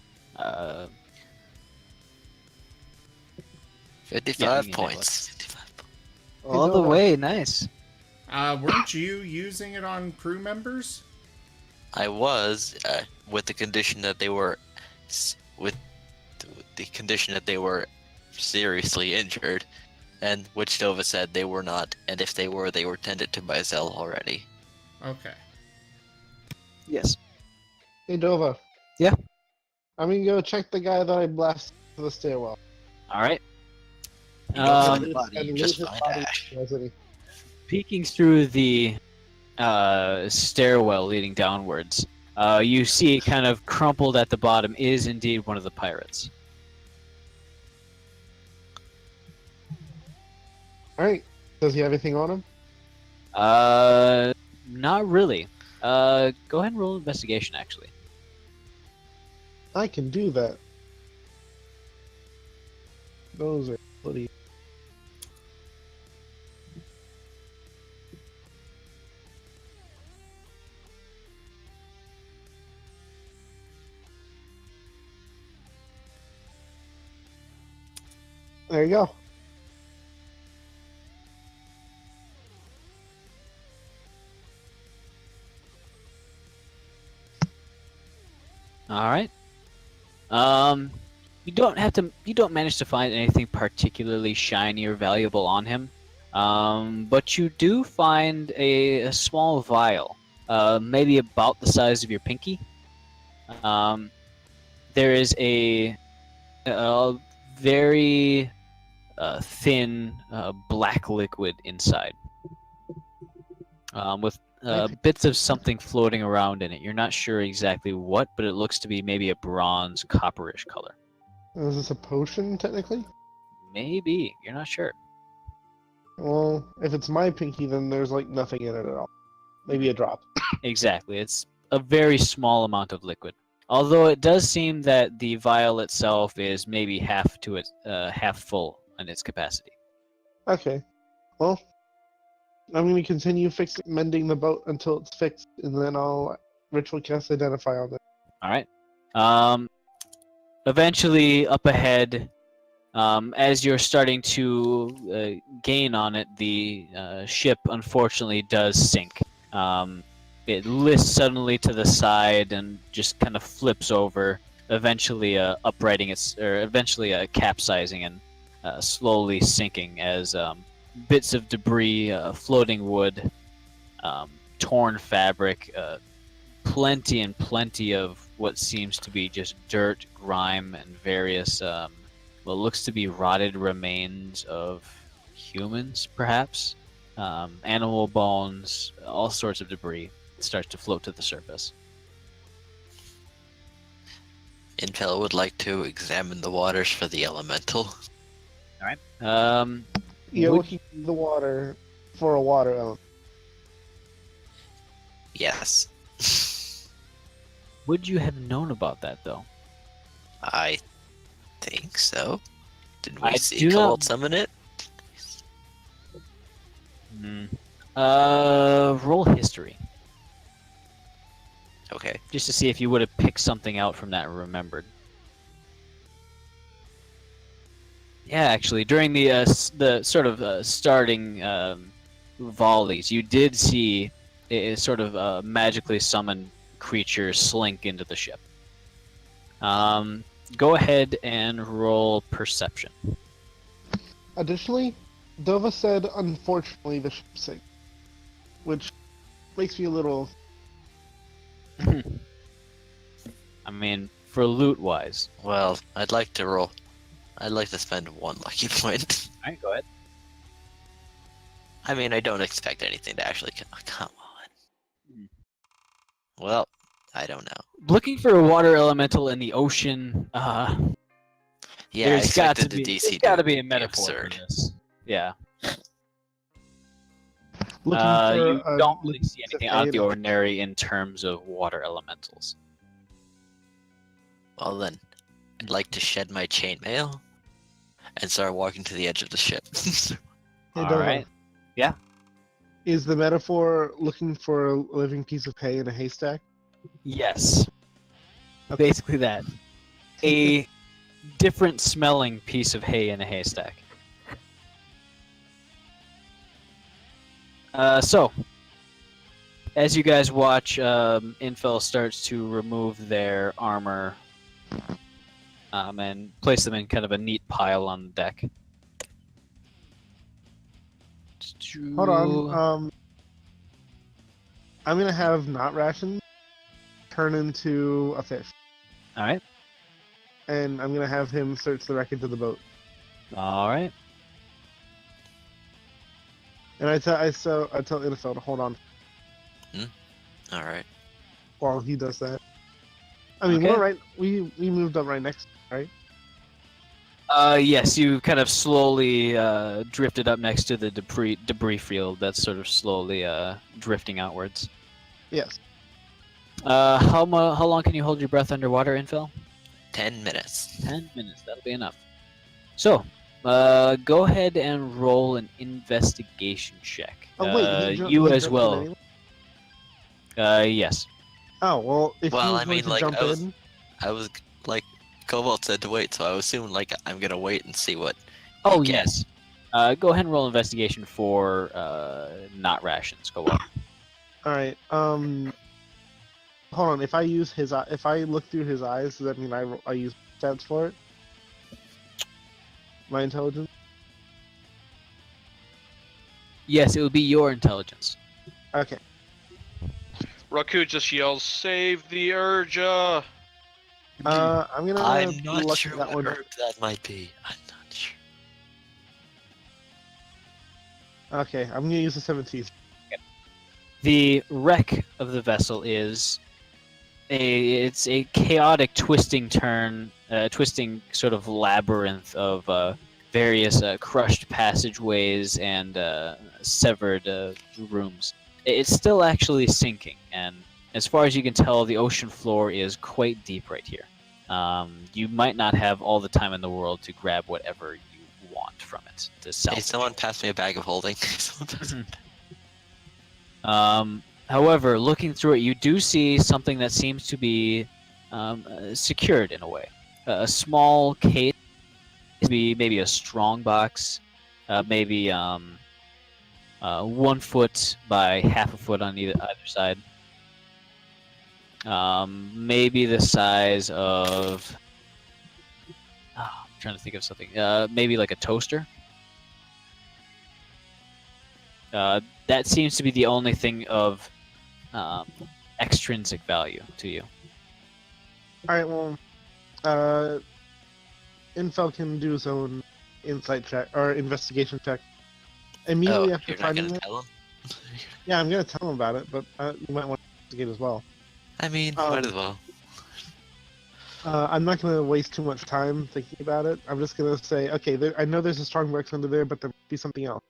55 Yeah, you can points. 55 points. All the Nova. way, nice. Weren't you using it on crew members? I was, with the condition that they were, with the condition that they were seriously injured, and which Dova said they were not, and if they were tended to by Zell already. Okay. Yes. Hey, Dova. Yeah? I'm gonna go check the guy that I blasted to the stairwell. All right. You don't find Um, the body, you And just leave his find body Ash. resident. peeking through the stairwell leading downwards, you see kind of crumpled at the bottom is indeed one of the pirates. Alright. Does he have anything on him? Not really. Go ahead and roll investigation, actually. I can do that. Those are bloody. There you go. All right. You don't have to. You don't manage to find anything particularly shiny or valuable on him, but you do find a small vial, maybe about the size of your pinky. There is a very thin black liquid inside, with bits of something floating around in it. You're not sure exactly what, but it looks to be maybe a bronze, copperish color. Is this a potion, technically? Maybe. You're not sure. Well, if it's my pinky, then there's like nothing in it at all. Maybe a drop. Exactly. It's a very small amount of liquid. Although it does seem that the vial itself is maybe half full in its capacity. Okay. Well, I'm going to continue mending the boat until it's fixed, and then I'll ritual cast Identify on it. All right. Eventually, up ahead, as you're starting to gain on it, the ship unfortunately does sink. It lists suddenly to the side and just kind of flips over, eventually eventually capsizing and slowly sinking as bits of debris, floating wood, torn fabric, plenty and plenty of what seems to be just dirt, grime, and various what looks to be rotted remains of humans, perhaps, animal bones, all sorts of debris starts to float to the surface. Intel would like to examine the waters for the elemental. All right. You're Would- looking in the water for a water element. Yes. Would you have known about that, though? I think so. Did we I see do not- Kobold summon it? Roll history, Okay. just to see if you would have picked something out from that and remembered. Yeah, actually, during the sort of starting volleys, you did see a sort of magically summoned creature slink into the ship. Go ahead and roll perception. Additionally, Dova said, unfortunately, the ship sank. Which makes me a little... I mean, for loot-wise. Well, I'd like to roll. I'd like to spend one lucky point. All right, go ahead. I mean, I don't expect anything to actually come on. Well, I don't know. Looking for a water elemental in the ocean. Yeah, There's I got to expected be. the DC There's got to to be a metaphor absurd. for this. Yeah. Looking You for, don't really see looking anything for out of the a- ordinary in terms of water elementals. Well then, I'd like to shed my chainmail and start walking to the edge of the ship. Hey, All Dova, right. Yeah. Is the metaphor looking for a living piece of hay in a haystack? Yes. Okay. Basically that. A different smelling piece of hay in a haystack. So, as you guys watch, Infel starts to remove their armor and place them in kind of a neat pile on the deck. Hold on. I'm gonna have not ration turn into a fish, All right. and I'm gonna have him search the wreckage of the boat. All right. And I tell Innifel to hold on All right. while he does that. I mean, Okay. we're right. We moved up right next, right? Yes, you kind of slowly drifted up next to the debris field that's sort of slowly drifting outwards. Yes. How long can you hold your breath underwater, Infel? 10 minutes. 10 minutes. That'll be enough. So, go ahead and roll an investigation check. Oh wait, you he as jumped in well. anyway? Yes. Oh well, if Well, he was I going mean, to like, jump I was- in, I was like, Cobalt said to wait, so I assume like I'm gonna wait and see what. Oh you get. yes. Go ahead and roll investigation for not rations. Go on. all right. Hold on. If I use his, if I look through his eyes, does that mean I use stats for it? My intelligence. Yes, it would be your intelligence. Okay. Raku just yells, "Save the Urja!" I'm gonna I'm not look sure that what one. herb that might be. I'm not sure. Okay, I'm gonna use the 17. The wreck of the vessel is it's a chaotic twisting sort of labyrinth of various crushed passageways and severed rooms. It's still actually sinking, and as far as you can tell, the ocean floor is quite deep right here. You might not have all the time in the world to grab whatever you want from it to sell. Hey, someone pass me a bag of holding. However, looking through it, you do see something that seems to be secured in a way. A small case, maybe a strong box, maybe 1 foot by half a foot on either side. Maybe the size of. I'm trying to think of something. Maybe like a toaster. That seems to be the only thing of extrinsic value to you. All right. Well, Infel can do his own insight check or investigation check immediately after you're not finding gonna it. tell him? Yeah, I'm gonna tell him about it, but you might want to investigate as well. I mean, Um, might as well. I'm not gonna waste too much time thinking about it. I'm just gonna say, okay, I know there's a strong box under there, but there might be something else.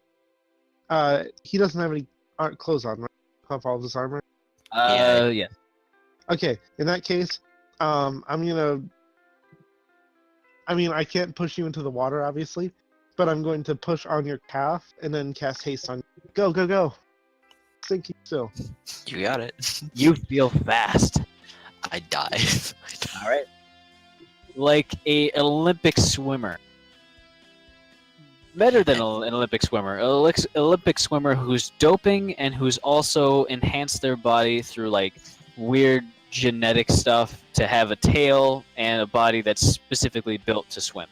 He doesn't have any clothes on, right? Of all of his armor. Yeah. Okay, in that case, I'm gonna. I mean, I can't push you into the water, obviously, but I'm going to push on your calf and then cast haste on. Go, go, go! Sinking still. You got it. You feel fast. I die. All right. Like an Olympic swimmer. Better than an Olympic swimmer. Olympic swimmer who's doping and who's also enhanced their body through like weird genetic stuff to have a tail and a body that's specifically built to swim.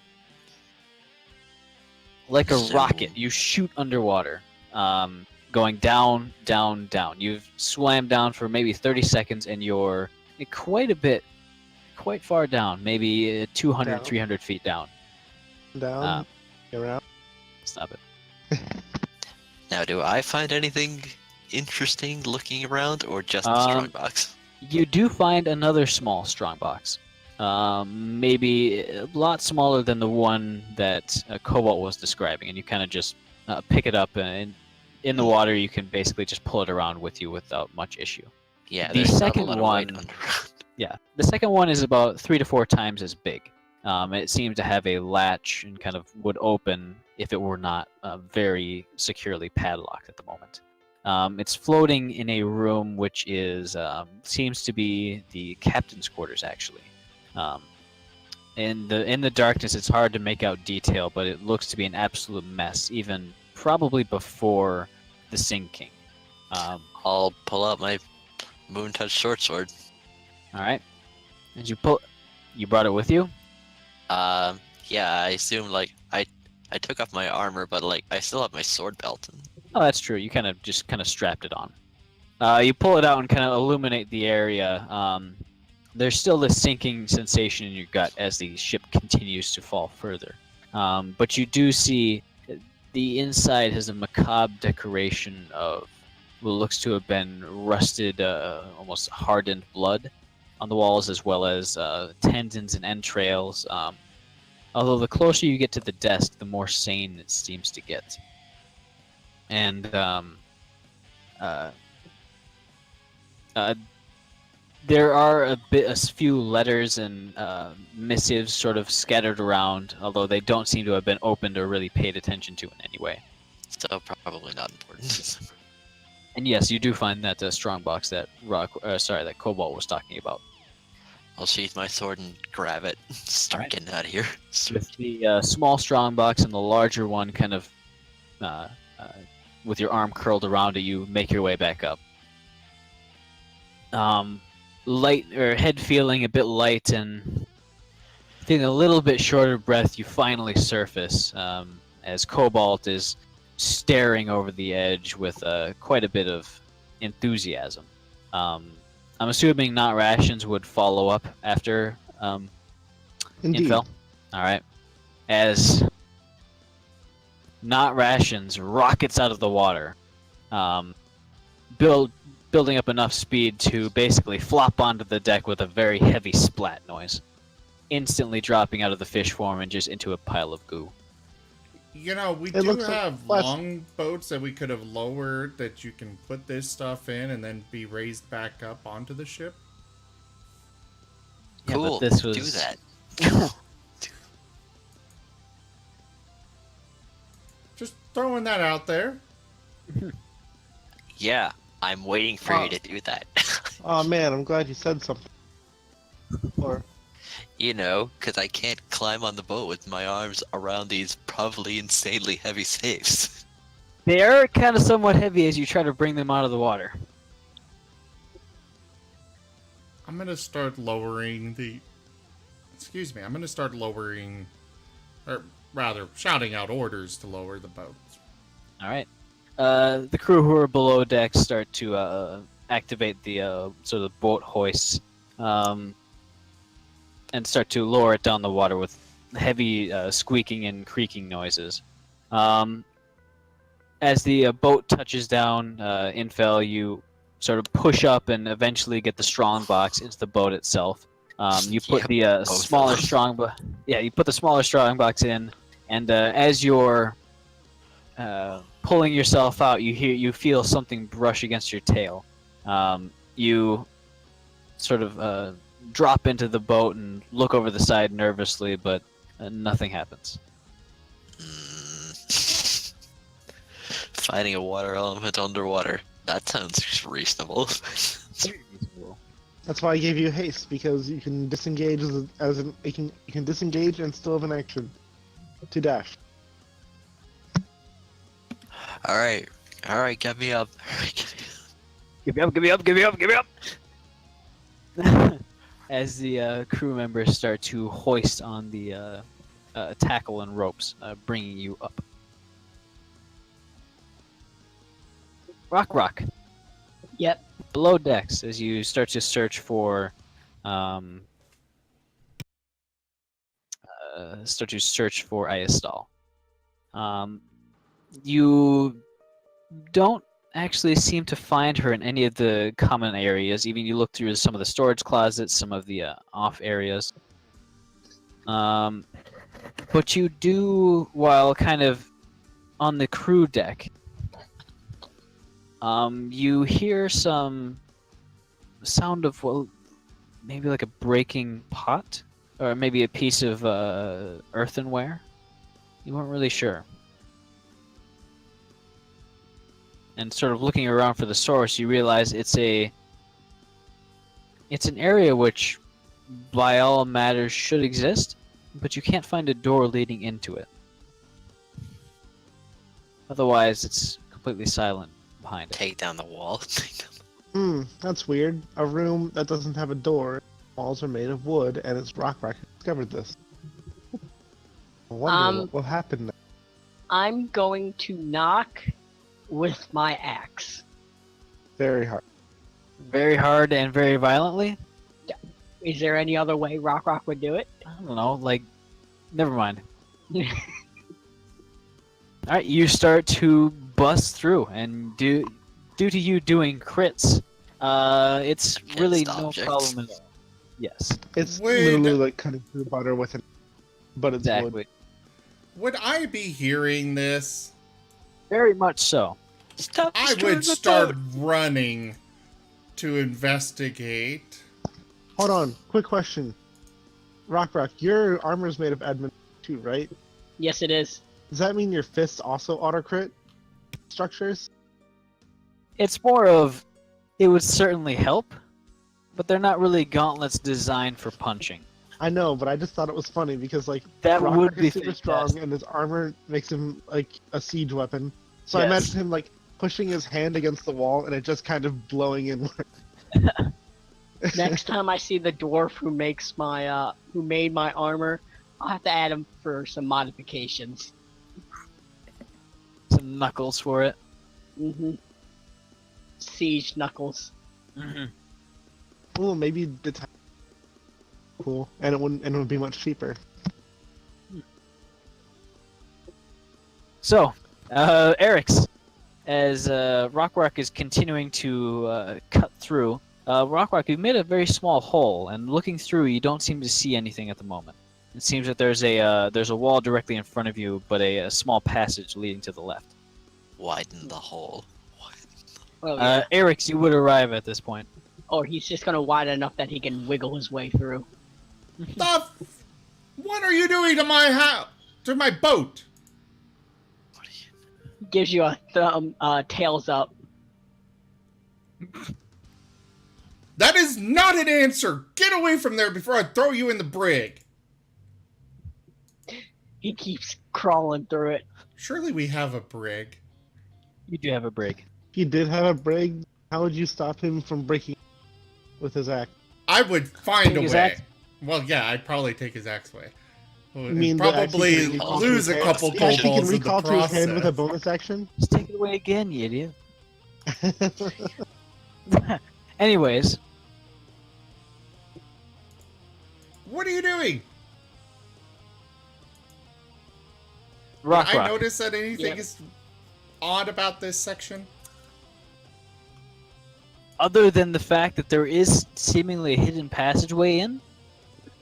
Like a So- rocket, you shoot underwater, going down, down, down. You've swam down for maybe 30 seconds and you're quite far down, maybe 200, Down. 300 feet down. Down. Around. Stop it. Now, do I find anything interesting looking around, or just the Um, strongbox? You do find another small strongbox. Maybe a lot smaller than the one that Cobalt was describing, and you kind of just pick it up, and in the water you can basically just pull it around with you without much issue. Yeah, the there's not a second lot of weight one- underground. Yeah, the second one is about 3 to 4 times as big. It seemed to have a latch and kind of would open if it were not very securely padlocked at the moment. It's floating in a room which is seems to be the captain's quarters actually. In the darkness, it's hard to make out detail, but it looks to be an absolute mess, even probably before the sinking. I'll pull out my moon touch short sword. All right, and you brought it with you. Yeah, I assume like I took off my armor, but like I still have my sword belt. Oh, that's true. You kind of strapped it on. You pull it out and kind of illuminate the area. There's still this sinking sensation in your gut as the ship continues to fall further. But you do see the inside has a macabre decoration of what looks to have been rusted, almost hardened blood on the walls, as well as tendons and entrails. Although the closer you get to the desk, the more sane it seems to get. And there are a few letters and missives sort of scattered around, although they don't seem to have been opened or really paid attention to in any way. So probably not important. And yes, you do find that strongbox that that Cobalt was talking about. I'll sheath my sword and grab it. Start getting out of here. With the small strongbox and the larger one kind of with your arm curled around it, you make your way back up. Light or head feeling a bit light and feeling a little bit short of breath, you finally surface as Cobalt is staring over the edge with quite a bit of enthusiasm. I'm assuming not rations would follow up after Indeed. infill. All right, as not rations rockets out of the water, building up enough speed to basically flop onto the deck with a very heavy splat noise, instantly dropping out of the fish form and just into a pile of goo. You know, we It do looks like have flesh. long boats that we could have lowered that you can put this stuff in and then be raised back up onto the ship. Yeah, Cool. but this was... Do that. Just throwing that out there. Yeah, I'm waiting for you to do that. Oh man, I'm glad you said something. Or You know, because I can't climb on the boat with my arms around these probably insanely heavy safes. They are kind of somewhat heavy as you try to bring them out of the water. I'm gonna start lowering the... Excuse me, I'm gonna start lowering... Or rather, shouting out orders to lower the boats. All right. The crew who are below deck start to activate the sort of boat hoists and start to lower it down the water with heavy squeaking and creaking noises. As the boat touches down, Infel, you sort of push up and eventually get the strong box into the boat itself. You put Yep, the smaller strong box. Yeah, you put the smaller strong box in, and as you're pulling yourself out, you feel something brush against your tail. You sort of drop into the boat and look over the side nervously, but nothing happens. Finding a water element underwater. That sounds reasonable. that's why I gave you haste, because you can disengage you can disengage and still have an action to dash. Alright, get me up. Give me up, give me up, give me up, give me up! As the crew members start to hoist on the tackle and ropes, bringing you up. Rock. Yep. Below decks, as you start to search for, Ayastal. You don't actually seem to find her in any of the common areas. Even you look through some of the storage closets, some of the off areas. But you do, while kind of on the crew deck, you hear some sound of, well, maybe like a breaking pot, or maybe a piece of earthenware. You weren't really sure. and sort of looking around for the source, you realize it's an area which, by all matters, should exist, but you can't find a door leading into it. Otherwise, it's completely silent behind it. Take down the wall. That's weird. A room that doesn't have a door. Walls are made of wood, and it's Rock who discovered this. I wonder what will happen next. I'm going to knock with my axe. Very hard. Very hard and very violently? Is there any other way Rock would do it? I don't know, like, never mind. Alright, you start to bust through, and due to you doing crits, it's Against really no objects. problem at all. Yes, It's Wait. literally like cutting through butter with it, but it's wood. exactly. Would I be hearing this? Very much so. Stop I destroying would the start boat. running to investigate. Hold on, quick question. Rock, your armor is made of adamant too, right? Yes, it is. Does that mean your fists also auto crit structures? It's more of, it would certainly help, but they're not really gauntlets designed for punching. I know, but I just thought it was funny because like That Rock would be is super strong fantastic. and his armor makes him like a siege weapon. So I Yes. imagine him like pushing his hand against the wall and it just kind of blowing in. Next time I see the dwarf who makes my who made my armor, I'll have to add him for some modifications. Some knuckles for it. Siege knuckles. Well, maybe the time cool, and it would be much cheaper. So, Eric's, as Rockrock is continuing to cut through, Rockrock, you've made a very small hole, and looking through, you don't seem to see anything at the moment. It seems that there's a wall directly in front of you, but a small passage leading to the left. Widen the hole. Oh, yeah. Eric's, you would arrive at this point. Or he's just gonna widen enough that he can wiggle his way through. What are you doing to my house? To my boat? What are you? Gives you a tails up. That is not an answer. Get away from there before I throw you in the brig. He keeps crawling through it. Surely we have a brig. You do have a brig. If you did have a brig, how would you stop him from breaking with his axe? I would find Take a his way. axe? Well, yeah, I'd probably take his axe away. mean the axe Probably you can recall to lose his a hand? couple You actually can kobolds in the recall to his hand with a process. bonus action. Just take it away again, you idiot. Anyways, What are you doing? Did I Rockrock. notice that anything Yeah. is odd about this section? Other than the fact that there is seemingly a hidden passageway in,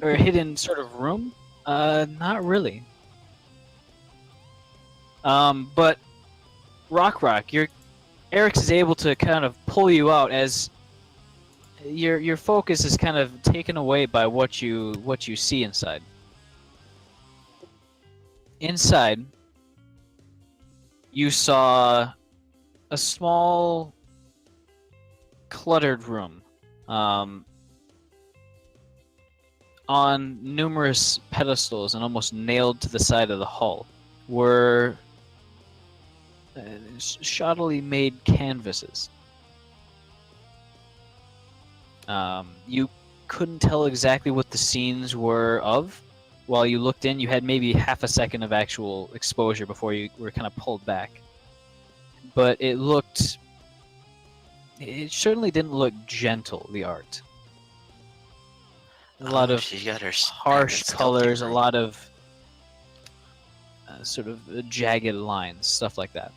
or a hidden sort of room, not really. But Rockrock, Eric's is able to kind of pull you out as your focus is kind of taken away by what you see inside. Inside, you saw a small, cluttered room. On numerous pedestals and almost nailed to the side of the hull were shoddily made canvases. You couldn't tell exactly what the scenes were of. While you looked in, you had maybe half a second of actual exposure before you were kind of pulled back. But it certainly didn't look gentle, the art. A lot of She's got her harsh sculpting colors, a room. lot of sort of jagged lines, stuff like that.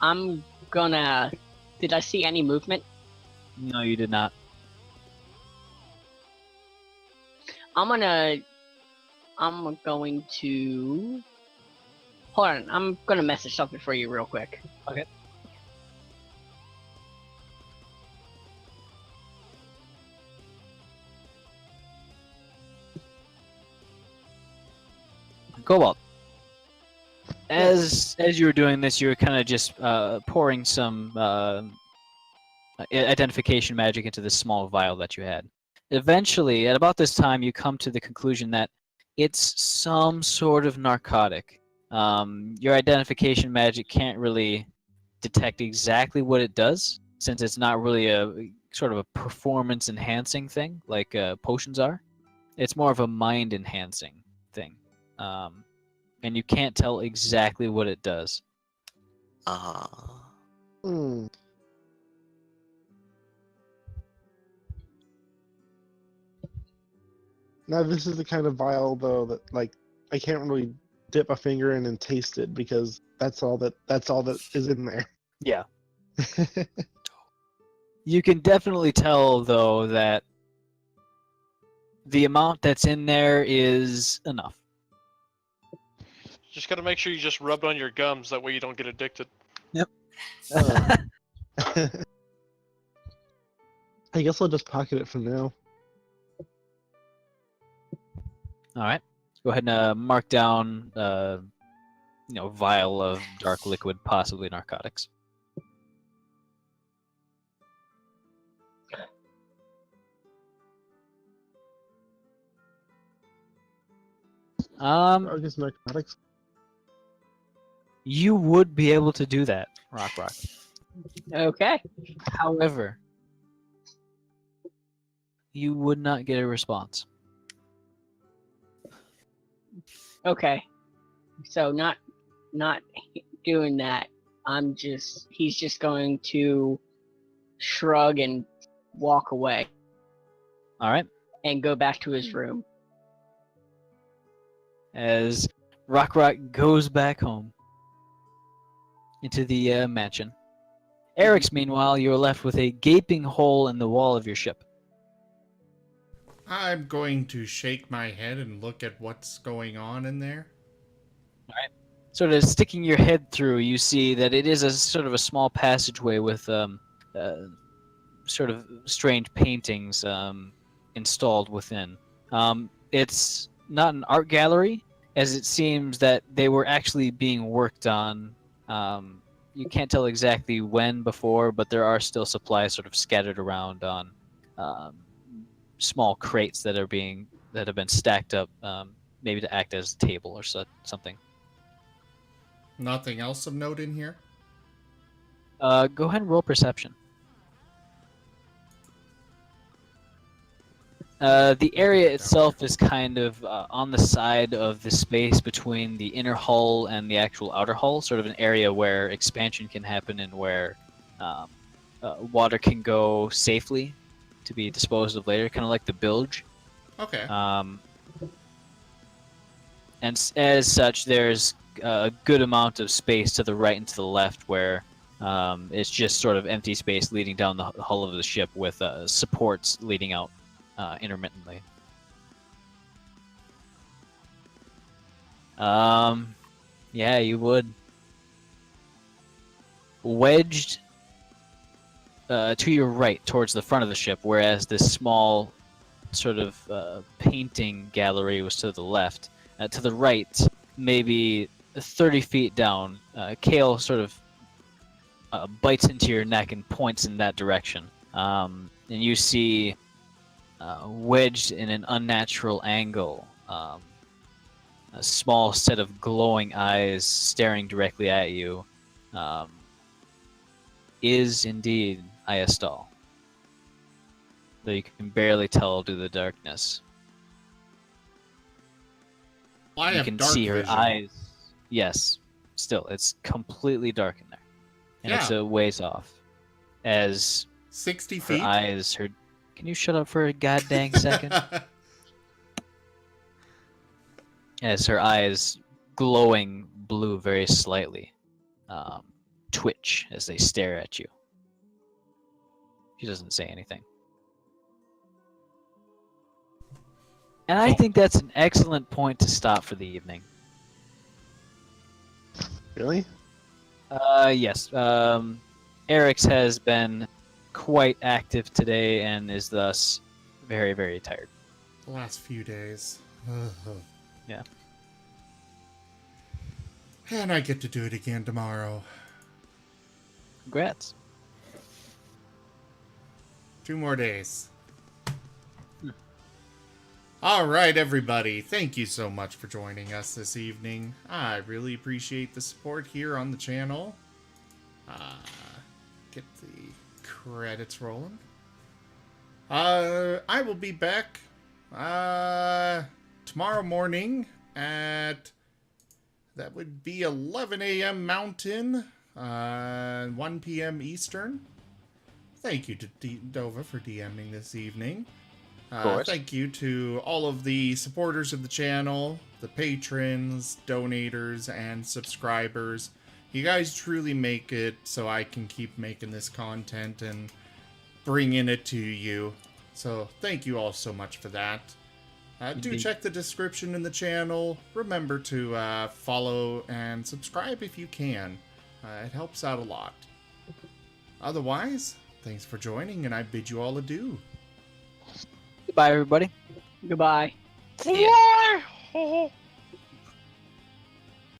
I'm gonna. Did I see any movement? No, you did not. I'm going to. Hold on, I'm gonna message something for you real quick. Okay. Cobalt. As you were doing this, you were kind of just pouring some identification magic into this small vial that you had. Eventually, at about this time, you come to the conclusion that it's some sort of narcotic. Your identification magic can't really detect exactly what it does, since it's not really a sort of a performance enhancing thing like potions are. It's more of a mind enhancing thing. And you can't tell exactly what it does. Hmm. Now this is the kind of vial though that like I can't really dip a finger in and taste it because that's all that is in there. Yeah. You can definitely tell, though, that the amount that's in there is enough. Just gotta make sure you just rub it on your gums. That way you don't get addicted. I guess I'll just pocket it for now. All right. Go ahead and mark down, vial of dark liquid, possibly narcotics. I guess narcotics. You would be able to do that, Rock. Okay. However, you would not get a response. Okay. So not doing that. He's just going to shrug and walk away All right. and go back to his room. As Rock goes back home into the mansion. Eric's, meanwhile, you're left with a gaping hole in the wall of your ship. I'm going to shake my head and look at what's going on in there. Sort of sticking your head through, you see that it is a sort of a small passageway with sort of strange paintings installed within. It's not an art gallery, as it seems that they were actually being worked on. You can't tell exactly when before, but there are still supplies sort of scattered around on small crates that have been stacked up, maybe to act as a table or something. Nothing else of note in here? Go ahead and roll perception. The area itself is kind of on the side of the space between the inner hull and the actual outer hull, sort of an area where expansion can happen and where water can go safely to be disposed of later, kind of like the bilge. Okay. And as such, there's a good amount of space to the right and to the left where it's just sort of empty space leading down the hull of the ship with supports leading out intermittently. Yeah, you would. Wedged to your right towards the front of the ship, whereas this small sort of painting gallery was to the left. To the right, maybe 30 feet down, Kale sort of bites into your neck and points in that direction. And you see wedged in an unnatural angle, a small set of glowing eyes staring directly at you, is indeed Ayastal. Though you can barely tell due to the darkness. I You have can dark see her vision. eyes. Yes, still, it's completely dark in there. And it's Yeah. a ways off. As 60 her feet? eyes, Can you shut up for a goddamn second? As her eyes, glowing blue very slightly, twitch as they stare at you. She doesn't say anything. And I think that's an excellent point to stop for the evening. Really? Yes. Eric's has been quite active today and is thus very, very tired. The last few days. Yeah. And I get to do it again tomorrow. Congrats. 2 more days. All right, everybody. Thank you so much for joining us this evening. I really appreciate the support here on the channel. Get the credits rolling. I will be back tomorrow morning at, that would be 11 a.m. Mountain, 1 p.m. Eastern. Thank you to Dova for DMing this evening. course. Thank you to all of the supporters of the channel, the patrons, donators, and subscribers. You guys truly make it so I can keep making this content and bringing it to you. So thank you all so much for that. Do Indeed. check the description in the channel. Remember to follow and subscribe if you can. It helps out a lot. Otherwise, thanks for joining, and I bid you all adieu. Goodbye, everybody. Goodbye. Yeah. Why?